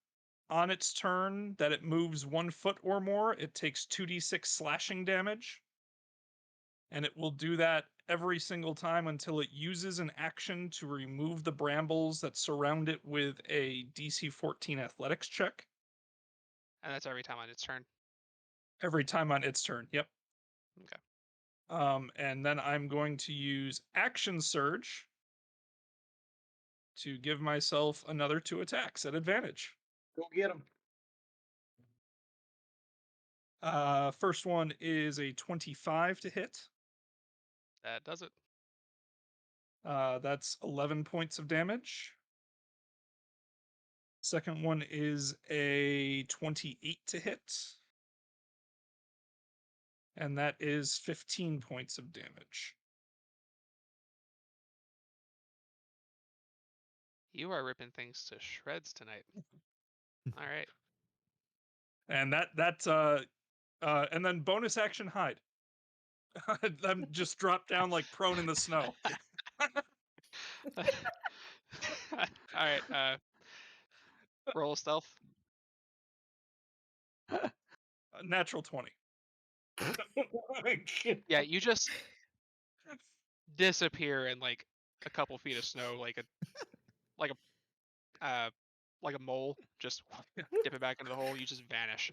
on its turn that it moves 1 foot or more, it takes 2d6 slashing damage. And it will do that every single time until it uses an action to remove the brambles that surround it with a DC 14 athletics check. And that's every time on its turn. Every time on its turn, yep. Okay. And then I'm going to use Action Surge to give myself another 2 attacks at advantage. Go get them. First one is a 25 to hit. That does it. That's 11 points of damage. Second one is a 28 to hit. And that is 15 points of damage. You are ripping things to shreds tonight. All right. And and then bonus action hide. I'm just dropped down like prone in the snow. All right. Roll stealth. Natural 20. Yeah, you just disappear and like a couple feet of snow, like a mole. Just dip it back into the hole. You just vanish.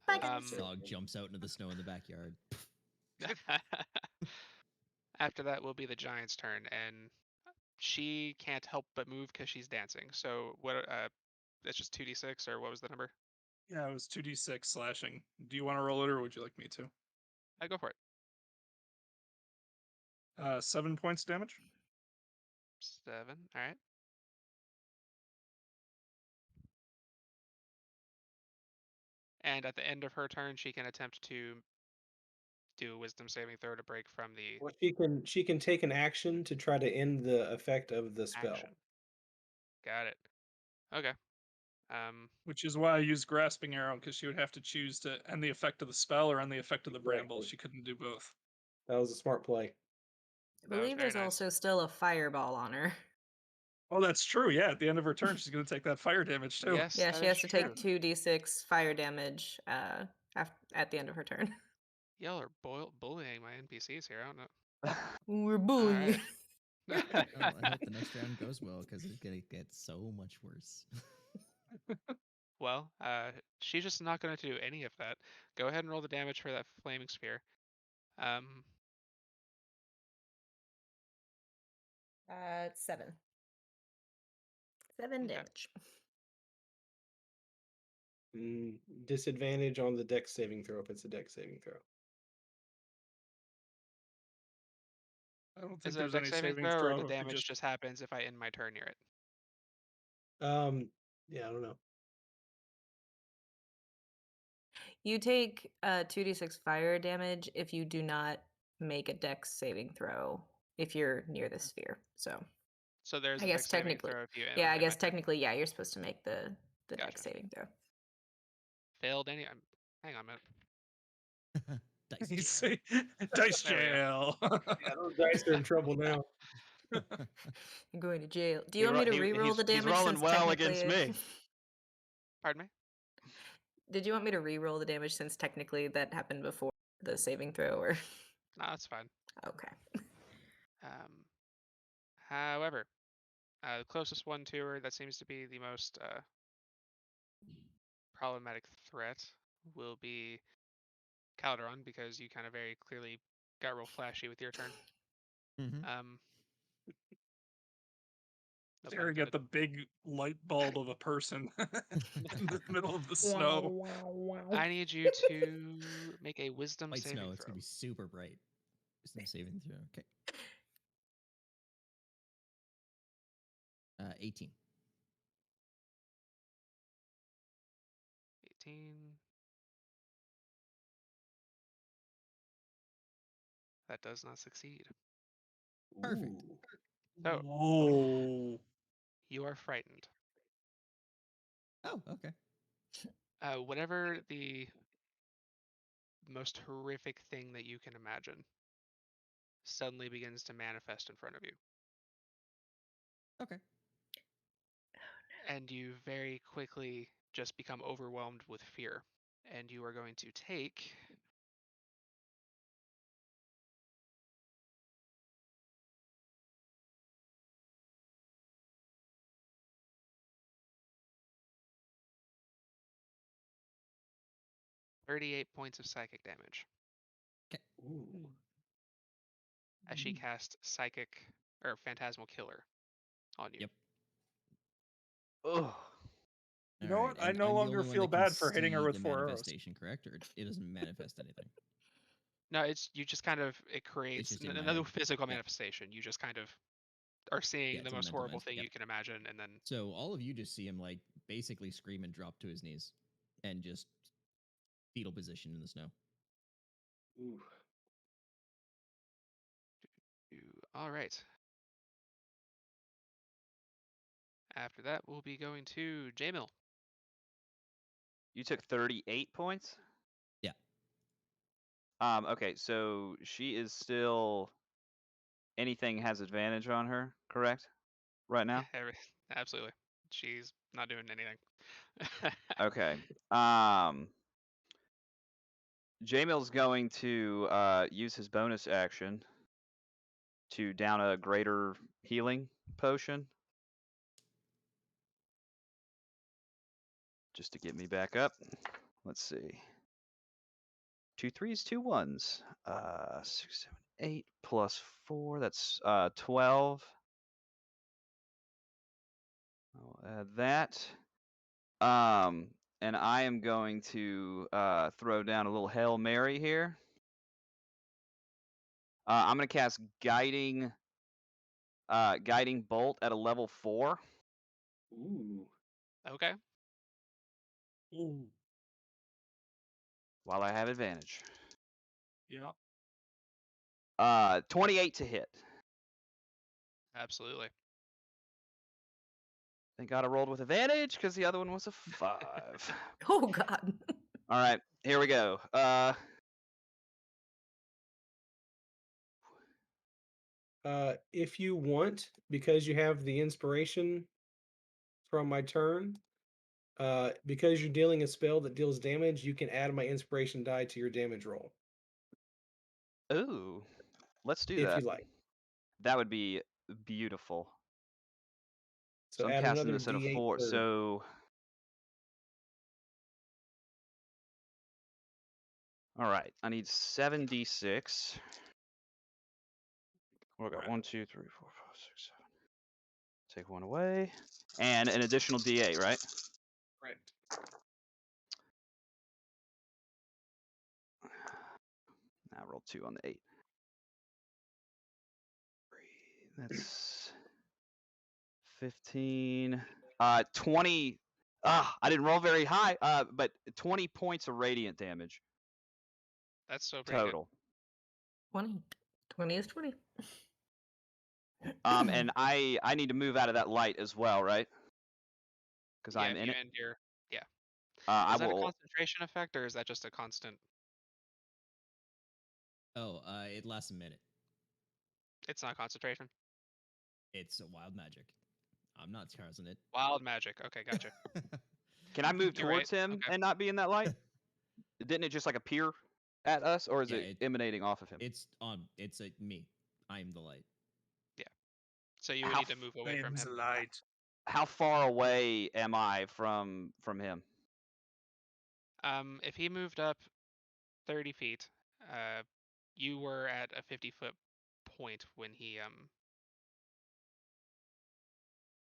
Back in the Um, Dog jumps out into the snow in the backyard. After that will be the giant's turn, and she can't help but move because she's dancing. So what? That's just 2d6, or what was the number? Yeah, it was 2d6 slashing. Do you want to roll it, or would you like me to? I go for it. 7 points damage. 7. All right. And at the end of her turn, she can attempt to do a wisdom saving throw to break from the Well, she can take an action to try to end the effect of the spell. action. Got it. Okay. Which is why I used grasping arrow, because she would have to choose to end the effect of the spell or end the effect of the bramble. Exactly. She couldn't do both. That was a smart play. I That was believe very there's nice. also still a fireball on her. Oh, that's true. Yeah, at the end of her turn, she's going to take that fire damage too. Yes, Yeah, that she is has to true. take 2d6 fire damage at the end of her turn. Y'all are bullying my NPCs here. I don't know. We're All bullying you. right. Oh, I hope the next round goes well because it's gonna get so much worse. Well, she's just not going to do any of that. Go ahead and roll the damage for that flaming sphere. 7. 7 Okay. damage. Disadvantage on the dex saving throw if it's a dex saving throw. I don't Is think it a there's dex any saving saving throw, or the throw if you damage just happens if I end my turn near it? Yeah, I don't know. You take 2d6 fire damage if you do not make a dex saving throw if you're near the sphere. So there's I a guess dex saving technically, throw if you yeah, I end my guess turn. technically, yeah, you're supposed to make the Gotcha. dex saving throw. Failed any. Hang on a minute. Dice You jail. see, dice There we go. jail. Yeah, those dice are in trouble now. You're going to jail. Do you want me to re-roll the He's damage rolling since well technically against me. Pardon me? Did you want me to re-roll the damage since technically that happened before the saving throw or No, that's fine. okay. However, the closest one to her that seems to be the most problematic threat will be Calderon, because you kind of very clearly got real flashy with your turn. Mm-hmm. No pun Staring at intended. the big light bulb of a person in the middle of the snow. I need you to make a wisdom Light saving snow. It's throw. gonna be super bright. Wisdom saving throw. Okay. 18. 18. That does not succeed. Perfect. Ooh. So Whoa. you are frightened. Oh, okay. Whatever the most horrific thing that you can imagine suddenly begins to manifest in front of you. Okay. And you very quickly just become overwhelmed with fear. And you are going to take 38 points of psychic damage Ooh. as she casts psychic or phantasmal killer on you. Yep. Ugh. You know what? I And no I'm the longer only one feel that can bad for hitting her see with the 4 arrows. manifestation, correct? Or it doesn't manifest anything. No, it's you just kind of it It's creates just in my another head. physical Yep. manifestation. You just kind of are seeing Yeah, the it's a most mental horrible image. thing Yep. you can imagine, and then So all of you just see him like basically scream and drop to his knees, and just fetal position in the snow. Ooh. all right. After that, we'll be going to J-Mill. You took 38 points? Yeah. Okay, so she is still anything has advantage on her, correct? Right now? Absolutely. She's not doing anything. Okay. Jamil's going to use his bonus action to down a greater healing potion. Just to get me back up. Let's see. 2 3s, 2 1s. 6, 7, 8 plus 4. That's 12. I'll add that. And I am going to throw down a little Hail Mary here. I'm going to cast Guiding Bolt at a level 4. Ooh. Okay. Ooh. While I have advantage. Yeah. 28 to hit. Absolutely. Thank God I rolled with advantage because the other one was a 5. Oh God. All right, here we go. If you want, because you have the inspiration from my turn, because you're dealing a spell that deals damage, you can add my inspiration die to your damage roll Ooh, let's do if that. you like. That would be beautiful. So So I'm add casting another this at a D8 4. per. So, all right, I need 7d6. We got 1, 2, 3, 4, 5, 6, 7. Take 1 away, and an additional d8, right? Right. Now roll 2 on the 8. That's 15. 20. I didn't roll very high. But 20 points of radiant damage That's still pretty good. total. 20. 20 is 20. And I need to move out of that light as well, right? Because Yeah, I'm if in you it. end your I is that a will. concentration effect or is that just a constant? Oh, it lasts a minute. It's not concentration. It's a wild magic. I'm not causing it. Wild magic. Okay, gotcha. Can I move You're right. towards him Okay. and not be in that light? Didn't it just like appear at us, or is Yeah, it emanating off of him? It's on. It's like me. I am the light. So you would How need to move away from Flames him. light. How far away am I from him? If he moved up 30 feet, you were at a 50-foot point when he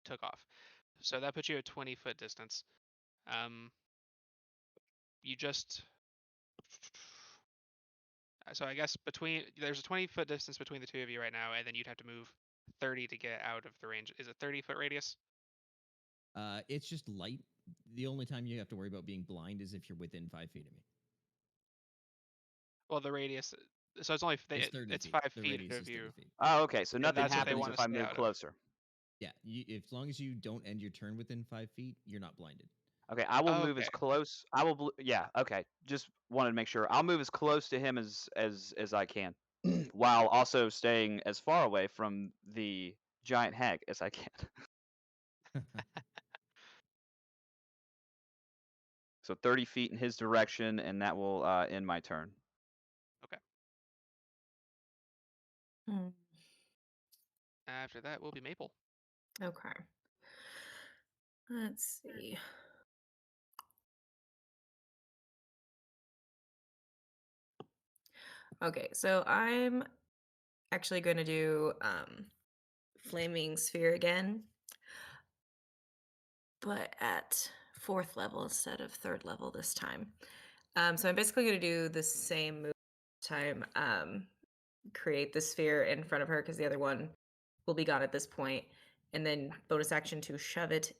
took off. So that puts you at 20-foot distance. You just so I guess there's a 20-foot distance between the two of you right now, and then you'd have to move 30 to get out of the range. Is it 30-foot radius? It's just light. The only time you have to worry about being blind is if you're within 5 feet of me. Well, the radius. So it's only It's 30 it's feet. 5 The feet radius of is you. 30 feet. Oh, okay. So And nothing that's what they happens want if to I stay move out of. closer. Yeah, as long as you don't end your turn within 5 feet, you're not blinded. Okay, I will move Okay. as close. I will. Yeah. Okay. Just wanted to make sure. I'll move as close to him as I can, while also staying as far away from the giant hag as I can. So 30 feet in his direction, and that will end my turn. Hmm, After that will be Maple. Okay. Let's see. Okay, so I'm actually going to do Flaming Sphere again, but at 4th level instead of 3rd level this time. So I'm basically going to do the same move time. Create the sphere in front of her because the other one will be gone at this point, and then bonus action to shove it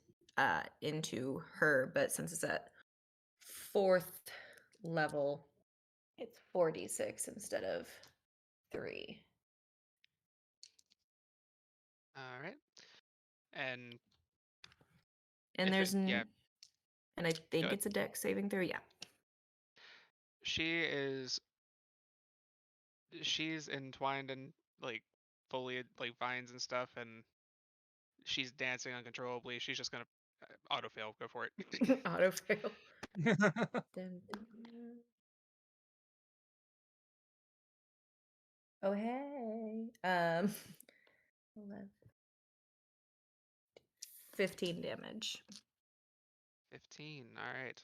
into her. But since it's at 4th level, it's 4d6 instead of 3. All right. And And if there's yeah, and I think ahead. it's a dex saving throw. Yeah. She's entwined in like foliage, like vines and stuff, and she's dancing uncontrollably. She's just gonna auto fail. Go for it. Auto fail. Dun, dun, Oh, hey. 11, 15 damage. 15. All right.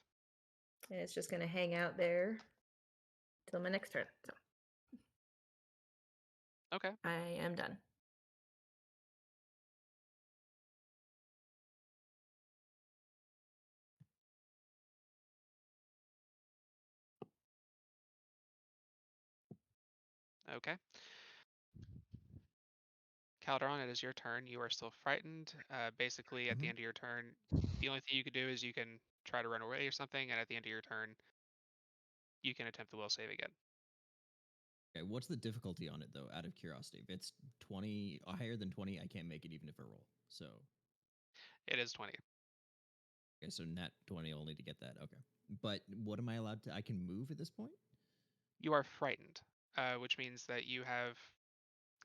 And it's just going to hang out there till my next turn. So Okay. I am done. Okay. Calderon, it is your turn. You are still frightened. Basically, at the Mhm. end of your turn, the only thing you can do is you can try to run away or something, and at the end of your turn, you can attempt the will save again. Okay, what's the difficulty on it though? Out of curiosity, if it's 20 higher than 20, I can't make it even if I roll. So It is 20. okay, so nat 20 only to get that. Okay, but what am I allowed to? I can move at this point. You are frightened, which means that you have.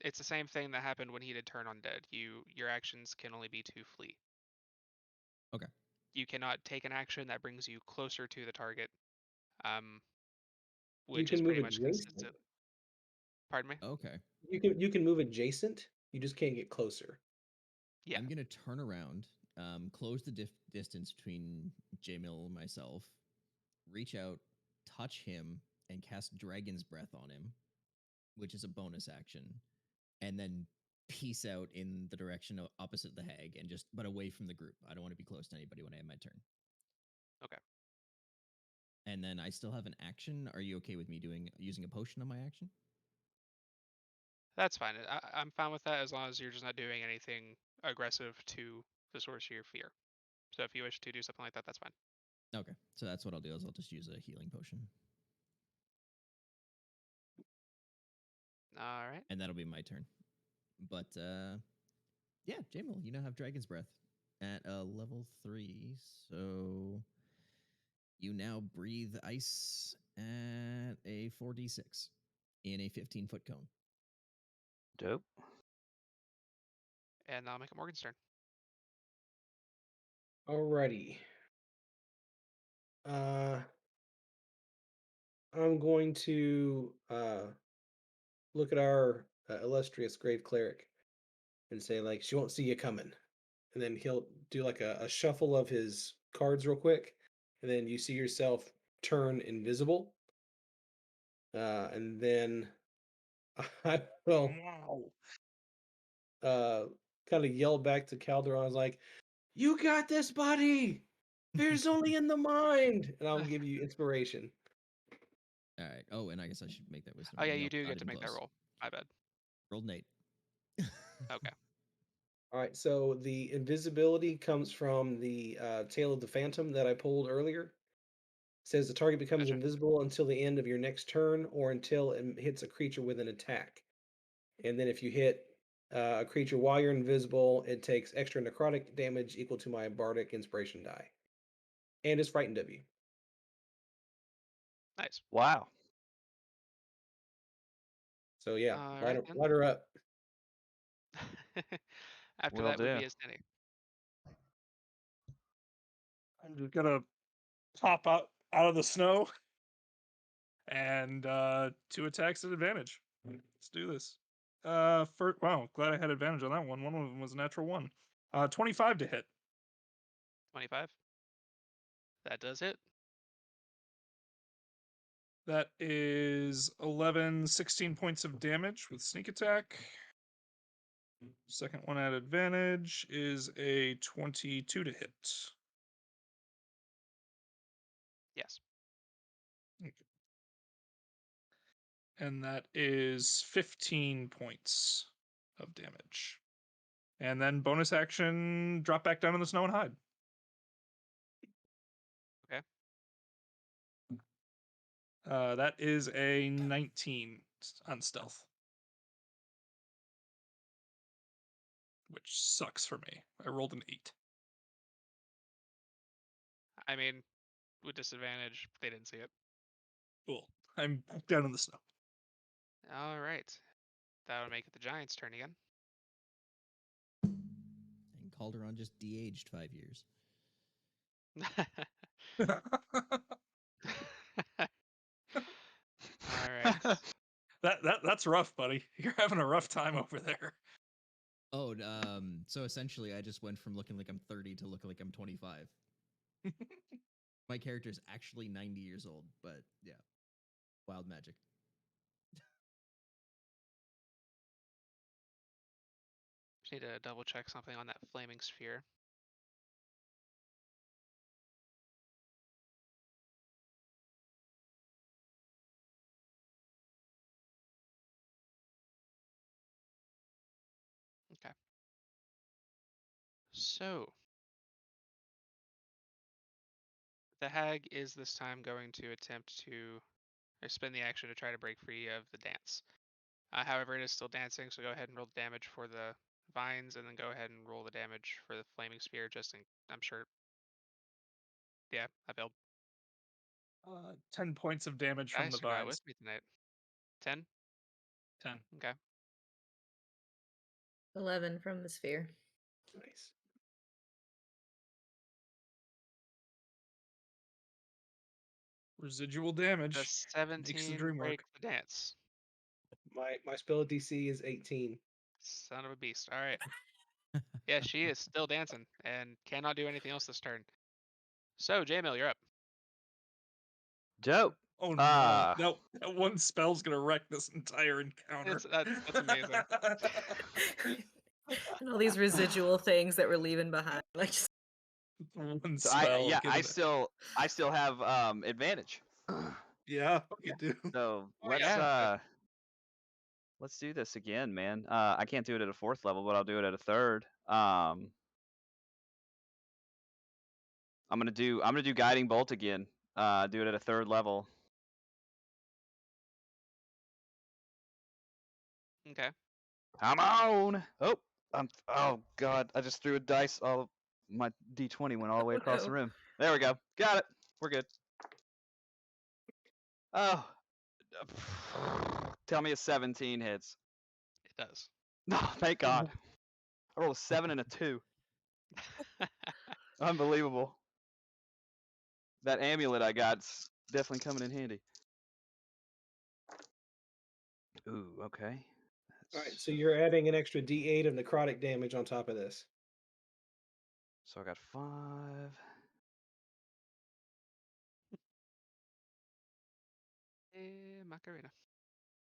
It's the same thing that happened when he did turn undead. Your actions can only be to flee. Okay. You cannot take an action that brings you closer to the target, um, You which is can move pretty much adjacent. consistent. Pardon me? Okay. You can move adjacent. You just can't get closer. Yeah. I'm gonna turn around, close the distance between J-Mill and myself, reach out, touch him, and cast Dragon's Breath on him, which is a bonus action, and then peace out in the direction opposite the hag, and but away from the group. I don't want to be close to anybody when I have my turn. Okay. And then I still have an action. Are you okay with me using a potion on my action? That's fine. I'm fine with that as long as you're just not doing anything aggressive to the source of your fear. So if you wish to do something like that, that's fine. Okay, so that's what I'll do. Is I'll just use a healing potion, All right. and that'll be my turn. But yeah, Jamal, you now have Dragon's Breath at level 3, so you now breathe ice at a 4d6 in a 15-foot cone. Dope. And I'll make it Morgan's turn. Alrighty. I'm going to look at our illustrious grave cleric and say, like, she won't see you coming. And then he'll do like a shuffle of his cards real quick. And then you see yourself turn invisible. And then I will Wow. kind of yell back to Calderon. I was like, "You got this, buddy. Fear's only in the mind." And I'll give you inspiration. All right. Oh, and I guess I should make that wisdom. Oh yeah, you Nope, do not get to even make that close. roll. My bad. Rolled an 8. Okay. All right. So the invisibility comes from the Tale of the Phantom that I pulled earlier. It says the target becomes Gotcha. invisible until the end of your next turn or until it hits a creature with an attack. And then if you hit a creature while you're invisible, it takes extra necrotic damage equal to my bardic inspiration die. And is frightened of you. Nice. Wow. So yeah, All light right her, then. light her up. After Will that would do. be Esteni. I'm just gonna pop out of the snow and 2 attacks at advantage. Let's do this. Wow, glad I had advantage on that one. One of them was a natural one. 25 to hit. 25. That does it. That is 11, 16 points of damage with sneak attack. Second one at advantage is a 22 to hit. Yes. And that is 15 points of damage. And then bonus action, drop back down in the snow and hide. Okay. That is a 19 on stealth. Which sucks for me. I rolled an 8. I mean, with disadvantage, they didn't see it. Cool. I'm back down in the snow. All right. That would make it the Giants' turn again. And Calderon just de-aged 5 years. All right. That's rough, buddy. You're having a rough time over there. Oh, so essentially, I just went from looking like I'm 30 to looking like I'm 25. My character is actually 90 years old, but yeah, wild magic. Just need to double check something on that flaming sphere. Okay. So the hag is this time going to attempt to spend the action to try to break free of the dance. However, it is still dancing, so go ahead and roll the damage for the vines, and then go ahead and roll the damage for the flaming spear. I'm sure. Yeah, I failed. 10 points of damage from the Dice are not with vines. me tonight. 10. 10. Okay. 11 from the sphere. Nice. Residual The damage. Makes the 17 dream break work. the dance. My spell DC is 18. Son of a beast. All right. Yeah, she is still dancing and cannot do anything else this turn. So, J-Mill, you're up. Dope. Oh no. No, that one spell's gonna wreck this entire encounter. That's amazing. And all these residual things that we're leaving behind. Like just One So spell. I still have advantage. Yeah, you do. So Oh, let's yeah. let's do this again, man. I can't do it at a 4th level, but I'll do it at a 3rd. I'm gonna do guiding bolt again. Do it at a 3rd level. Okay. Come on! Oh god! I just threw a dice. All my d20 went all the way Oh, across the no. room. There we go. Got it. We're good. Oh, tell me a 17 hits. It does. No, thank God. I rolled a 7 and a 2. Unbelievable. That amulet I got's definitely coming in handy. Ooh, okay. All right, so you're adding an extra D8 of necrotic damage on top of this. So I got 5. Macarena.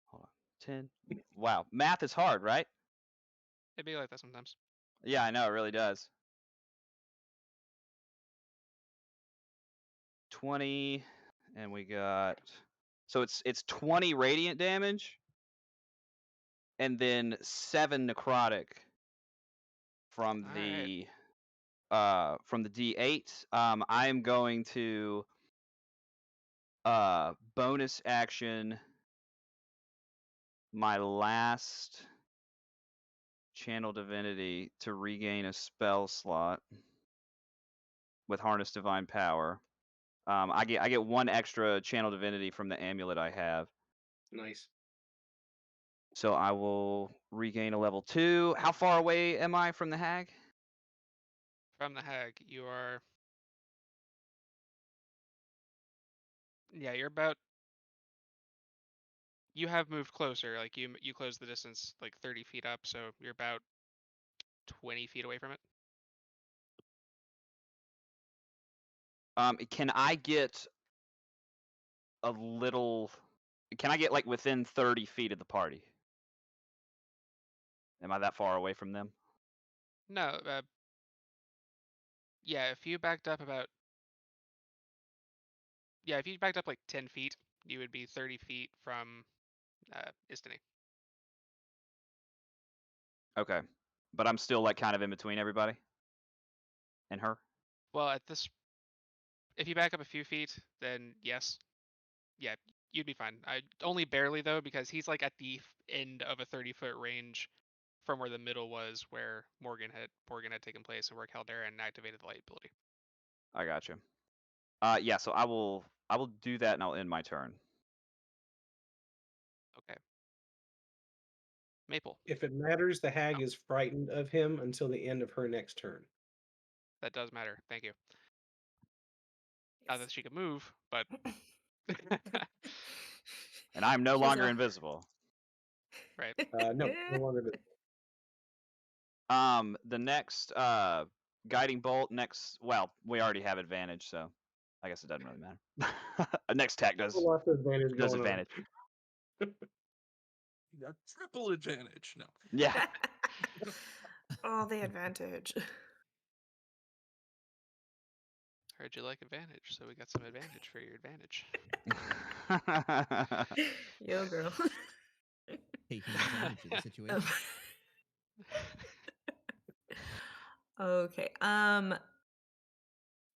Hold on. 10. Wow, math is hard, right? It'd be like that sometimes. Yeah, I know, it really does. 20, and we got, so it's 20 radiant damage, and then 7 necrotic from All right. the D8. I am going to bonus action my last channel divinity to regain a spell slot with harness divine power. I get 1 extra channel divinity from the amulet I have. Nice. So I will regain a level 2. How far away am I from the hag? From the hag, you are. Yeah, you're about. You have moved closer. Like you closed the distance like 30 feet up, so you're about 20 feet away from it. Can I get a little? Can I get like within 30 feet of the party? Am I that far away from them? No. Yeah, if you backed up about. Yeah, if you backed up like 10 feet, you would be 30 feet from Istini. Okay, but I'm still like kind of in between everybody and her. Well, if you back up a few feet, then yes, yeah, you'd be fine. Only barely though, because he's like at the end of a 30-foot range from where the middle was, where Morgan had taken place, and where Calderon activated the light ability. I got you. Yeah. So I will do that, and I'll end my turn. Okay. Maple. If it matters, the hag is frightened of him until the end of her next turn. That does matter. Thank you. Not that she can move, but And I'm no She has longer a- invisible. Right. No, no longer visible. The next guiding bolt next. Well, we already have advantage, so I guess it doesn't really matter. Next attack A does lot of advantage going on. advantage. You got triple advantage. No. Yeah. Oh, the advantage. Heard you like advantage, so we got some advantage for your advantage. Yo, girl. Taking advantage of the situation. Okay.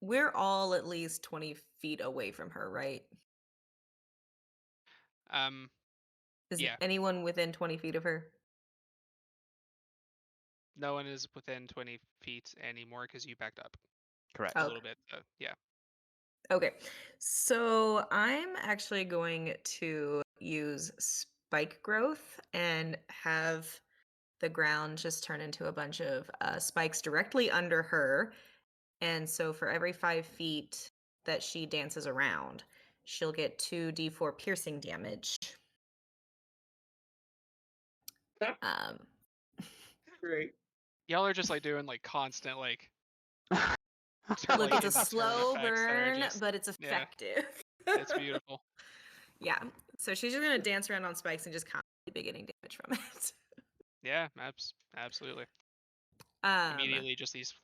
We're all at least 20 feet away from her, right? Is Yeah. anyone within 20 feet of her? No one is within 20 feet anymore because you backed up Correct. a Oh. little bit. Yeah. Okay. So I'm actually going to use spike growth and have the ground just turn into a bunch of spikes directly under her. And so for every 5 feet that she dances around, she'll get 2d4 piercing damage. Great. Y'all are just like doing like constant like Look, it's a instant slow effects that are burn, just- but it's yeah. effective. It's beautiful. Yeah. So she's just gonna dance around on spikes and just constantly be getting damage from it. Yeah, absolutely. Immediately just these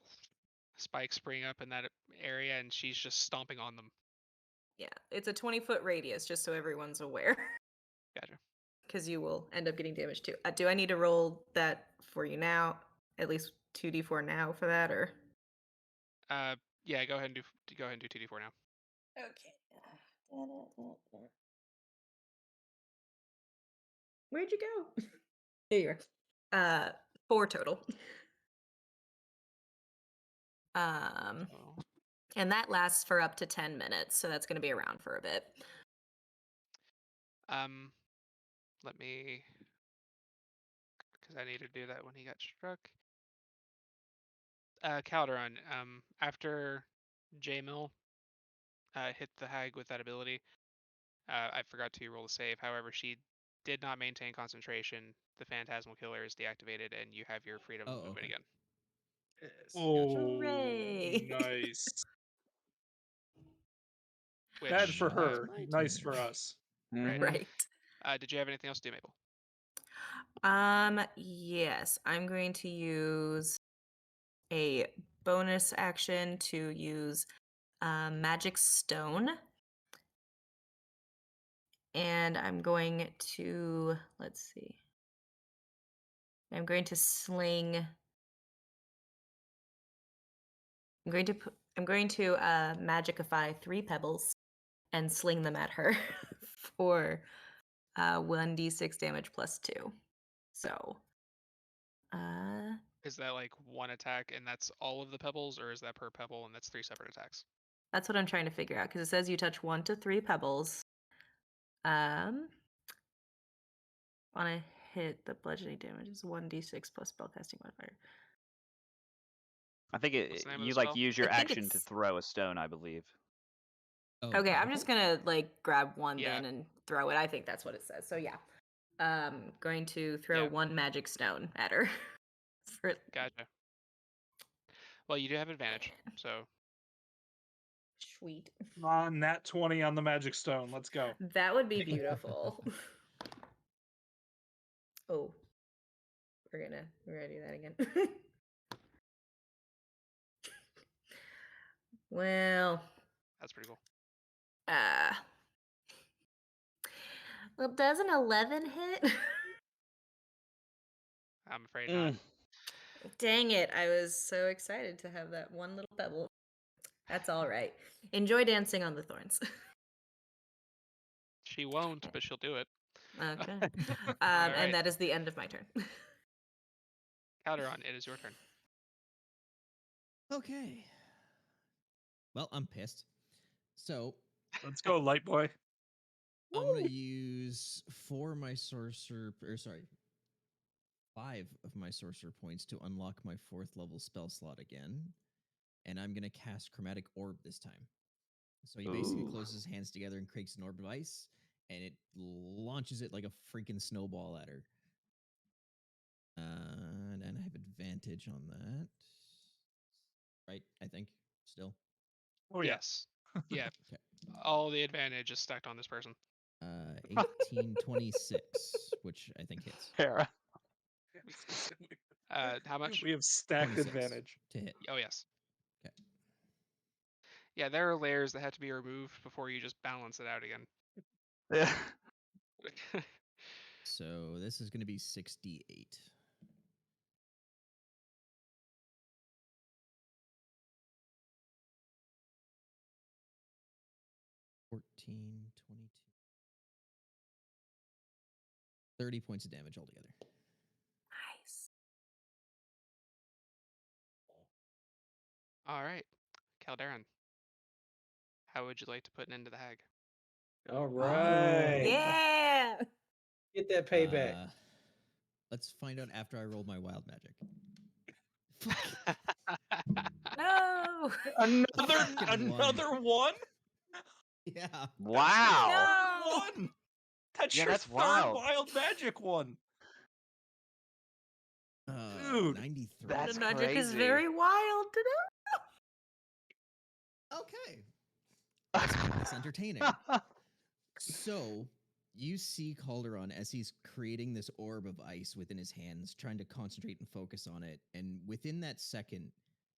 spikes spring up in that area and she's just stomping on them. Yeah, it's a 20-foot radius, just so everyone's aware. Gotcha. Because you will end up getting damage too. Do I need to roll that for you now? At least 2d4 now for that, or? Yeah, go ahead and do 2d4 now. Okay. Where'd you go? There you are. 4 total. So, And that lasts for up to 10 minutes, so that's going to be around for a bit. let me, because I need to do that when he got struck. Calderon, after J-Mill hit the hag with that ability, I forgot to roll a save. However, she did not maintain concentration. The Phantasmal Killer is deactivated, and you have your freedom of movement again. Yes. Oh, Hooray. nice. Which, Bad for Now her, it's my nice turn. for us. Right. Right. Did you have anything else to do, Maple? Yes, I'm going to use a bonus action to use Magic Stone. And I'm going to, let's see. I'm going to sling. I'm going to magicify 3 pebbles and sling them at her for 1d6 damage plus 2. So, Is that like one attack and that's all of the pebbles, or is that per pebble and that's 3 separate attacks? that's what I'm trying to figure out, because it says you touch 1 to 3 pebbles. On a hit, the bludgeoning damage is 1d6 plus spellcasting modifier. I think What's the name of you the like spell? use your I think action to it's- throw a stone, I believe. Oh, Okay, I'm just gonna like grab one Yeah. then and throw it. I think that's what it says. So yeah, going to throw Yeah. 1 magic stone at her. Gotcha. Well, you do have advantage, so Sweet. On nat 20 on the magic stone. Let's go. That would be beautiful. Oh, we're gonna do that again. Well, that's pretty cool. well, does an 11 hit? I'm afraid not. Dang it, I was so excited to have that one little pebble. That's all right. Enjoy dancing on the thorns. She won't, but she'll do it. Okay. Alright. And that is the end of my turn. Calderon, it is your turn. Okay. Well, I'm pissed. So Let's go, light boy. I'm gonna use 5 of my sorcerer points to unlock my 4th level spell slot again, and I'm gonna cast Chromatic Orb this time. So he basically Ooh. closes his hands together and creates an orb of ice, and it launches it like a freaking snowball at her. And I have advantage on that. Right, I think, still. Oh yeah. Yes. Yeah. Okay. All the advantage is stacked on this person. 1826, which I think hits. Hera. How much? We have stacked 26 advantage. to hit. Oh, yes. Okay. Yeah, there are layers that have to be removed before you just balance it out again. Yeah. So this is going to be 68. $14, 22. 30 points of damage altogether. Nice. All right. Calderon, how would you like to put an end to the hag? All right. Yeah. Get that payback. Let's find out after I roll my wild magic. No. Another one? Yeah. Wow. No. One. That's Yeah, your that's third wild. wild magic one. Dude, 93. That's The magic is crazy. very wild today. Okay. That's entertaining. So you see Calderon as he's creating this orb of ice within his hands, trying to concentrate and focus on it. And within that second,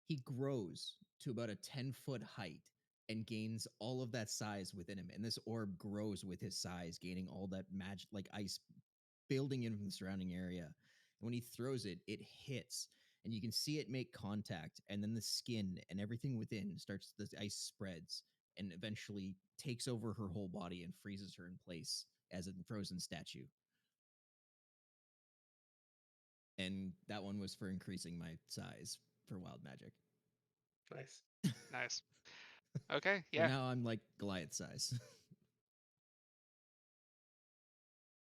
he grows to about a 10-foot height and gains all of that size within him. And this orb grows with his size, gaining all that magic, like ice building in from the surrounding area. And when he throws it, it hits. And you can see it make contact. And then the skin and everything within starts, the ice spreads and eventually takes over her whole body and freezes her in place as a frozen statue. And that one was for increasing my size for wild magic. Nice. Nice. Okay, So yeah. now I'm like Goliath size.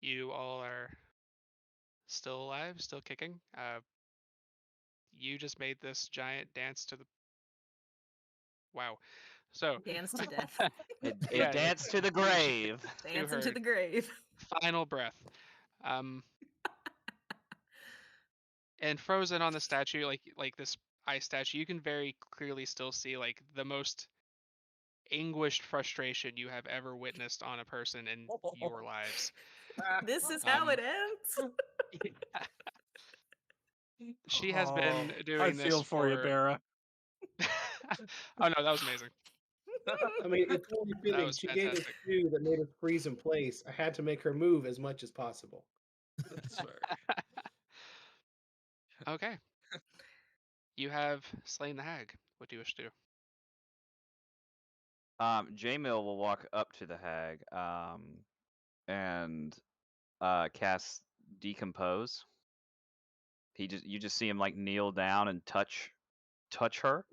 You all are still alive, still kicking. You just made this giant dance to the... Wow. So, Dance to death. It Yeah, danced to the grave. Dance into her the grave. final breath. And frozen on the statue, like this ice statue, you can very clearly still see like the most anguished frustration you have ever witnessed on a person in your lives. This is how it ends. She has been I doing this feel for you, Beara. Oh no, that was amazing. I mean, it's only That fitting. was She gave us fantastic. two that made us freeze in place. I had to make her move as much as possible. That's fair. Okay. You have slain the hag. What do you wish to do? J-Mill will walk up to the hag and cast Decompose. You just see him like kneel down and touch her,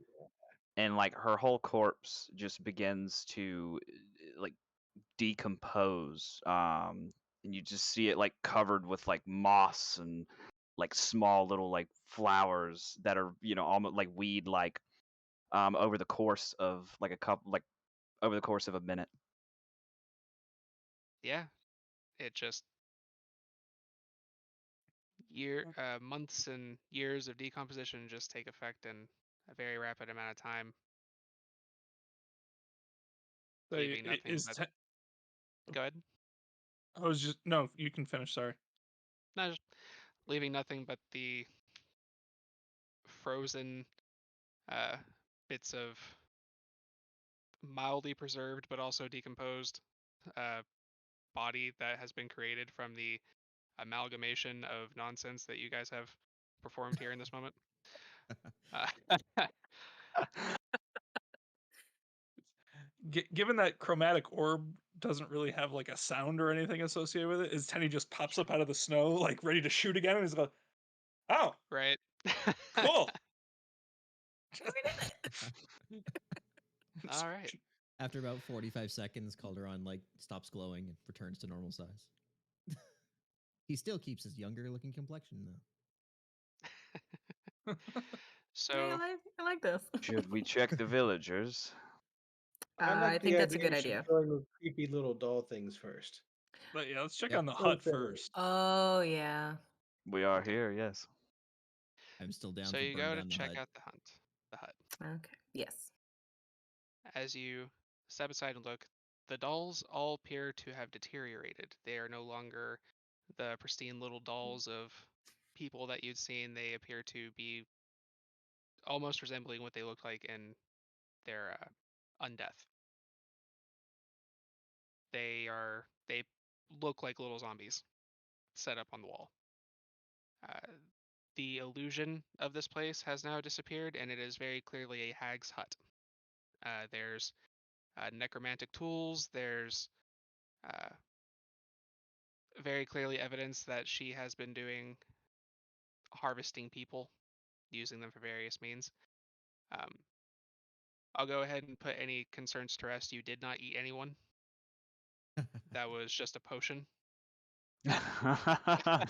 and like her whole corpse just begins to like decompose. And you just see it like covered with like moss and like small little like flowers that are almost like weed like over the course of like over the course of a minute. Yeah. It just months and years of decomposition just take effect in a very rapid amount of time, So leaving nothing is but... Go ahead. I was just no. You can finish. Sorry. No, just leaving nothing but the frozen bits of mildly preserved but also decomposed body that has been created from the amalgamation of nonsense that you guys have performed here in this moment. Given that chromatic orb doesn't really have like a sound or anything associated with it, is Tenny just pops up out of the snow like ready to shoot again, and he's like, "Oh, Right. cool." All right. After about 45 seconds, Calderon like stops glowing and returns to normal size. He still keeps his younger looking complexion though. So Yeah, I like this. Should we check the villagers? I think that's a good we should idea. join those creepy little doll things first. But yeah, let's check Yep. on the Don't hut say it. first. Oh yeah. We are Okay. here, yes. I'm still down So for you burn go to down the check hut. out the hut. Okay. Yes. As you step aside and look, the dolls all appear to have deteriorated. They are no longer the pristine little dolls of people that you'd seen. They appear to be almost resembling what they looked like in their undeath. They look like little zombies set up on the wall. Uh, the illusion of this place has now disappeared, and it is very clearly a hag's hut. There's necromantic tools. There's uh, very clearly evidence that she has been doing harvesting people, using them for various means. Um, I'll go ahead and put any concerns to rest. You did not eat anyone. That was just a potion. I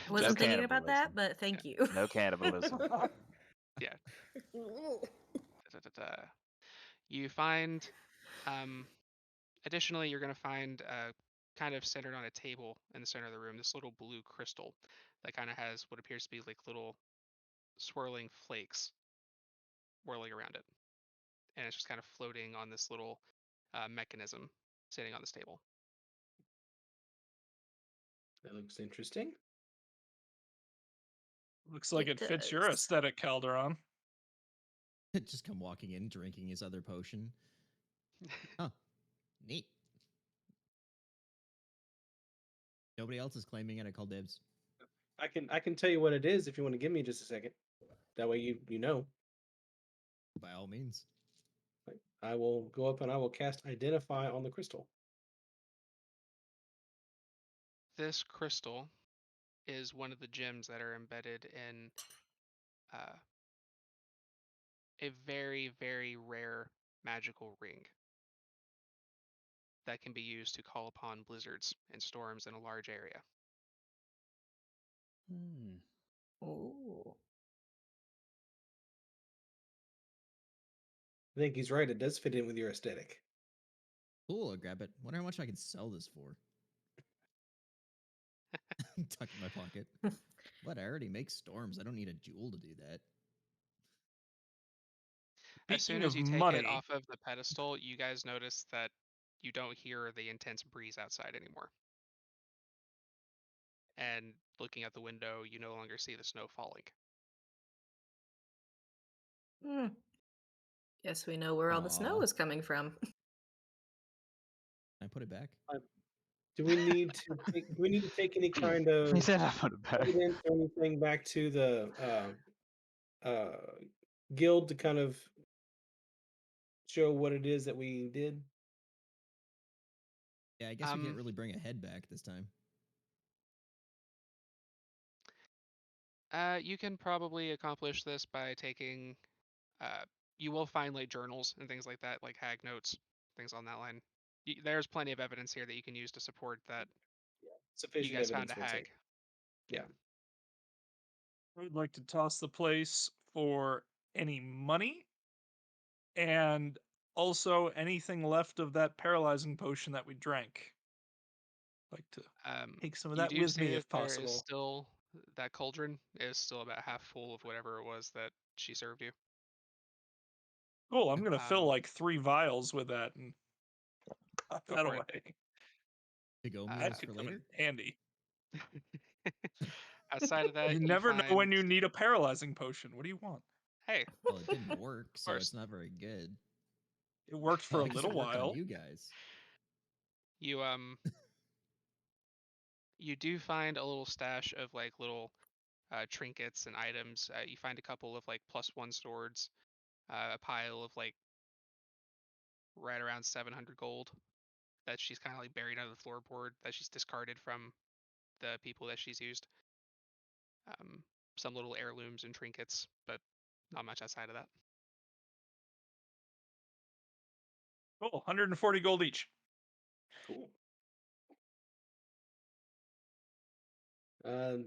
No wasn't thinking about that, cannibalism. but thank you. No cannibalism. Yeah. Da-da-da-da. You find, additionally, you're going to find kind of centered on a table in the center of the room, this little blue crystal that kind of has what appears to be like little swirling flakes whirling around it. And it's just kind of floating on this little mechanism sitting on this table. That looks interesting. Looks like It it fits your does. aesthetic, Calderon. Just come walking in, drinking his other potion. Huh. Neat. Nobody else is claiming it. I call dibs. I can tell you what it is if you want to give me just a second. That way you know. By all means. Right. I will go up and I will cast Identify on the crystal. This crystal is one of the gems that are embedded in uh, a very, very rare magical ring that can be used to call upon blizzards and storms in a large area. Hmm. Oh. I think he's right. It does fit in with your aesthetic. Cool, I'll grab it. Wonder how much I can sell this for. Tuck in my pocket. What? I already make storms. I don't need a jewel to do that. As soon Speaking as of you take it money, off of the pedestal, you guys notice that you don't hear the intense breeze outside anymore. And looking out the window, you no longer see the snow falling. Hmm. Guess we know where all the snow Aw. is coming from. Can I put it back? Do we need to take any kind He of said I put it back. evidence or anything back to the guild to kind of show what it is that we did? Yeah, I guess we can't really bring a head back this time. You can probably accomplish this by taking. You will find like journals and things like that, like hag notes, things on that line. There's plenty of evidence here that you can use to support that you Sufficient guys found a evidence we'll hag. take. Yeah. I would like to toss the place for any money and also anything left of that paralyzing potion that we drank. Like to take some of You that do with see me that if there is possible. still that cauldron is still about half full of whatever it was that she served you. Cool, I'm gonna fill Um, like 3 vials with that and put Go that for it. away. To go Uh, That meals for could come in later? handy. Outside of that, You you never know when find. you need a paralyzing potion. What do you want? Hey, Well, it didn't work, of so course. it's not very good. It worked for Well, a I guess little it worked on while. you guys. You do find a little stash of like little trinkets and items. You find a couple of like +1 swords, a pile of like right around 700 gold that she's kind of like buried under the floorboard that she's discarded from the people that she's used. Um, some little heirlooms and trinkets, but not much outside of that. Cool, 140 gold each. Cool.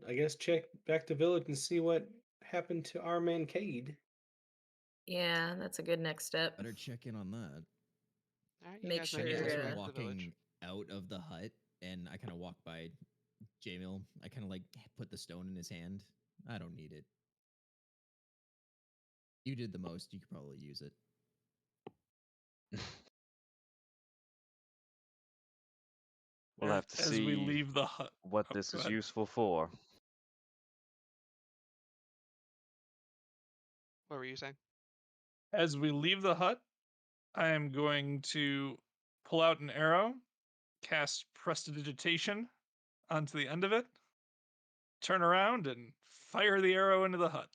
I guess check back to village and see what happened to our man Cade. Yeah, that's a good next step. Better check in on that. All right, you Make guys I make sure. your way guess back we're to the village. walking out of the hut, and I kind of walk by Jamil. I kind of like put the stone in his hand. I don't need it. You did the most. You could probably use it. We'll have to As we see leave the hut. what Oh, this go is ahead. useful for. What were you saying? As we leave the hut, I am going to pull out an arrow, cast Prestidigitation onto the end of it, turn around, and fire the arrow into the hut.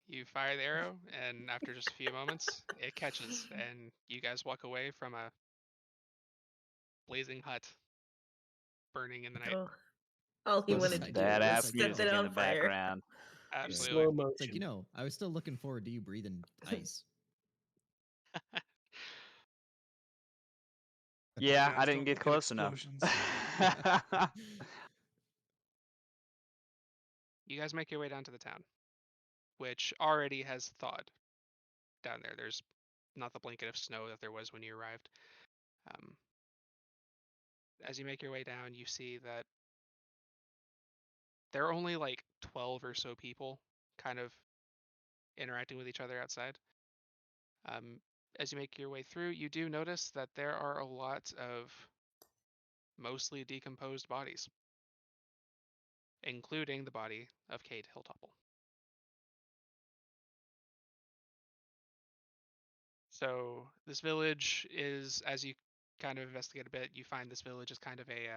You fire the arrow, and after just a few moments, it catches, and you guys walk away from a blazing hut burning in the night. Oh, all he Those wanted to do Badass was set music it in on the fire. background. Absolutely. Slow motion. It's like, I was still looking forward to you breathing ice. Yeah, I Guys, didn't don't get look at close enough. explosions. You guys make your way down to the town, which already has thawed down there. There's not the blanket of snow that there was when you arrived. As you make your way down, you see that there are only like 12 or so people kind of interacting with each other outside. As you make your way through, you do notice that there are a lot of mostly decomposed bodies, including the body of Cade Hilltopple. So this village is, as you kind of investigate a bit, you find this village is kind of a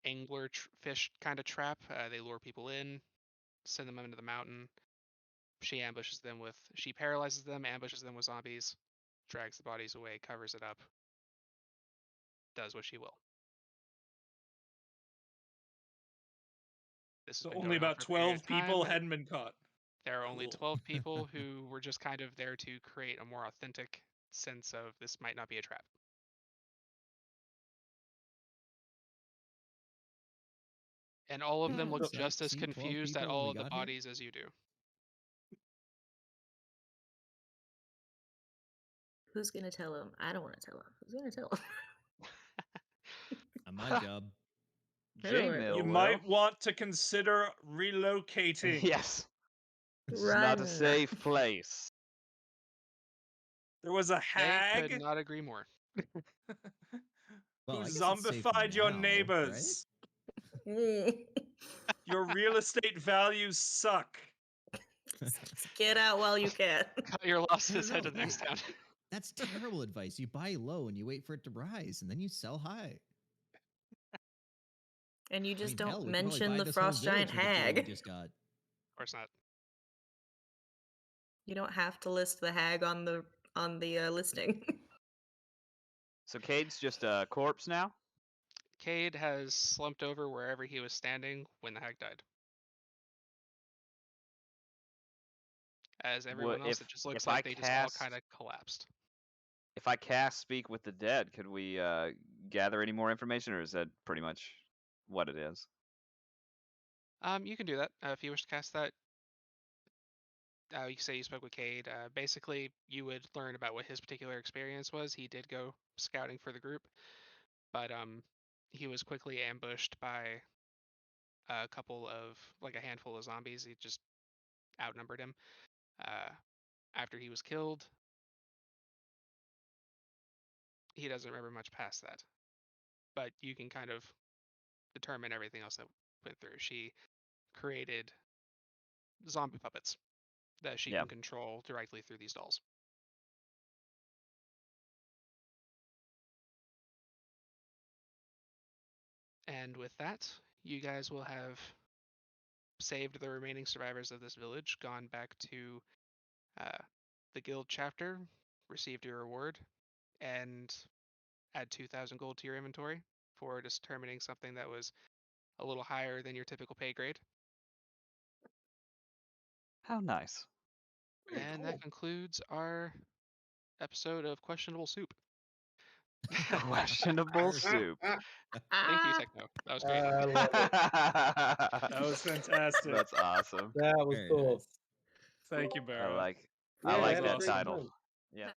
angler fish kind of trap. They lure people in, send them into the mountain. She paralyzes them, ambushes them with zombies, drags the bodies away, covers it up, does what she will. This has So been only going on about for a period 12 of time. people hadn't been caught. There are only Cool. 12 people who were just kind of there to create a more authentic sense of this might not be a trap. And all of them look So, just as see, 12 confused at people when all we of the got here? bodies as you do. Who's gonna tell him? I don't want to tell him. Who's gonna tell him? On my job. J-Mill You will. might want to consider relocating. Yes. This is Run. not a safe place. There was a They could hag not agree more. Well, who I guess it's safe zombified your now, neighbors. Your real estate values suck. Get out while you can. Cut your losses, No, head to the next town. That's terrible advice. You buy low and you wait for it to rise, and then you sell high. And you just hell, don't we could probably mention buy the this whole frost giant village with the deal we hag. just got. Of course not. You don't have to list the hag on the listing. So Cade's just a corpse now? Cade has slumped over wherever he was standing when the hag died. As everyone else, it just looks like they just all kind of collapsed. If I cast Speak with the Dead, could we gather any more information, or is that pretty much what it is? You can do that if you wish to cast that. You say you spoke with Cade. Basically, you would learn about what his particular experience was. He did go scouting for the group, but he was quickly ambushed by a handful of zombies. He just outnumbered him. After he was killed, he doesn't remember much past that. But you can kind of determine everything else that went through. She created zombie puppets that she can control directly through these dolls. And with that, you guys will have saved the remaining survivors of this village, gone back to the guild chapter, received your reward, and add 2,000 gold to your inventory for determining something that was a little higher than your typical pay grade. How nice. And that concludes our episode of Questionable Soup. Questionable soup. Thank you, Techno. That was great. I love it. That was fantastic. That's awesome. That was Very cool. nice. Thank you, I Barra. like Yeah, I I like had a that great title. time. Yeah.